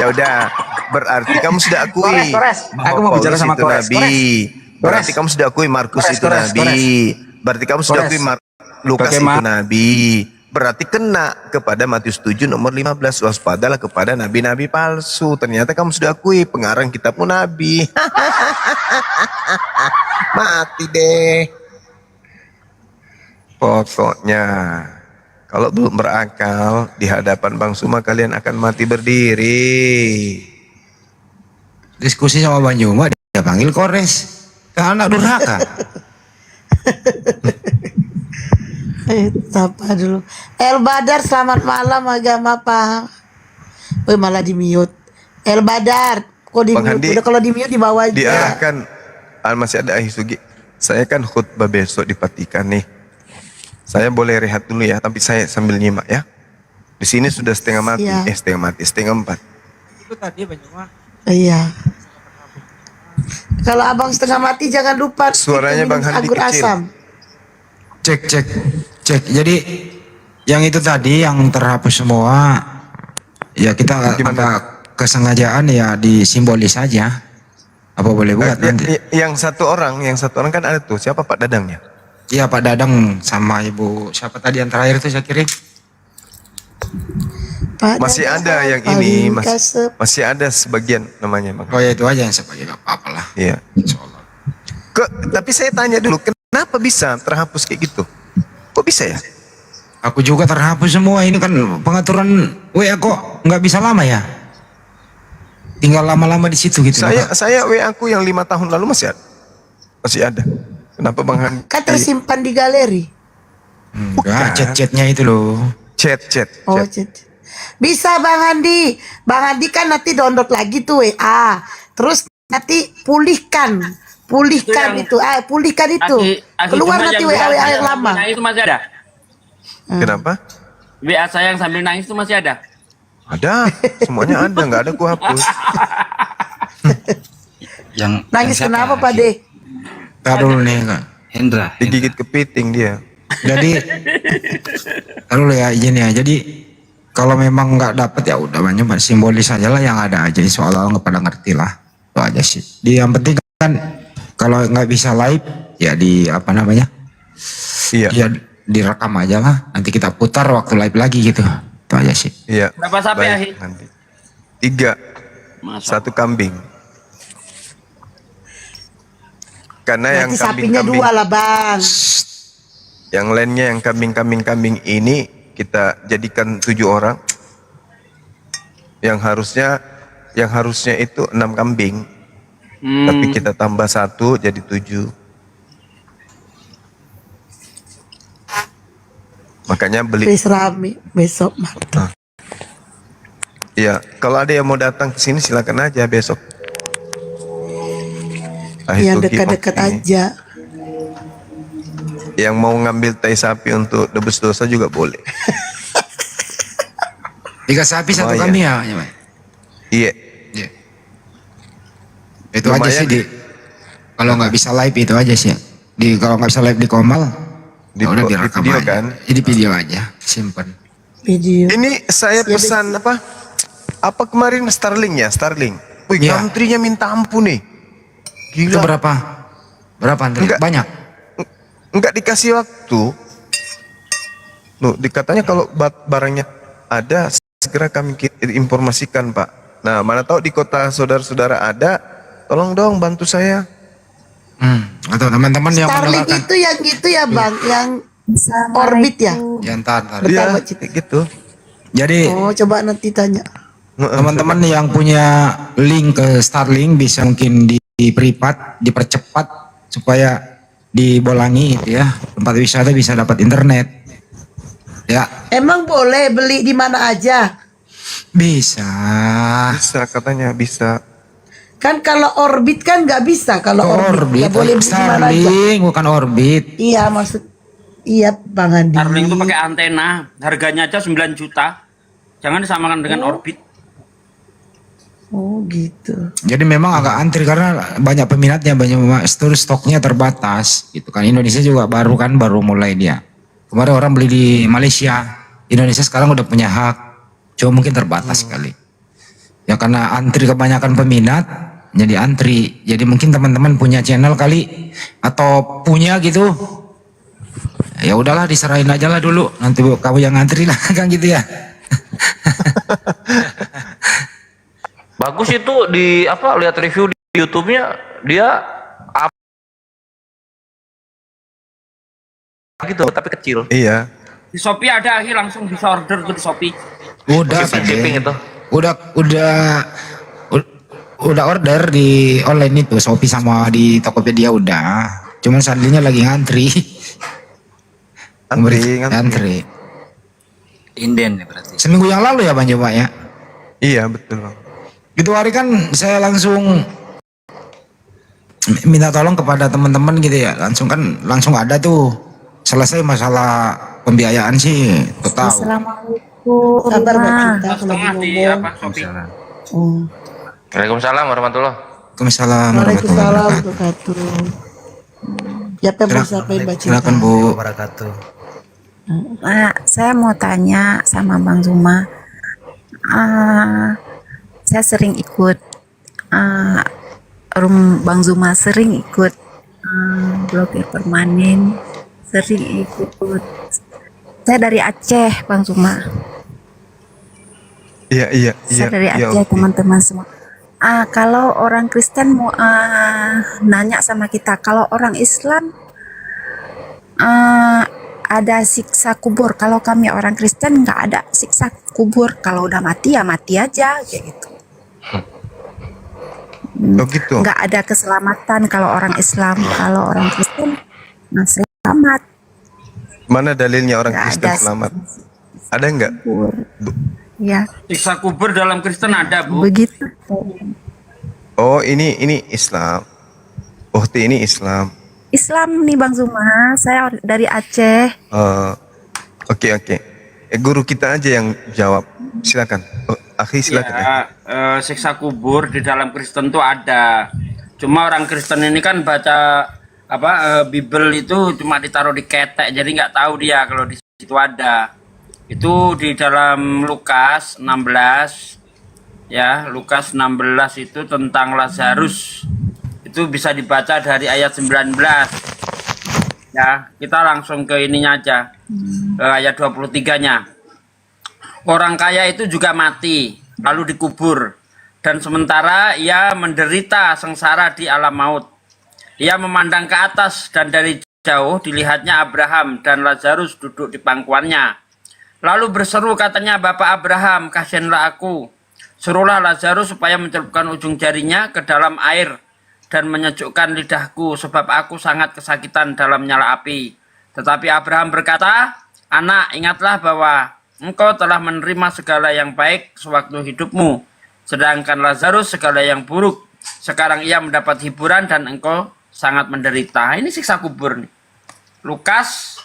Ya udah, berarti kamu sudah akui. Aku mau bicara sama Kores. Nabi. Berarti kamu sudah akui Markus itu nabi. Berarti kamu sudah akui Lukas itu nabi. Berarti kena kepada Matius 7 nomor 15. Waspadalah kepada nabi-nabi palsu. Ternyata kamu sudah akui pengarang kitabmu nabi. Mati deh. Pokoknya kalau belum berakal di hadapan Bang Suma kalian akan mati berdiri. Diskusi sama Bang Juma, dia panggil Kores. Anak durhaka. Apa dulu? El Badar, selamat malam agama Pak. Malah di mute. El Badar, kok di mute? Udah kalau di mute di bawah aja. Diarahkan. Masih ada Ahisugi. Saya kan khutbah besok di Patikan nih. Saya boleh rehat dulu ya, tapi saya sambil nyimak ya. Di sini sudah setengah mati, setengah 4. Itu tadi Bang Juma. Iya. Kalau abang setengah mati jangan lupa suaranya Bang Handi kecil. Asam. Cek. Jadi yang itu tadi yang terhapus semua, ya kita ada kesengajaan ya disimbolis saja. Apa boleh buat nanti? Yang satu orang kan ada tuh, siapa Pak Dadangnya? Iya Pak Dadang sama Ibu siapa tadi yang terakhir itu saya kirim. Masih ada yang ini, masih ada sebagian namanya Bang. Oh ya itu aja yang sebagian, apa-apa lah. Iya. Tapi saya tanya dulu, kenapa bisa terhapus kayak gitu? Kok bisa ya? Aku juga terhapus semua, ini kan pengaturan WA kok nggak bisa lama ya? Tinggal lama-lama di situ gitu. Saya WA aku yang 5 tahun lalu masih ada. Kenapa Bang Handi? Kan tersimpan di galeri. Enggak, chat-chatnya itu loh. Chat. Oh, chat. Bisa Bang Handi. Bang Handi kan nanti download lagi tuh WA. Terus nanti pulihkan itu. Pulihkan itu. Keluar nanti WA yang lama. Itu masih ada. Kenapa? WA saya yang sambil nangis itu masih ada. Ada, semuanya ada, nggak ada ku hapus. Yang nangis kenapa Pak De? Taruh nih Kak. Hendra. Digigit kepiting dia. Jadi taruh ya izin ya. Jadi kalau memang nggak dapat ya udah cuma simbolis aja lah yang ada aja. Soalnya nggak pada ngerti lah. Itu aja sih. Yang penting kan kalau nggak bisa live ya di apa namanya? Iya. Ya direkam aja lah. Nanti kita putar waktu live lagi gitu. Itu aja sih. Iya. Berapa sapi, Baik, Ahi? nanti. 3. Masa 1 kambing. Karena yang Nanti sapinya kambing-kambing, 2 lah bang. yang lainnya yang kambing ini kita jadikan 7 orang. Yang harusnya itu 6 kambing. Tapi kita tambah 1 jadi 7. Makanya beli. Wis rame besok mantap. Iya, kalau ada yang mau datang ke sini silakan aja besok. Yang Tugi, dekat-dekat oke. aja. Yang mau ngambil tai sapi untuk debus dosa juga boleh. 3 sapi 1 Lumayan. kambing ya. Pak? Iya. Iya. Itu aja Lumayan sih di. Kalau nggak bisa live itu aja sih. Kalau nggak bisa live di Komal, Di, ya udah di direkam video aja. kan. Jadi video aja, simpen. Video. Ini saya pesan apa? Apa kemarin Starlink ya, Starlink. Wih, Iya. antrinya minta ampun nih. Itu Gila. berapa? Berapa antri? Enggak. Banyak. Enggak dikasih waktu. Loh, dikatanya kalau barangnya ada segera kami informasikan, Pak. Nah, mana tahu di kota saudara-saudara ada, tolong dong bantu saya. Atau teman-teman yang Starlink mendoakan. itu yang gitu ya bang, yang orbit ya. Ya ntar. Bentar, Iya, Mbak Citi. gitu. Jadi Oh coba nanti tanya. teman-teman yang punya link ke Starlink bisa mungkin di privat, dipercepat supaya dibolangi gitu ya. Tempat wisata bisa dapat internet. Ya, Emang boleh beli di mana aja? bisa. Bisa katanya bisa. Kan kalau orbit kan nggak bisa kalau orbit. Orbit, Ya boleh beli di mana aja. Starlink bukan orbit. Iya maksud. Iya Bang Andi. Starlink itu pakai antena, harganya aja 9 juta. Jangan disamakan dengan orbit. Oh gitu. Jadi memang agak antri karena banyak peminatnya, banyak stoknya terbatas gitu kan. Indonesia juga baru mulai dia. Kemarin orang beli di Malaysia, Indonesia sekarang udah punya hak. Cuma mungkin terbatas sekali. Ya karena antri kebanyakan peminat, jadi antri. Jadi mungkin teman-teman punya channel kali atau punya gitu. Ya udahlah diserahin aja lah dulu. Nanti kamu yang antri lah kan gitu ya. Bagus itu di apa lihat review di YouTube-nya dia gitu tapi kecil. Iya. Di Shopee ada, Ahi, langsung bisa order tuh di Shopee. Udah Shipping itu. Udah order di online itu Shopee sama di Tokopedia udah. Cuman seandainya lagi ngantri. Ngantri. Inden ya berarti. Seminggu yang lalu ya Bang Coba ya. Iya, betul, Bang. Itu hari kan saya langsung minta tolong kepada teman-teman gitu ya. Langsung ada tuh. Selesai masalah pembiayaan sih total. Assalamualaikum. Sabar Mbak Cinta kalau Setengah di ngomong. apa Shopee. Oh. Waalaikumsalam warahmatullah. Waalaikumsalam Waalaikumsalam warahmatullahi wabarakatuh. Ya mau sampaikan Mbak Cinta. Silakan Bu. Saya mau tanya sama Bang Zuma. Saya sering ikut Bang Zuma sering ikut blogger permanen, sering ikut. Saya dari Aceh, Bang Zuma. Iya. Saya dari iya, Aceh, oke. teman-teman semua. Kalau orang Kristen mau nanya sama kita, kalau orang Islam ada siksa kubur. Kalau kami orang Kristen nggak ada siksa kubur. Kalau udah mati ya mati aja, kayak gitu. Oh gitu. Nggak ada keselamatan kalau orang Islam. Kalau orang Kristen masih selamat. Mana dalilnya orang Nggak Kristen ada selamat? Ada enggak? kubur. Ya, Siksa kubur dalam Kristen ada, Bu. begitu. Oh, ini Islam. Oh, ini Islam. Islam nih Bang Zuma, saya dari Aceh. Oke. Guru kita aja yang jawab. Silakan. Oh, Akhi silakan. Ya. Siksa kubur di dalam Kristen tuh ada. Cuma orang Kristen ini kan baca Bible itu cuma ditaruh di ketek, jadi nggak tahu dia kalau di situ ada. Itu di dalam Lukas 16 ya, Lukas 16 itu tentang Lazarus. Itu bisa dibaca dari ayat 19. Ya, kita langsung ke ininya aja. Ke ayat 23-nya. Orang kaya itu juga mati, lalu dikubur. Dan sementara ia menderita sengsara di alam maut. Ia memandang ke atas dan dari jauh dilihatnya Abraham dan Lazarus duduk di pangkuannya. Lalu berseru katanya, Bapak Abraham, kasihanlah aku. Suruhlah Lazarus supaya mencelupkan ujung jarinya ke dalam air dan menyejukkan lidahku, sebab aku sangat kesakitan dalam nyala api. Tetapi Abraham berkata, Anak, ingatlah bahwa engkau telah menerima segala yang baik sewaktu hidupmu, sedangkan Lazarus segala yang buruk. Sekarang ia mendapat hiburan dan engkau sangat menderita. Ini siksa kubur nih. Lukas,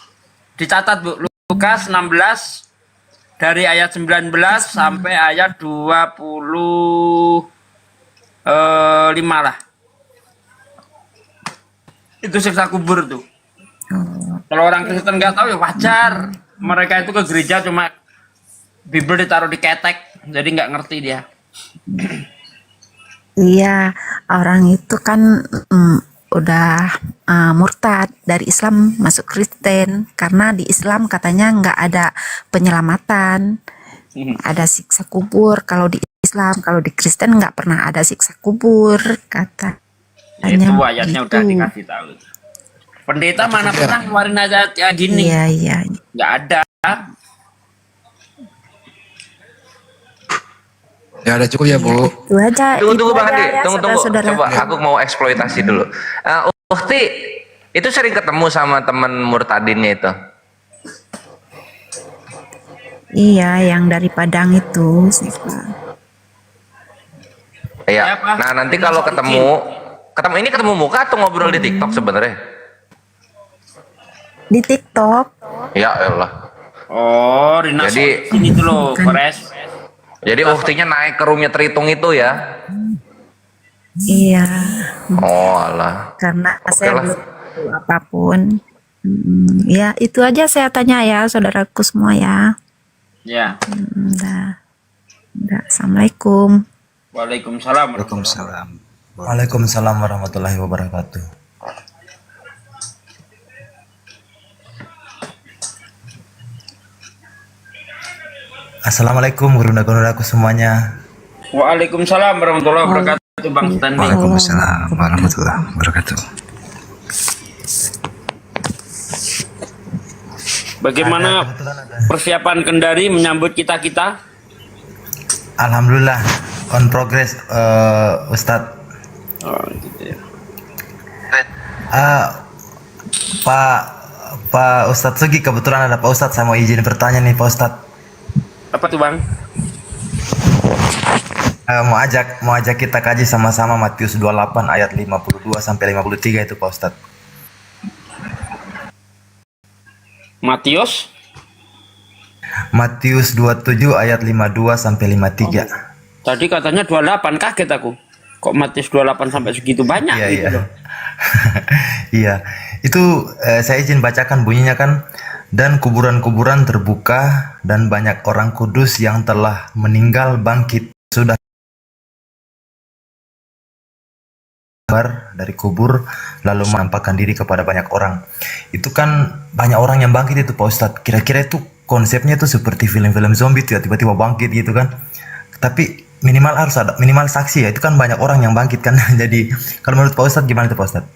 dicatat Bu, Lukas 16 dari ayat 19 sampai ayat 25 lah. Itu siksa kubur tuh. Kalau orang Kristen nggak tahu ya wajar. Mereka itu ke gereja cuma Bible ditaruh di ketek, jadi nggak ngerti dia. Iya, orang itu kan udah murtad dari Islam masuk Kristen, karena di Islam katanya nggak ada penyelamatan, ada siksa kubur. Kalau di Islam, kalau di Kristen nggak pernah ada siksa kubur, kata. Itu ayatnya udah dikasih tahu. Pendeta mana pernah ngeluarin ayat ya gini? Iya, iya. Nggak ada. Ya ada cukup ya Bu. Itu aja. Tunggu Bang Andi, ya, tunggu. saudara-saudara. Coba aku mau eksploitasi dulu. Ukti, itu sering ketemu sama teman murtadinnya itu? Iya, yang dari Padang itu. Iya. Nah nanti kalau ketemu ini ketemu muka atau ngobrol di TikTok sebenarnya? Di TikTok. Ya Allah. Oh, Rina Jadi ini tuh loh, Kores. Jadi uktinya naik ke roomnya Tritung itu ya? Iya. Oh alah. Karena Oke saya lah. belum tahu apapun. Ya, itu aja saya tanya ya, saudaraku semua ya. Ya. Udah. Assalamualaikum. Waalaikumsalam. Waalaikumsalam warahmatullahi wabarakatuh. Assalamualaikum guru-guruku semuanya. Waalaikumsalam warahmatullahi wabarakatuh, Bang Standi. Waalaikumsalam warahmatullahi wabarakatuh. Bagaimana persiapan Kendari menyambut kita-kita? Alhamdulillah on progress Ustadz. Oh, gitu ya. Pak Ustadz Sugi, kebetulan ada Pak Ustadz, saya mau izin bertanya nih Pak Ustadz. Apa tuh Bang? Mau ajak kita kaji sama-sama Matius 28 ayat 52 sampai 53 itu Pak Ustadz. Matius 27 ayat 52 sampai 53. Tadi katanya 28, kaget aku. Kok Matius 28 sampai segitu banyak Iya, gitu iya. loh. Iya, itu saya izin bacakan bunyinya kan. Dan kuburan-kuburan terbuka dan banyak orang kudus yang telah meninggal bangkit sudah dari kubur lalu menampakkan diri kepada banyak orang. Itu kan banyak orang yang bangkit itu Pak Ustadz. Kira-kira itu konsepnya tuh seperti film-film zombie tuh ya, tiba-tiba bangkit gitu kan. Tapi minimal harus ada minimal saksi ya, itu kan banyak orang yang bangkit kan. Jadi kalau menurut Pak Ustadz gimana itu Pak Ustadz?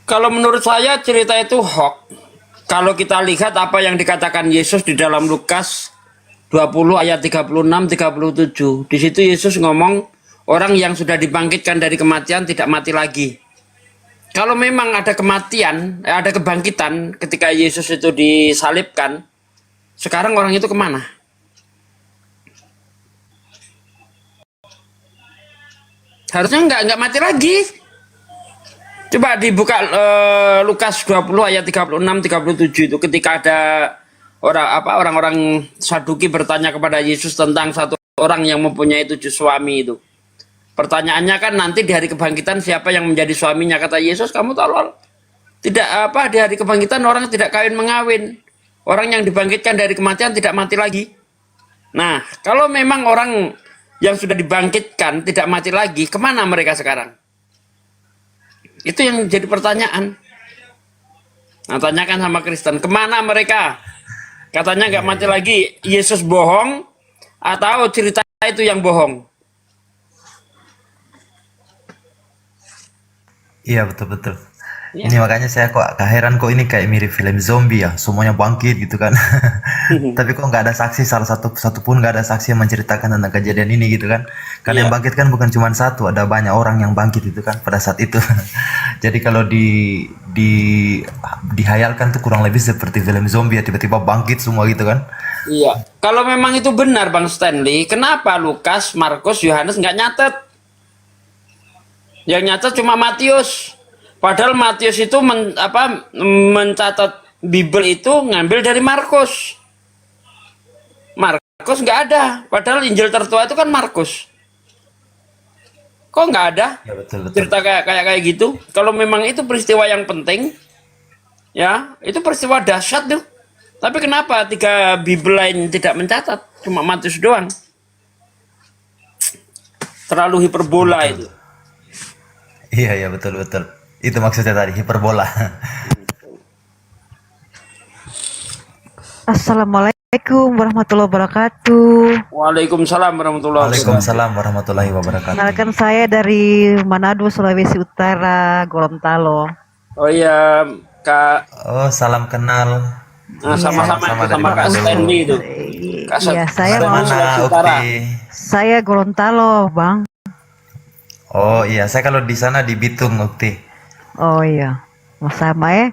Kalau menurut saya cerita itu hoax. Kalau kita lihat apa yang dikatakan Yesus di dalam Lukas 20 ayat 36-37. Di situ Yesus ngomong orang yang sudah dibangkitkan dari kematian tidak mati lagi. Kalau memang ada kematian, ada kebangkitan ketika Yesus itu disalibkan, sekarang orang itu kemana? Harusnya nggak mati lagi. Coba dibuka Lukas 20 ayat 36-37 itu, ketika ada orang-orang Saduki bertanya kepada Yesus tentang satu orang yang mempunyai 7 suami itu. Pertanyaannya kan nanti di hari kebangkitan siapa yang menjadi suaminya? Kata Yesus, kamu tolol. Tidak di hari kebangkitan orang tidak kawin mengawin. Orang yang dibangkitkan dari kematian tidak mati lagi. Nah, kalau memang orang yang sudah dibangkitkan tidak mati lagi, kemana mereka sekarang? Itu yang jadi pertanyaan. Nah, tanyakan sama Kristen, kemana mereka? Katanya nggak mati lagi. Yesus bohong atau cerita itu yang bohong? Iya betul-betul. Ya. Ini makanya saya kok heran kok ini kayak mirip film zombie ya, semuanya bangkit gitu kan. Tapi kok nggak ada saksi, salah satu pun nggak ada saksi yang menceritakan tentang kejadian ini gitu kan. Karena yang Iya. bangkit kan bukan cuma satu, ada banyak orang yang bangkit itu kan pada saat itu. Jadi kalau dihayalkan tuh kurang lebih seperti film zombie ya, tiba-tiba bangkit semua gitu kan. Iya. Kalau memang itu benar Bang Stanley, kenapa Lukas, Markus, Yohanes nggak nyatet? Yang nyatet cuma Matius. Padahal Matius itu mencatat Bible itu ngambil dari Markus. Markus nggak ada. Padahal Injil tertua itu kan Markus. Kok nggak ada? Ya betul betul. Cerita kayak gitu. Kalau memang itu peristiwa yang penting, ya itu peristiwa dahsyat tuh. Tapi kenapa 3 Bible lain tidak mencatat? Cuma Matius doang. Terlalu hiperbola itu. Iya betul betul. Itu maksudnya tadi hiperbola. Assalamualaikum warahmatullahi wabarakatuh. Waalaikumsalam warahmatullahi wabarakatuh. Waalaikumsalam warahmatullahi wabarakatuh. Kenalkan saya dari Manado, Sulawesi Utara, Gorontalo. Oh iya, Kak. Oh, salam kenal. Nah, sama-sama Sama-sama itu, sama dari Kak Manado. Stanley itu. Kak Iya, saya Stanley mau. Sulawesi Mana Utara. Ukti? Saya Gorontalo, Bang. Oh iya, saya kalau di sana di Bitung Ukti. Oh iya, sama ya.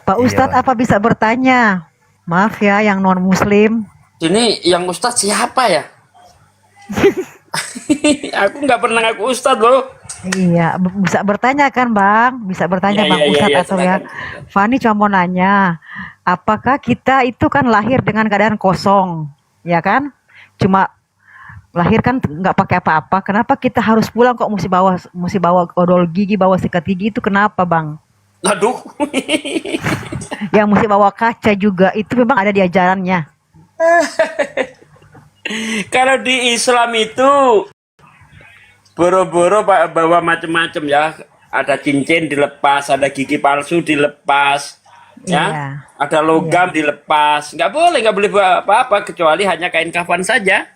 Pak Iya, Ustadz, Bang. apa bisa bertanya? Maaf ya, yang non Muslim. Ini yang Ustadz siapa ya? Aku nggak pernah ngaku Ustadz loh. Iya, bisa bertanya kan, Bang? Bisa bertanya, Iya, Bang iya, iya, Ustadz iya, atau ya? silakan. Fani cuma mau nanya, apakah kita itu kan lahir dengan keadaan kosong, ya kan? Cuma lahir kan nggak pakai apa-apa. Kenapa kita harus pulang kok mesti bawa odol gigi, bawa sikat gigi itu kenapa, Bang? Aduh. Yang mesti bawa kaca juga itu memang ada di ajarannya. Kalau di Islam itu boro-boro bawa macam-macam ya. Ada cincin dilepas, ada gigi palsu dilepas, ya. Iya. Ada logam dilepas. Nggak boleh bawa apa-apa kecuali hanya kain kafan saja.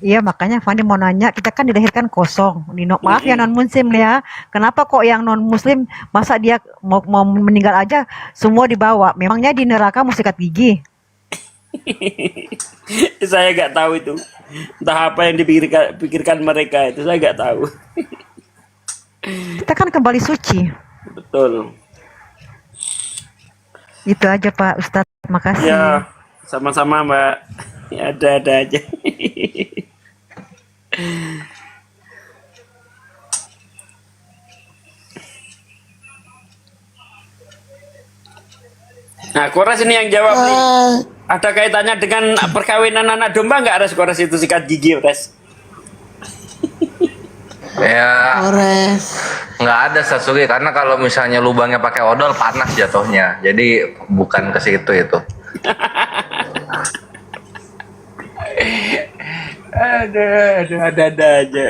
Iya, makanya Fani mau nanya, kita kan dilahirkan kosong. Maaf ya non muslim ya. Kenapa kok yang non muslim masa dia mau meninggal aja semua dibawa? Memangnya di neraka mau sikat gigi? Saya nggak tahu itu. Entah apa yang dipikirkan mereka itu, saya nggak tahu. Kita kan kembali suci. Betul. Itu aja Pak Ustadz, makasih. Ya, sama-sama Mbak. Ya, ada aja. Nah, Kores ini yang jawab nih. Ada kaitannya dengan perkawinan anak domba nggak, Res? Kores itu sikat gigi, Res? Ya, nggak ada Sasuke, karena kalau misalnya lubangnya pakai odol panas jatuhnya, jadi bukan ke situ itu. ada aja.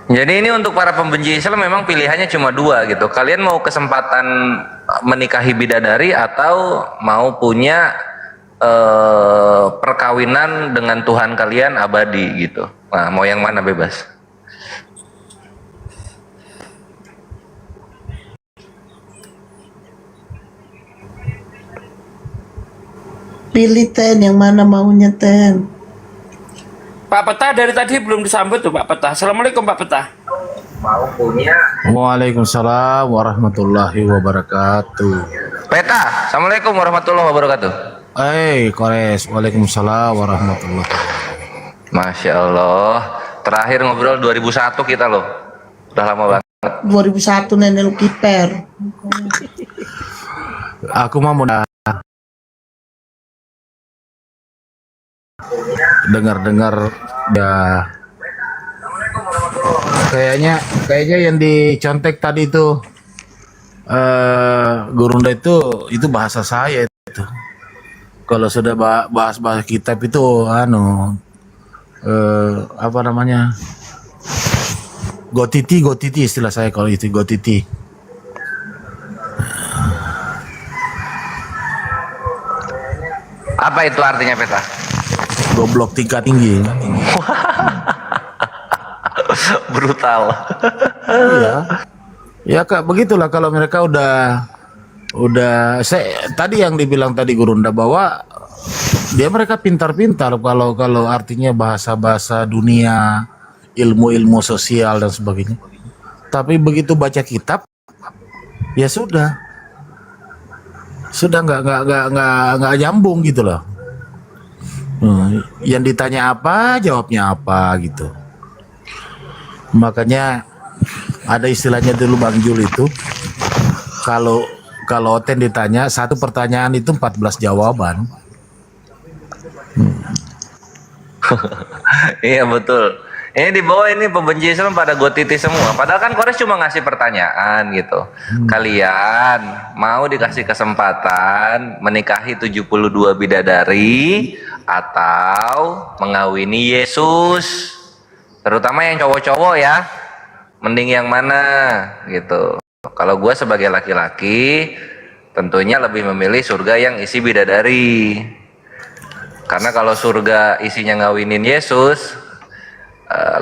Jadi ini untuk para pembenci Islam memang pilihannya cuma 2 gitu. Kalian mau kesempatan menikahi bidadari atau mau punya perkawinan dengan Tuhan kalian abadi gitu. Nah, mau yang mana bebas. Pilih Ten, yang mana maunya Ten? Pak Peta dari tadi belum disambut tuh Pak Peta. Assalamualaikum Pak Peta. Mau punya. Waalaikumsalam warahmatullahi wabarakatuh. Peta, Assalamualaikum warahmatullahi wabarakatuh. Kores, waalaikumsalam warahmatullahi wabarakatuh. Masya Allah. Terakhir ngobrol 2001 kita loh. Udah lama banget. 2001 nenek lu kiper. Aku mah mau dengar ya, kayaknya yang dicontek tadi itu Gurunda itu bahasa saya itu. Kalau sudah bahas kitab itu apa namanya, Gotiti istilah saya kalau itu gotiti. Apa itu artinya Peta? Goblok tingkat tinggi. Brutal. Iya. Ya Kak, begitulah kalau mereka udah saya tadi yang dibilang tadi Gurunda bahwa mereka pintar-pintar kalau artinya bahasa-bahasa dunia, ilmu-ilmu sosial dan sebagainya. Tapi begitu baca kitab ya sudah nggak nyambung gitu loh. Yang ditanya apa jawabnya apa gitu. Makanya ada istilahnya dulu Bang Jul itu kalau Oten ditanya satu pertanyaan itu 14 jawaban. Iya betul. Ini di bawah ini pembenci Islam pada gotiti semua. Padahal kan Kores cuma ngasih pertanyaan gitu. Kalian mau dikasih kesempatan menikahi 72 bidadari atau mengawini Yesus? Terutama yang cowok-cowok ya. Mending yang mana gitu. Kalau gue sebagai laki-laki tentunya lebih memilih surga yang isi bidadari. Karena kalau surga isinya ngawinin Yesus,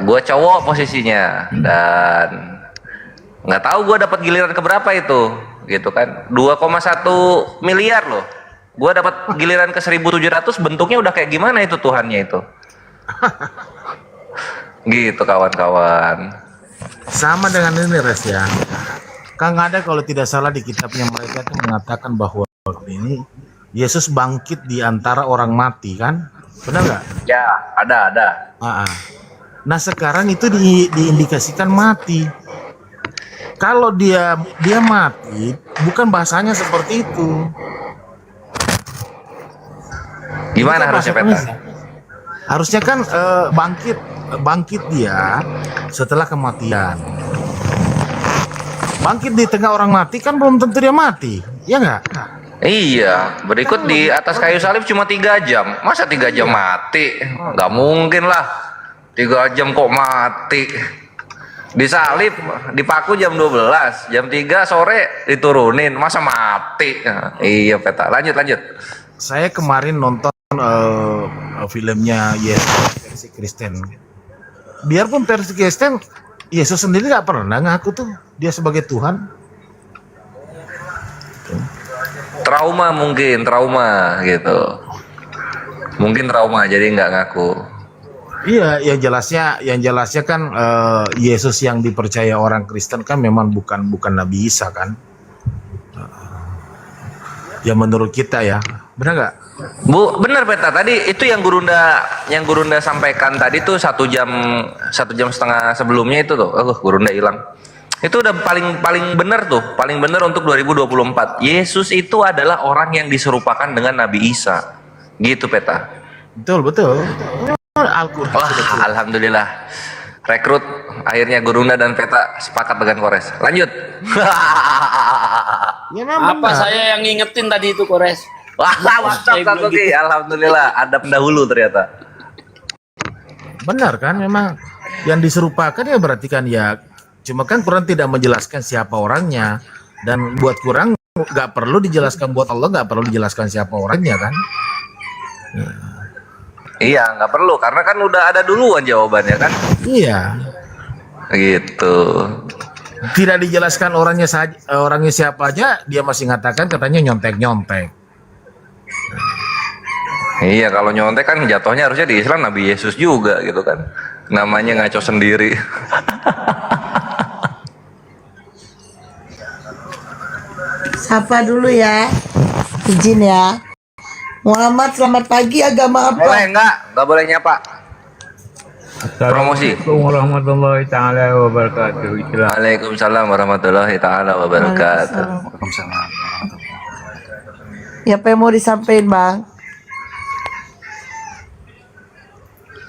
gue cowok posisinya dan nggak tahu gue dapat giliran keberapa itu, gitu kan? 2,1 miliar loh. Gue dapat giliran ke 1.700, bentuknya udah kayak gimana itu Tuhannya itu? Gitu kawan-kawan. Sama dengan ini Res ya. Kan ada kalau tidak salah di kitabnya mereka itu mengatakan bahwa ini Yesus bangkit di antara orang mati kan? Benar nggak? Ya, ada. Nah sekarang itu diindikasikan mati. Kalau dia mati, bukan bahasanya seperti itu. Gimana harusnya Peta? Harusnya kan bangkit dia setelah kematian. Bangkit di tengah orang mati kan belum tentu dia mati, ya nggak? Iya, berikut di atas kayu salib cuma 3 jam. Masa 3 jam mati? Nggak mungkin lah. 3 jam kok mati. Disalib, dipaku jam 12, jam 3 sore diturunin. Masa mati? Iya Peta, lanjut. Saya kemarin nonton filmnya Yesus versi Kristen. Biarpun versi Kristen, Yesus sendiri nggak pernah ngaku tuh dia sebagai Tuhan. Trauma gitu. Mungkin trauma jadi nggak ngaku. Iya, yang jelasnya kan Yesus yang dipercaya orang Kristen kan memang bukan Nabi Isa kan. Ya menurut kita ya, benar nggak? Bu, benar Peta. Tadi itu yang Gurunda sampaikan tadi tuh 1 jam setengah sebelumnya itu tuh. Gurunda hilang. Itu udah paling benar tuh, paling benar untuk 2024. Yesus itu adalah orang yang diserupakan dengan Nabi Isa. Gitu Peta. Betul. Al-Quran. Wah, alhamdulillah. Rekrut akhirnya Gurunda dan Peta sepakat dengan Kores. Lanjut. Apa saya yang ngingetin tadi itu Kores? Wah, mantap Kak Koki. Alhamdulillah, ada pendahulu ternyata. Benar kan, memang yang diserupakan ya berarti kan ya. Cuma kan Quran tidak menjelaskan siapa orangnya, dan buat Quran nggak perlu dijelaskan, buat Allah nggak perlu dijelaskan siapa orangnya kan? Iya, nggak perlu karena kan udah ada duluan jawabannya kan? Iya. Gitu. Tidak dijelaskan orangnya siapa aja, dia masih ngatakan katanya nyontek. Iya, kalau nyontek kan jatuhnya harusnya di Islam Nabi Yesus juga gitu kan. Namanya ngaco sendiri. Sapa dulu ya. Izin ya. Muhammad, selamat pagi, agama apa? Boleh enggak boleh nyapa. Promosi. Assalamualaikum warahmatullahi taala wabarakatuh. Waalaikumsalam warahmatullahi taala wabarakatuh. Waalaikumsalam. Ya, apa yang mau disampaikan, Bang?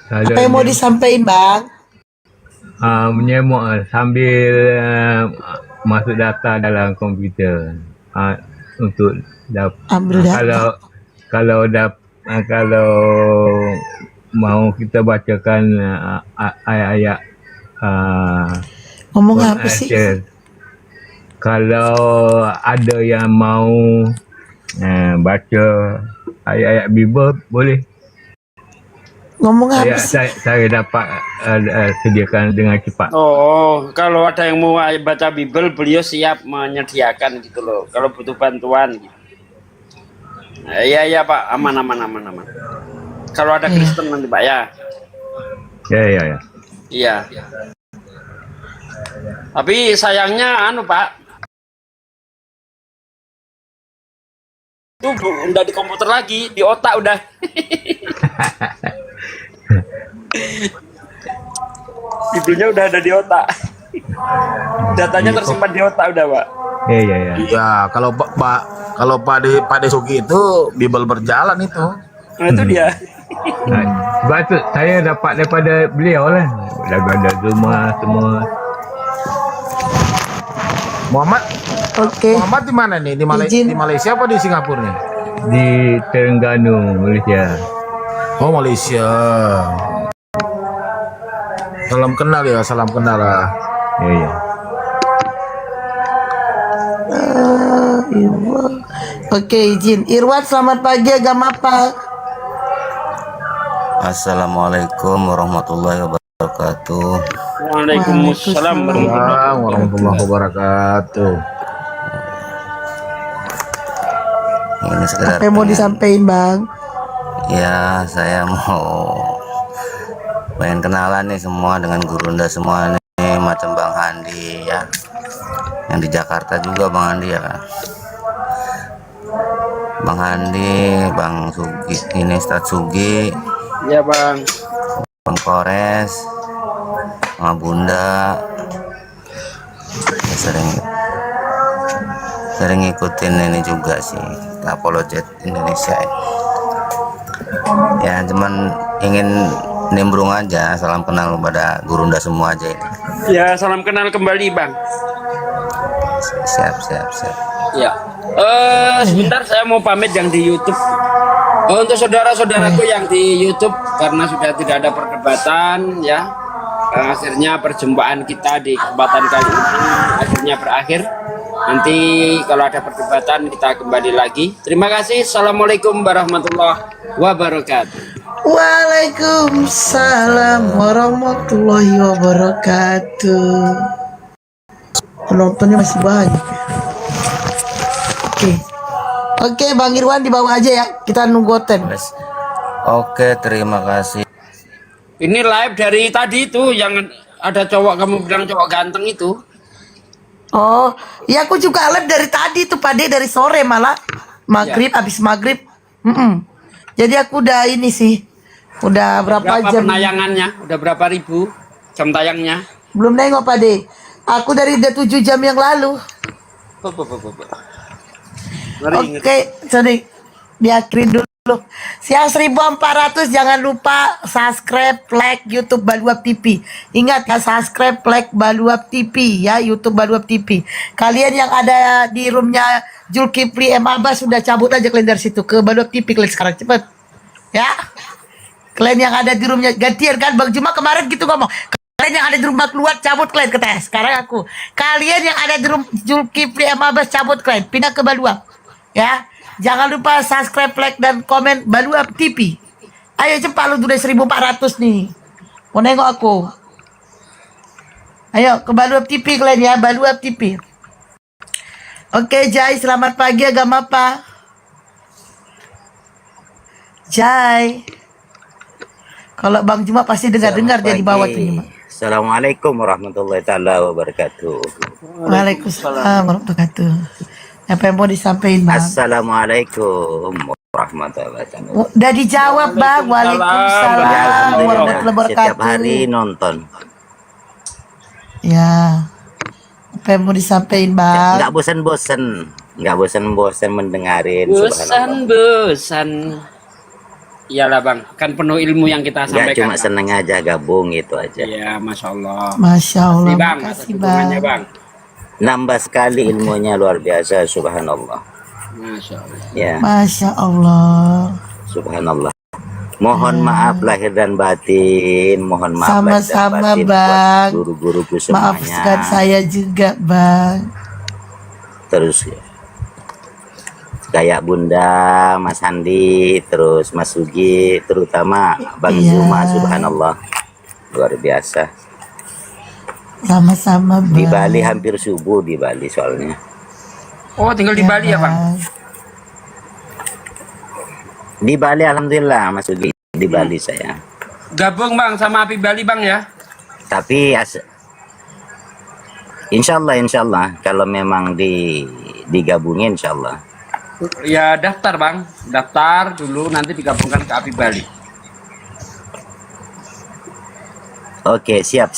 Apa yang mau disampaikan, Bang? Menyemak sambil masuk data dalam komputer untuk ambil data. Kalau mau kita bacakan ayat-ayat Ngomong apa sih? Kalau ada yang mau baca ayat-ayat Bible boleh. Ngomong apa sih? Saya dapat sediakan dengan cepat. Oh, kalau ada yang mau baca Bible, beliau siap menyediakan gitu loh. Kalau butuh bantuan. Iya Pak, aman. Kalau ada Kristen nanti Pak ya. Ya. Iya. Tapi sayangnya Pak, itu udah di komputer lagi, di otak udah. Bibelnya udah ada di otak. Datanya tersimpan di otak udah Pak. Iya. Ya, kalau Pak Desuki itu Bible berjalan itu. Nah itu dia. Sebab tu saya dapat daripada beliau lah. Lagu Zuma semua. Muhammad Oke. Muhammad di mana nih? Di Malaysia apa di Singapura nih? Di Terengganu, Malaysia. Oh, Malaysia. Salam kenal lah. Iya. Irwan. Oke, izin. Irwan, selamat pagi, agama apa? Assalamualaikum warahmatullahi wabarakatuh. Waalaikumsalam warahmatullahi wabarakatuh. Ini sekedar Apa yang mau disampaikan, Bang? ya, saya mau pengen kenalan nih semua dengan Gurunda semua nih, macam Bang Handi ya, yang di Jakarta juga Bang Handi ya, Bang Handi, Bang Sugi, ini Ustadz Sugi, ya Bang, Bang Kores, sama Bunda, ya, sering ngikutin ini juga sih, Apologet Indonesia ya, cuman ingin nimbrung aja, salam kenal pada Gurunda semua aja. Ya, salam kenal kembali Bang. Siap. Ya. Sebentar saya mau pamit yang di YouTube. Untuk saudara-saudaraku yang di YouTube, karena sudah tidak ada perdebatan ya, akhirnya perjumpaan kita di kesempatan kali ini akhirnya berakhir. Nanti kalau ada perdebatan kita kembali lagi. Terima kasih. Assalamualaikum warahmatullahi wabarakatuh. Waalaikumsalam warahmatullahi wabarakatuh. Penontonnya masih banyak. Oke, Bang Irwan dibawa aja ya. Kita nunggu hotel. Oke, terima kasih. Ini live dari tadi itu yang ada cowok, kamu bilang cowok ganteng itu. Oh, ya aku juga live dari tadi tuh Pak De, dari sore malah. Maghrib, habis maghrib. Jadi aku udah ini sih. Udah berapa jam? Penayangannya? Udah berapa ribu jam tayangnya? Belum nengok Pak De. Aku dari udah 7 jam yang lalu. Oke, sorry. Diakhirin dulu. Siang 1400, jangan lupa subscribe, like YouTube Baluap TV. Ingat ya, subscribe, like Baluap TV ya, YouTube Baluap TV. Kalian yang ada di roomnya Zulkifli M Abbas sudah cabut aja kalian dari situ ke Baluap TV kalian sekarang, cepet. Ya. Kalian yang ada di roomnya gantian kan, Bang Juma kemarin gitu ngomong. Kalian yang ada di rumah keluar cabut kalian ke tes. Sekarang aku. Kalian yang ada di room Zulkifli M Abbas cabut kalian pindah ke Baluap. Ya. Jangan lupa subscribe, like, dan komen Baluap TV. Ayo cepat, lu udah 1400 nih. Mau nengok aku. Ayo ke Baluap TV kalian ya, Baluap TV. Oke, Jai, selamat pagi, agama apa? Jai. Kalau Bang Juma pasti dengar-dengar dia di bawah tuh Juma. Assalamualaikum warahmatullahi taala wabarakatuh. Waalaikumsalam warahmatullahi wabarakatuh. Apa yang mau disampaikan, Bang? Assalamualaikum warahmatullahi wabarakatuh. Udah dijawab, Bang. Waalaikumsalam warahmatullahi wabarakatuh. Setiap hari nonton. Ya. Apa yang mau disampaikan, Bang? Nggak bosan-bosan. Nggak bosan-bosan mendengarin. Bosan. Iyalah Bang, kan penuh ilmu yang kita Nggak sampaikan. cuma seneng aja gabung gitu aja. Ya, Masya Allah. Masya Allah. Bang, Makasih, atas dukungannya, Bang. Nambah sekali ilmunya, luar biasa, subhanallah. Masya Allah. Ya, Masya Allah. subhanallah. Mohon maaf lahir dan batin, mohon maaf lahir dan Sama-sama, batin Bang. buat guru-guruku semuanya. Maafkan saya juga, Bang. Terus ya, kayak Bunda, Mas Handi, terus Mas Sugi, terutama Bang Iya. Zuma, subhanallah, luar biasa. Sama-sama, Bang. Di Bali hampir subuh di Bali soalnya. Oh, tinggal di Bali ya, Bang? Di Bali alhamdulillah, Mas Sugi, di Bali saya. Gabung, Bang, sama Api Bali, Bang, ya? Tapi insya Allah kalau memang digabungin insya Allah. Ya, daftar, Bang. Daftar dulu, nanti digabungkan ke Api Bali. Oke, siap.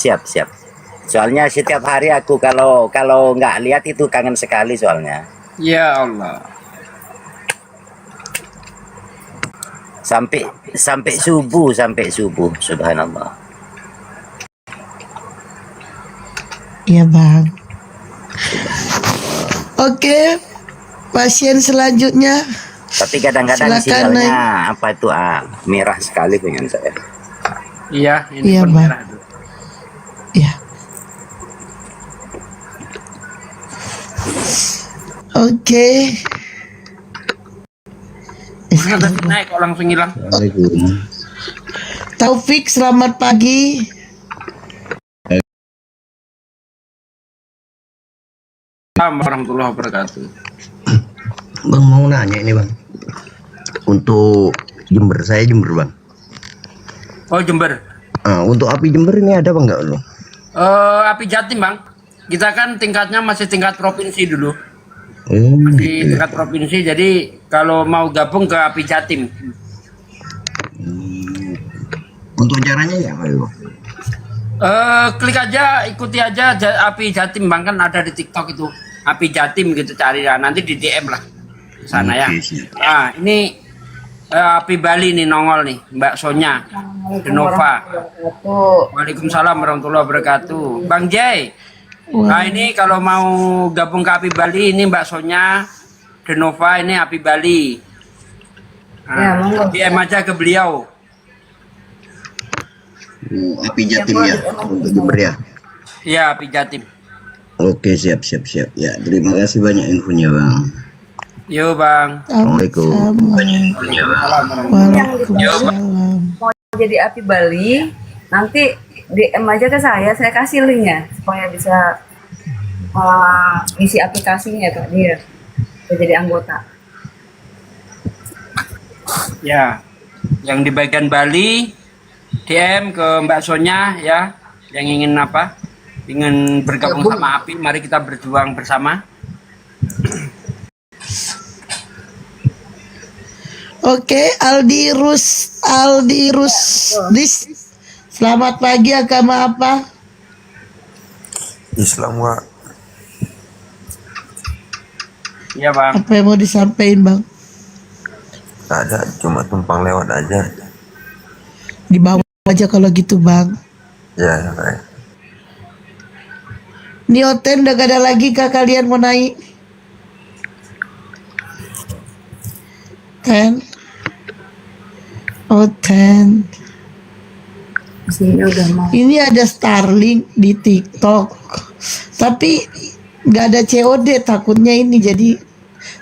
Soalnya setiap hari aku kalau nggak lihat itu kangen sekali soalnya. Ya Allah. Sampai subuh, subhanallah. Iya, Bang. Oke, pasien selanjutnya. Tapi kadang-kadang Silakan, sinyalnya apa itu merah sekali punya saya. Iya, ini Iya, pun Bang. merah. Iya. Oke. Naik kok langsung hilang. Taufik, selamat pagi. Assalamualaikum warahmatullahi wabarakatuh. Bang mau nanya ini bang, untuk Jember, saya Jember bang. Oh, Jember. Untuk api Jember ini ada bang nggak lo? Api Jatim, Bang. Kita kan tingkatnya masih tingkat provinsi dulu. Oh, Di tingkat provinsi, jadi kalau mau gabung ke Api Jatim. Untuk caranya ya Pak Ibu? Klik aja, ikuti aja Api Jatim, Bang, kan ada di TikTok itu. Api Jatim gitu cari ya, nanti di DM lah di sana ya. Nah, ini Api Bali nih nongol nih, Mbak Sonya Denova. Waalaikumsalam warahmatullahi wabarakatuh. Bang Jay. Nah, ini kalau mau gabung ke Api Bali, ini Mbak Sonya Denova, ini Api Bali. Nah, DM aja ke beliau. Api Jatim ya, untuk Jember ya. Iya, Api Jatim. Oke, siap. Ya, terima kasih banyak infonya bang. Yo, Bang. Assalamualaikum. Mau jadi Api Bali, nanti DM aja ke saya kasih linknya supaya bisa isi aplikasinya Kak dia jadi anggota. Ya, yang di bagian Bali DM ke Mbak Sonya ya, yang ingin apa? Ingin bergabung sama Api, mari kita berjuang bersama. Oke, Aldi Rusdis. Selamat pagi, agama apa? Islam, Wak. Iya, Bang. Apa yang mau disampaikan, Bang? Gak ada, cuma tumpang lewat aja. Di bawah aja kalau gitu, Bang. Ya, baik. Nioten udah gak ada lagi kah kalian mau naik? Ten. Oh, 10. Ini ada Starlink di TikTok, tapi nggak ada COD, takutnya ini jadi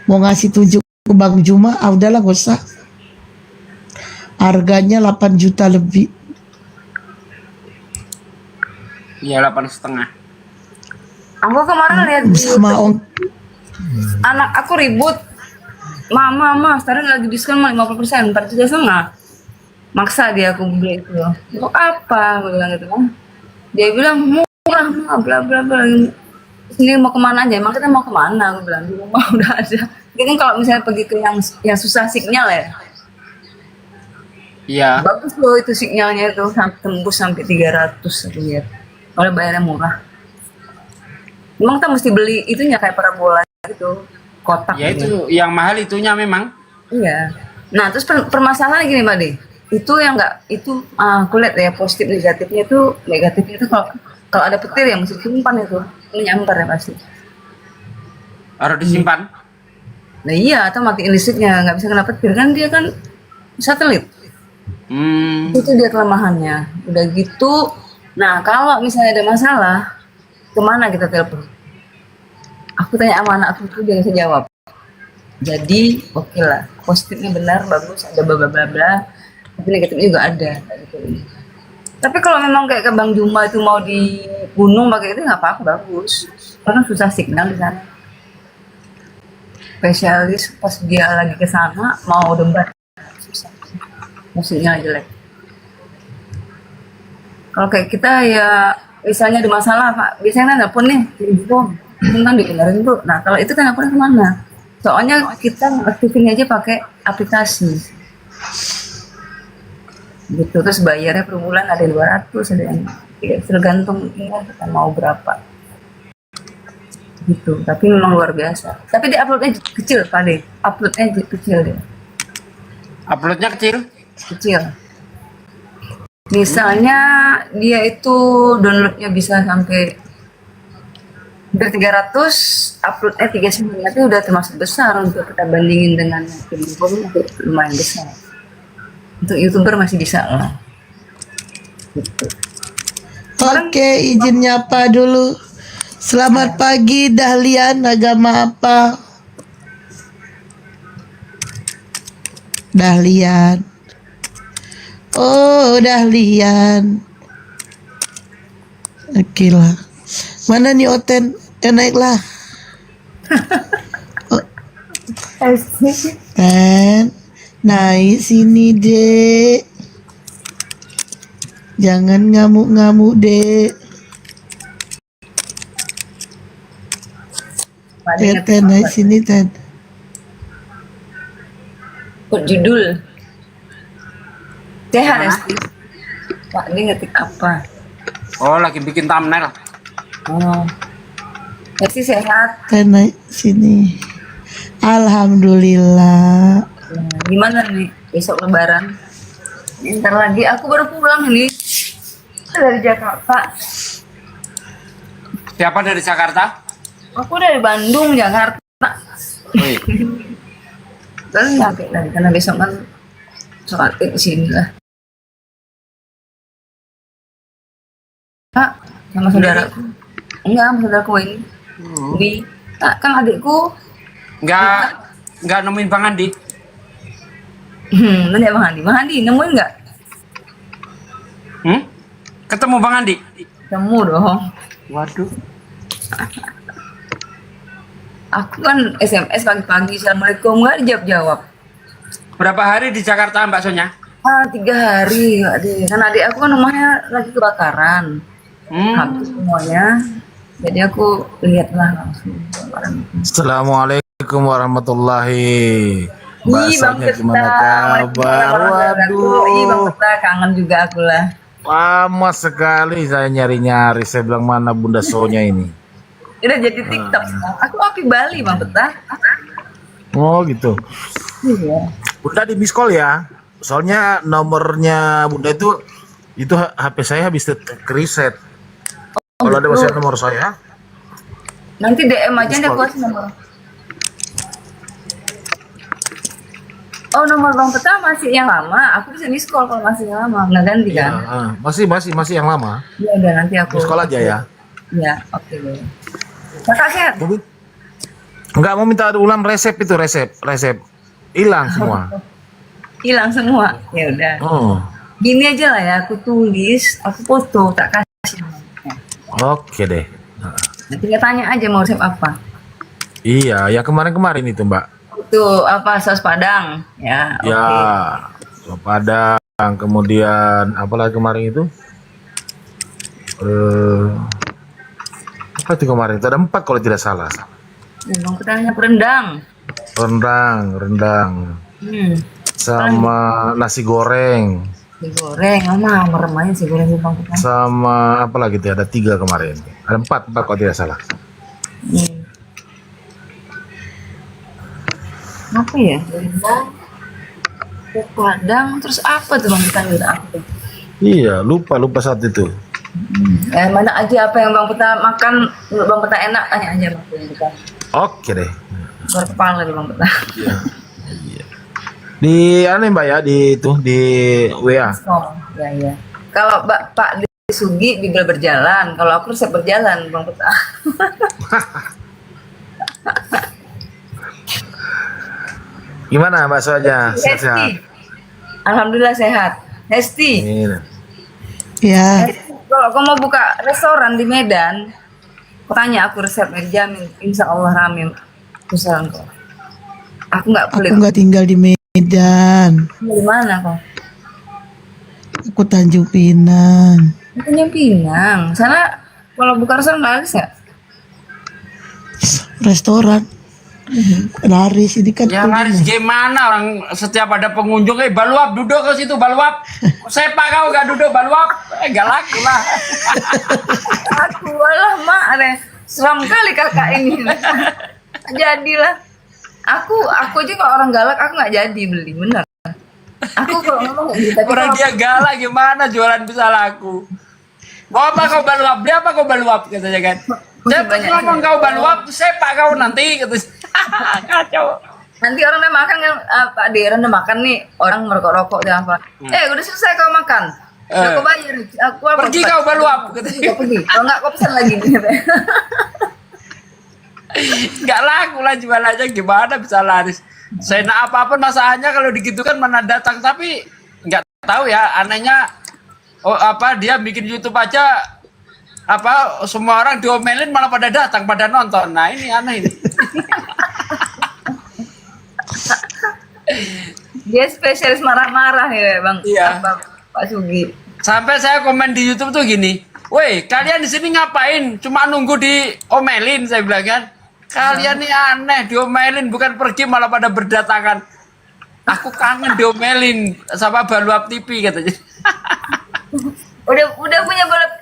mau ngasih tunjuk ke Bang Juma, udahlah gak usah. Harganya 8 juta lebih. Iya, 8,5. Aku kemarin lihat sama anak aku ribut, mama Starlink lagi diskon 50%, 4,5 juta. Maksa dia aku beli itu. Untuk apa? Aku bilang gitu kan. Dia bilang murah, bla bla bla. Ini mau kemana aja? Emang kita mau kemana? Aku bilang di rumah udah ada. Jadi kan kalau misalnya pergi ke yang susah sinyal ya. Iya. Bagus loh itu sinyalnya itu tembus sampai 300 aku lihat. Kalau bayarnya murah. Emang kita mesti beli itunya kayak parabola gitu, kotak. Ya gitu. itu yang mahal itunya memang. Iya. Nah terus permasalahan gini Mbak De, itu yang enggak itu aku lihat ya positif negatifnya itu kalau ada petir ya mesti disimpan itu nyamper ya pasti. Harus disimpan. Nah iya atau matiin listriknya nggak bisa kena petir kan dia kan satelit. Itu dia kelemahannya. Udah gitu, nah kalau misalnya ada masalah, kemana kita telepon? Aku tanya sama anak aku tuh dia bisa jawab. Jadi oke lah, positifnya benar, bagus, ada bla bla bla bla, tapi negatifnya juga ada. Gitu. Tapi kalau memang kayak ke Bang Juma itu mau di gunung pakai itu nggak apa-apa, bagus. Karena susah signal di sana. Spesialis pas dia lagi ke sana mau debat susah, musiknya jelek. Kalau kayak kita ya misalnya ada masalah Pak, biasanya kan telepon nih, kan dibenerin tuh. Nah kalau itu kan teleponnya kemana? Soalnya kita aktifin aja pakai aplikasi. Gitu, terus bayarnya per bulan ada 200, ada yang tergantung ya, kita mau berapa. Gitu, tapi memang luar biasa. Tapi dia uploadnya kecil kali, uploadnya kecil dia. Uploadnya kecil? Kecil. Misalnya dia itu downloadnya bisa sampai hampir 300, uploadnya 39, tapi udah termasuk besar untuk kita bandingin dengan film lumayan besar. Untuk YouTuber masih bisa lah. Gitu. Oke, izin nyapa dulu. Selamat pagi Dahlian, agama apa? Dahlian. Oh, Dahlian. Oke lah. Mana nih Oten? Ya naiklah. Ten, naik sini dek. Jangan ngamuk-ngamuk dek. Ten, naik sini Ten. Kok judul sehat ya sih? Pak, ini ngetik apa? Oh, lagi bikin thumbnail. Oh, pasti sehat. Ten, naik sini. Alhamdulillah. Gimana nih besok lebaran? Ntar lagi aku baru pulang nih dari Jakarta. Siapa dari Jakarta? Aku dari Bandung, Jakarta. Kan nyampe lagi karena besok kan sholat di sini lah. Kak, sama saudaraku. Enggak, sama saudaraku ini. Bi, kan adikku. Enggak nemuin Bang Andi. Nanti Bang Andi. Bang Andi nemuin enggak? Ketemu Bang Andi? Ketemu dong. Waduh. Aku kan SMS pagi-pagi, Assalamualaikum, nggak dijawab-jawab. Berapa hari di Jakarta Mbak Sonya? 3 hari, adik. Kan adik aku kan rumahnya lagi kebakaran. Habis semuanya. Jadi aku lihatlah langsung. Assalamualaikum warahmatullahi. Bahasanya gimana kabar? Waduh. Bang Peta, kangen juga aku lah. Lama sekali saya nyari-nyari. Saya bilang mana Bunda Sonya ini. Udah jadi TikTok sekarang. Aku api Bali Bang Peta. Oh gitu. Iya. Bunda di miss call ya. Soalnya nomornya Bunda itu HP saya habis reset. Kalau ada masih nomor saya. Nanti DM aja deh aku kasih nomor. Oh, nomor Bang Peta masih yang lama. Aku bisa miss call kalau masih yang lama. Nggak ganti kan? Masih yang lama. Iya udah nanti aku. Miss call aja ya. Iya, oke. Kakak sehat? Enggak mau minta ulang resep itu resep hilang semua. Hilang semua. Ya udah. Oh. Gini aja lah ya, aku tulis, aku foto, tak kasih. Oke deh. Nanti dia tanya aja mau resep apa. Iya, ya kemarin itu Mbak. Itu apa saus Padang? Ya. Ya, saus Padang. Kemudian apalagi kemarin itu? Apa itu kemarin? Itu ada 4 kalau tidak salah. Bang Petanya rendang. Rendang. Sama nasi goreng. Nasi goreng, mama merem aja sih goreng Bang Petanya. Sama apa lagi tuh? Ada 3 kemarin. Ada 4 kalau tidak salah. Apa ya? Rendang, Padang, terus apa tuh Bang Petanya? Iya, lupa saat itu. Mana aja apa yang Bang Peta makan, menurut Bang Peta enak, tanya aja Bang Peta. Oke deh. Luar kepala di Bang Peta. Iya. Di aneh Mbak ya, di itu di WA. Oh, ya. Kalau Pak Sugi Bibel berjalan, kalau aku resep berjalan, Bang Peta. Gimana baksonya? Sehat-sehat? Hesti. Alhamdulillah sehat. Hesti. Ya. Kalau kau mau buka restoran di Medan, tanya aku resepnya dijamin, insya Allah rame usaha kau. Aku nggak Aku pelit. nggak tinggal di Medan. Di mana kau? Aku Tanjung Pinang. Tanjung Pinang. Sana kalau buka restoran laris nggak? Restoran. Laris ini kan. Ya laris gimana, orang setiap ada pengunjung, baluap duduk ke situ, baluap. Sepak kau gak duduk baluap, gak laku lah. Aku alah mak, seram kali kakak ini. Jadilah. Aku aja kalau orang galak aku nggak jadi beli, bener. Aku kalau ngomong nggak gitu. Orang dia galak gimana jualan bisa laku. Mau apa kau baluap, beli apa kau baluap katanya kan. Saya ngomong kau baluap, sepak kau nanti gitu. Kacau. Nanti orang udah makan kan, Pak D, orang udah makan nih, orang merokok-rokok dan apa. Udah selesai kau makan. Udah kau bayar. Aku pergi kau baluap katanya. Pergi. Kalau nggak kau pesan lagi. Nggak laku lah jualannya, gimana bisa laris. Saya nak apapun masalahnya kalau digitukan mana datang, tapi nggak tahu ya anehnya. Oh apa dia bikin YouTube aja apa semua orang diomelin malah pada datang pada nonton. Nah ini aneh ini. Dia spesialis marah-marah ya Bang. Iya. Pak Sugi. Sampai saya komen di YouTube tuh gini, woi kalian di sini ngapain? Cuma nunggu diomelin, saya bilang kan. Kalian nih aneh, diomelin bukan pergi malah pada berdatangan. Aku kangen diomelin sama Baluap TV katanya. udah punya Baluap.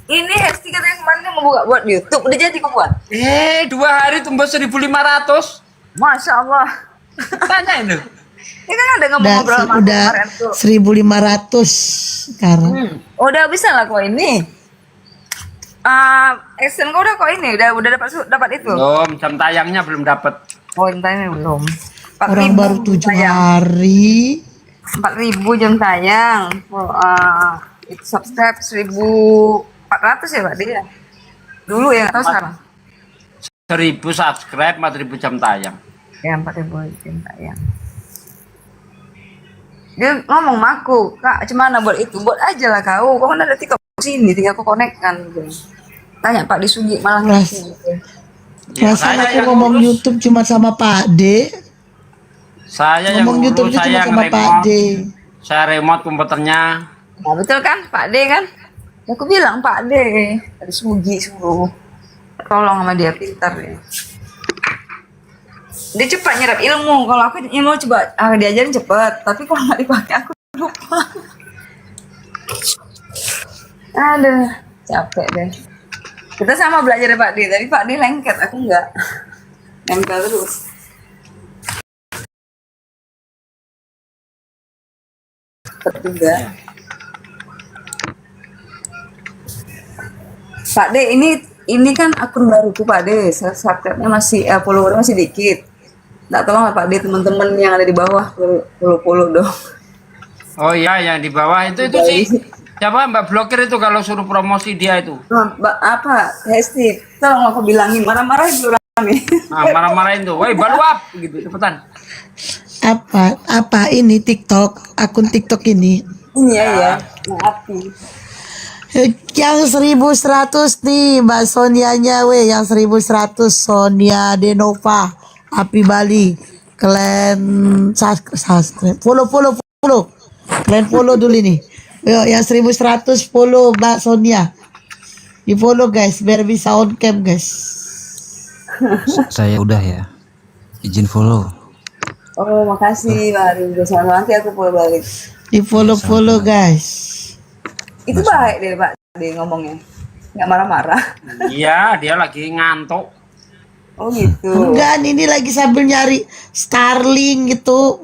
Ini Hesti katanya kemarin mau buat YouTube, udah jadi kau buat? 2 hari tembus 1.500. Masya Allah. Tanya itu. Ini kan ada ngobrol sama udah kemarin tuh. 1.500 sekarang. Udah bisa lah kok ini. Action kau udah kok ini, udah dapat itu. Belum, jam tayangnya belum dapat. Oh, ini belum. Orang baru 7 hari. 4.000 jam tayang. Itu subscribe 1.400 ya Pak dia. Dulu ya, atau sekarang? 1.000 subscribe, 4.000 jam tayang. Ya 4.000 jam tayang. Dia ngomong sama aku, Kak, gimana buat itu? Buat aja lah kau kan ada TikTok sini, tinggal aku connect kan. Tanya Pak Disugi malah ngasih gitu. Perasaan aku ngomong YouTube cuma sama Pak D. Saya yang ngomong YouTube ngurus, cuma saya yang sama Pak D. Saya remote komputernya. Nah betul kan Pak D kan? Aku bilang Pak D, tadi Sugi suruh tolong sama dia, pintar ya. Dia cepat nyerap ilmu. Kalau aku ilmu coba diajarin cepat, tapi kalau nggak dipakai aku lupa. Aduh, capek deh. Kita sama belajar Pak D, tapi Pak D lengket, aku enggak. Nempel terus. Juga. Pak D, ini kan akun baruku Pak D, subscribe-nya masih follower masih dikit. Nggak tolong Pak D, teman-teman yang ada di bawah follow dong. Oh iya, yang di bawah itu sih. Siapa Mbak blokir itu kalau suruh promosi dia itu? Mbak apa? Hesti, tolong aku bilangin, marah-marahin dulu nih. Nah, marah-marahin tuh, woi baluap gitu, cepetan. Apa ini TikTok, akun TikTok ini? Iya ya, maafin. Yang 1.100 nih Mbak Sonianya yang 1.100 Sonia Denova Api Bali. Kalian subscribe, follow. Kalian follow dulu nih. Yo, yang 1.100 follow Mbak Sonia. Di follow guys, biar bisa on cam guys. Saya udah ya. Izin follow. Oh, makasih Pak Ringo. Nanti aku follow balik. Di follow guys. Itu baik deh Pak D ngomongnya, nggak marah-marah. Iya, dia lagi ngantuk. Oh gitu. Enggak, ini lagi sambil nyari Starling gitu.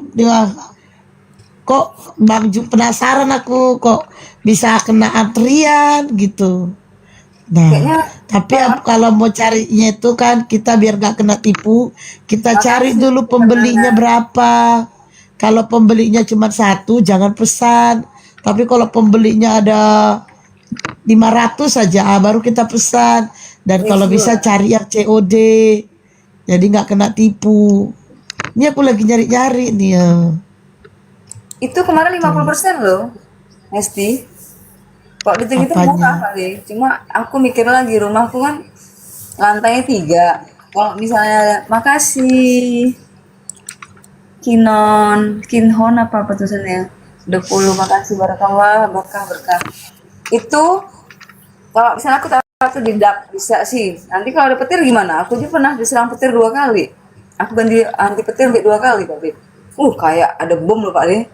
Kok Bang Ju penasaran aku kok bisa kena antrian gitu. Nah, tapi kalau mau carinya itu kan kita biar nggak kena tipu, kita cari dulu pembelinya berapa. Kalau pembelinya cuma satu, jangan pesan. Tapi kalau pembelinya ada 500 saja, baru kita pesan. Dan kalau bisa cari yang COD, jadi nggak kena tipu. Ini aku lagi nyari-nyari nih ya. Itu kemarin 50% loh, Hesti. Kok gitu-gitu murah kali. Cuma aku mikir lagi, rumahku kan lantainya 3. Kalau misalnya makasih Kinhon apa tulisannya? 20 makasih barakallah, berkah. Itu kalau misalnya aku taruh di dak bisa sih. Nanti kalau ada petir gimana? Aku juga pernah diserang petir 2 kali. Aku ganti anti petir 2 kali, Pak De. Kayak ada bom loh, Pak De.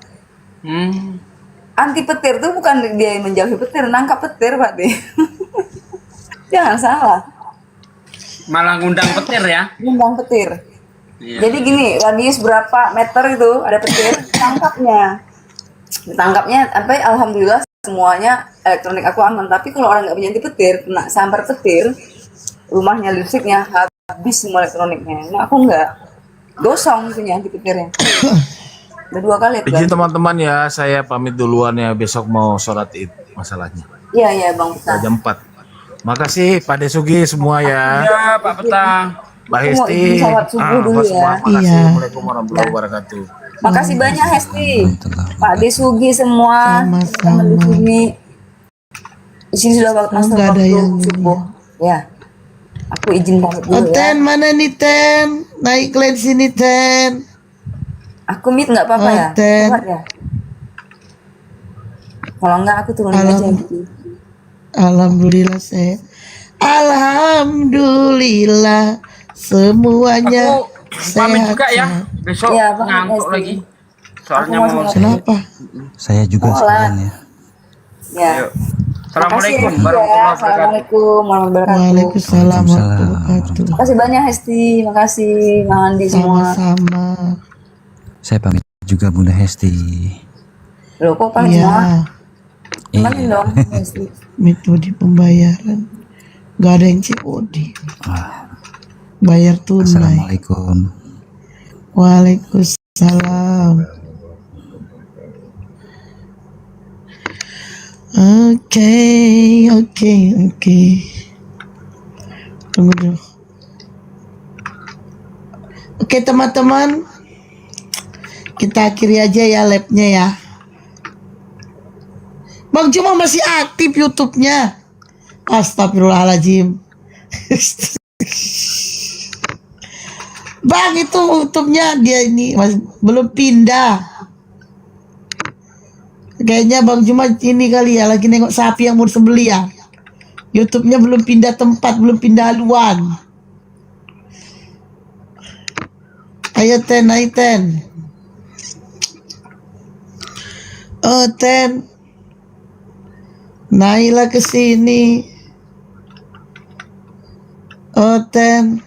Anti petir tuh bukan dia yang menjauhi petir, nangkap petir, Pak De. Jangan salah. Malah ngundang petir ya. Ngundang petir. Iya. Jadi gini, radius berapa meter itu ada petir, ditangkapnya sampai alhamdulillah semuanya elektronik aku aman. Tapi kalau orang nggak punya anti petir, kena sambar petir, rumahnya, listriknya habis semua elektroniknya. Nah aku nggak, gosong punya anti petirnya. Udah 2 kali. Izin teman-teman ya, saya pamit duluan ya, besok mau sholat id masalahnya. Iya Bang Petang. Jam 4. Makasih Pak Desugi semua ya. Iya Pak Petang. Mbak Hesti. Sholat subuh dulu ya. Makasih. Assalamualaikum warahmatullahi wabarakatuh. Makasih banyak Hesti. Pak Desugi semua. Sama-sama. Di sini sudah masuk waktu subuh. Ya. Aku izin pamit dulu ya. Ten, mana nih Ten? Naik ke sini Ten. Aku meet nggak apa-apa ya? Kuat ya? Kalau enggak aku turunin aja gitu. Alhamdulillah saya. Alhamdulillah semuanya Aku pamit juga ya. Besok Iya, Bang, ngantuk Hesti. lagi. Soalnya Aku mau. Kenapa? Saya juga sekalian ya. Ya. Assalamualaikum Makasih, warahmatullahi wabarakatuh. Assalamualaikum warahmatullahi wabarakatuh. Waalaikumsalam warahmatullahi wabarakatuh. Makasih banyak Hesti, makasih Bang Andi semua. Sama-sama. Saya pamit juga Bunda Hesti. Loh kok pamit semua? Kemarin dong Hesti. Metode pembayaran nggak ada yang COD. Bayar tunai. Assalamualaikum. Waalaikumsalam. Oke. Tunggu dulu. Oke teman-teman, kita akhiri aja ya labnya ya. Bang Juma masih aktif YouTube-nya. Astagfirullahaladzim. Bang itu YouTube-nya dia ini masih belum pindah. Kayaknya Bang Juma ini kali ya lagi nengok sapi yang mau disembeli ya. YouTube-nya belum pindah tempat, belum pindah haluan. Ayo Ten, ayo Ten. Oh Ten, naiklah ke sini. Oh Ten,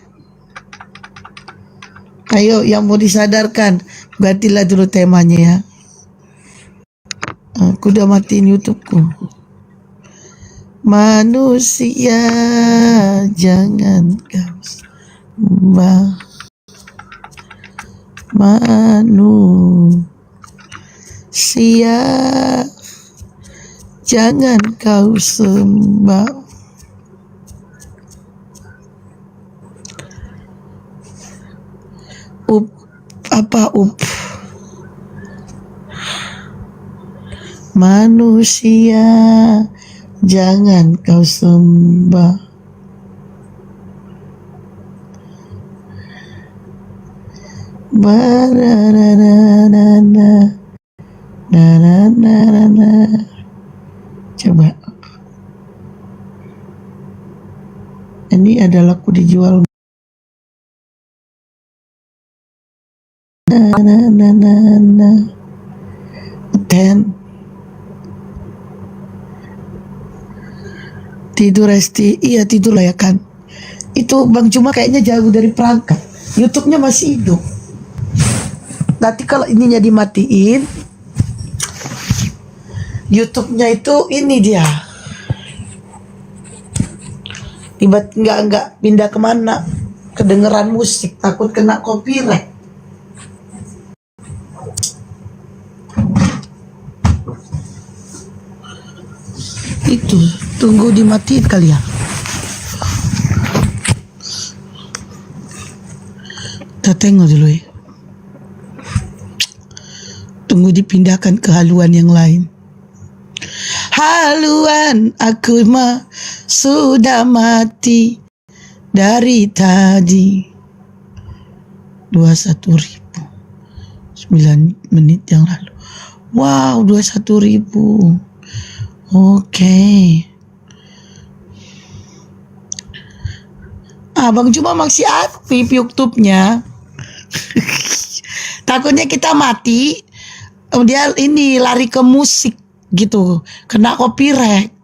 ayo yang mau disadarkan, gantilah dulu temanya ya. Aku udah matiin YouTubeku. Manusia jangan kau sembah. Manusia jangan kau sembah. Manusia jangan kau sembah. Coba. Ini ada laku dijual. Ten. Tidur Esti, iya tidur lah ya kan. Itu Bang Cuma kayaknya jauh dari perangkat. YouTube-nya masih hidup. Nanti kalau ininya dimatiin, YouTube-nya itu ini dia. Tiba nggak pindah kemana, kedengeran musik, takut kena copyright. Itu tunggu dimatiin kali ya. Kita tengok dulu ya. Tunggu dipindahkan ke haluan yang lain. Haluan aku mah sudah mati dari tadi. 21.000 9 menit yang lalu. Wow, 21.000. Oke. Bang Juma masih aktif YouTube-nya. Takutnya kita mati, dia ini lari ke musik gitu, kena copyright.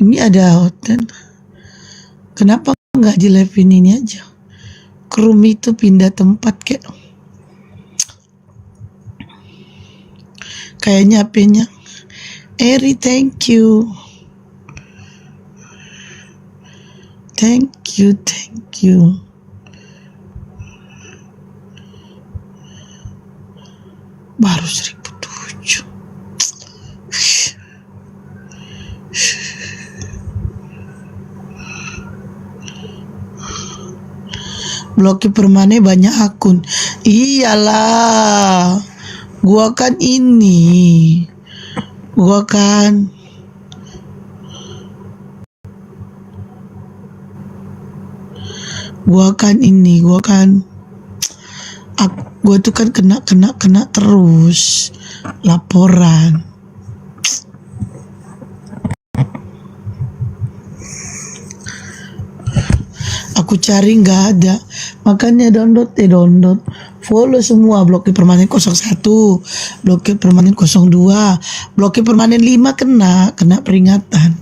Ini ada hotel. Kenapa nggak di live ini aja? Krum itu pindah tempat kayaknya HP-nya. Eri, thank you. Thank you. Baru 1.007. Blokir permanen banyak akun. Iyalah. Gua kan gue tuh kan kena terus laporan. Aku cari nggak ada, makanya download. Follow semua, blokir permanen 01, blokir permanen 02, blokir permanen 5 kena peringatan.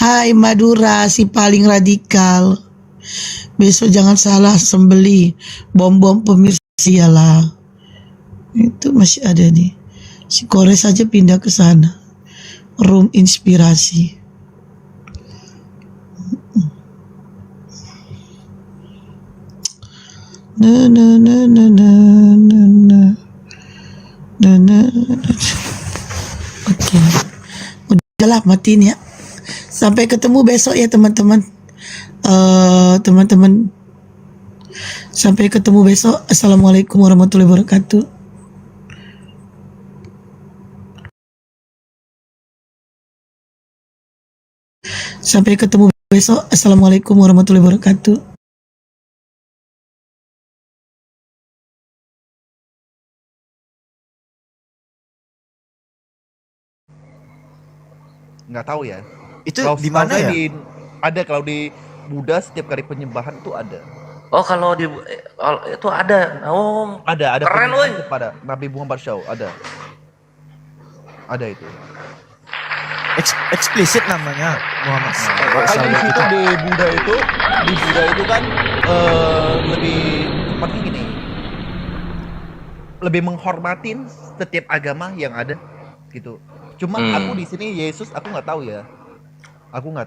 Hai Madura, si paling radikal. Besok jangan salah sembeli bom-bom pemirsa lah. Itu masih ada nih. Si Kores saja pindah ke sana. Room inspirasi. Oke. Udahlah, matiin ya. Sampai ketemu besok ya teman-teman. Sampai ketemu besok. Assalamualaikum warahmatullahi wabarakatuh. Sampai ketemu besok. Assalamualaikum warahmatullahi wabarakatuh. Nggak tahu ya. Itu Kalau di mana ya? Ada kalau di Buddha setiap kali penyembahan itu ada. Oh, kalau itu ada. Oh, Ada keren penyembahan woy. kepada Nabi Muhammad SAW. Ada itu. Eksplisit namanya Muhammad Makanya di situ di Buddha itu kan lebih tepatnya gini. Lebih menghormatin setiap agama yang ada gitu. Cuma aku di sini Yesus aku nggak tahu ya. Aku nggak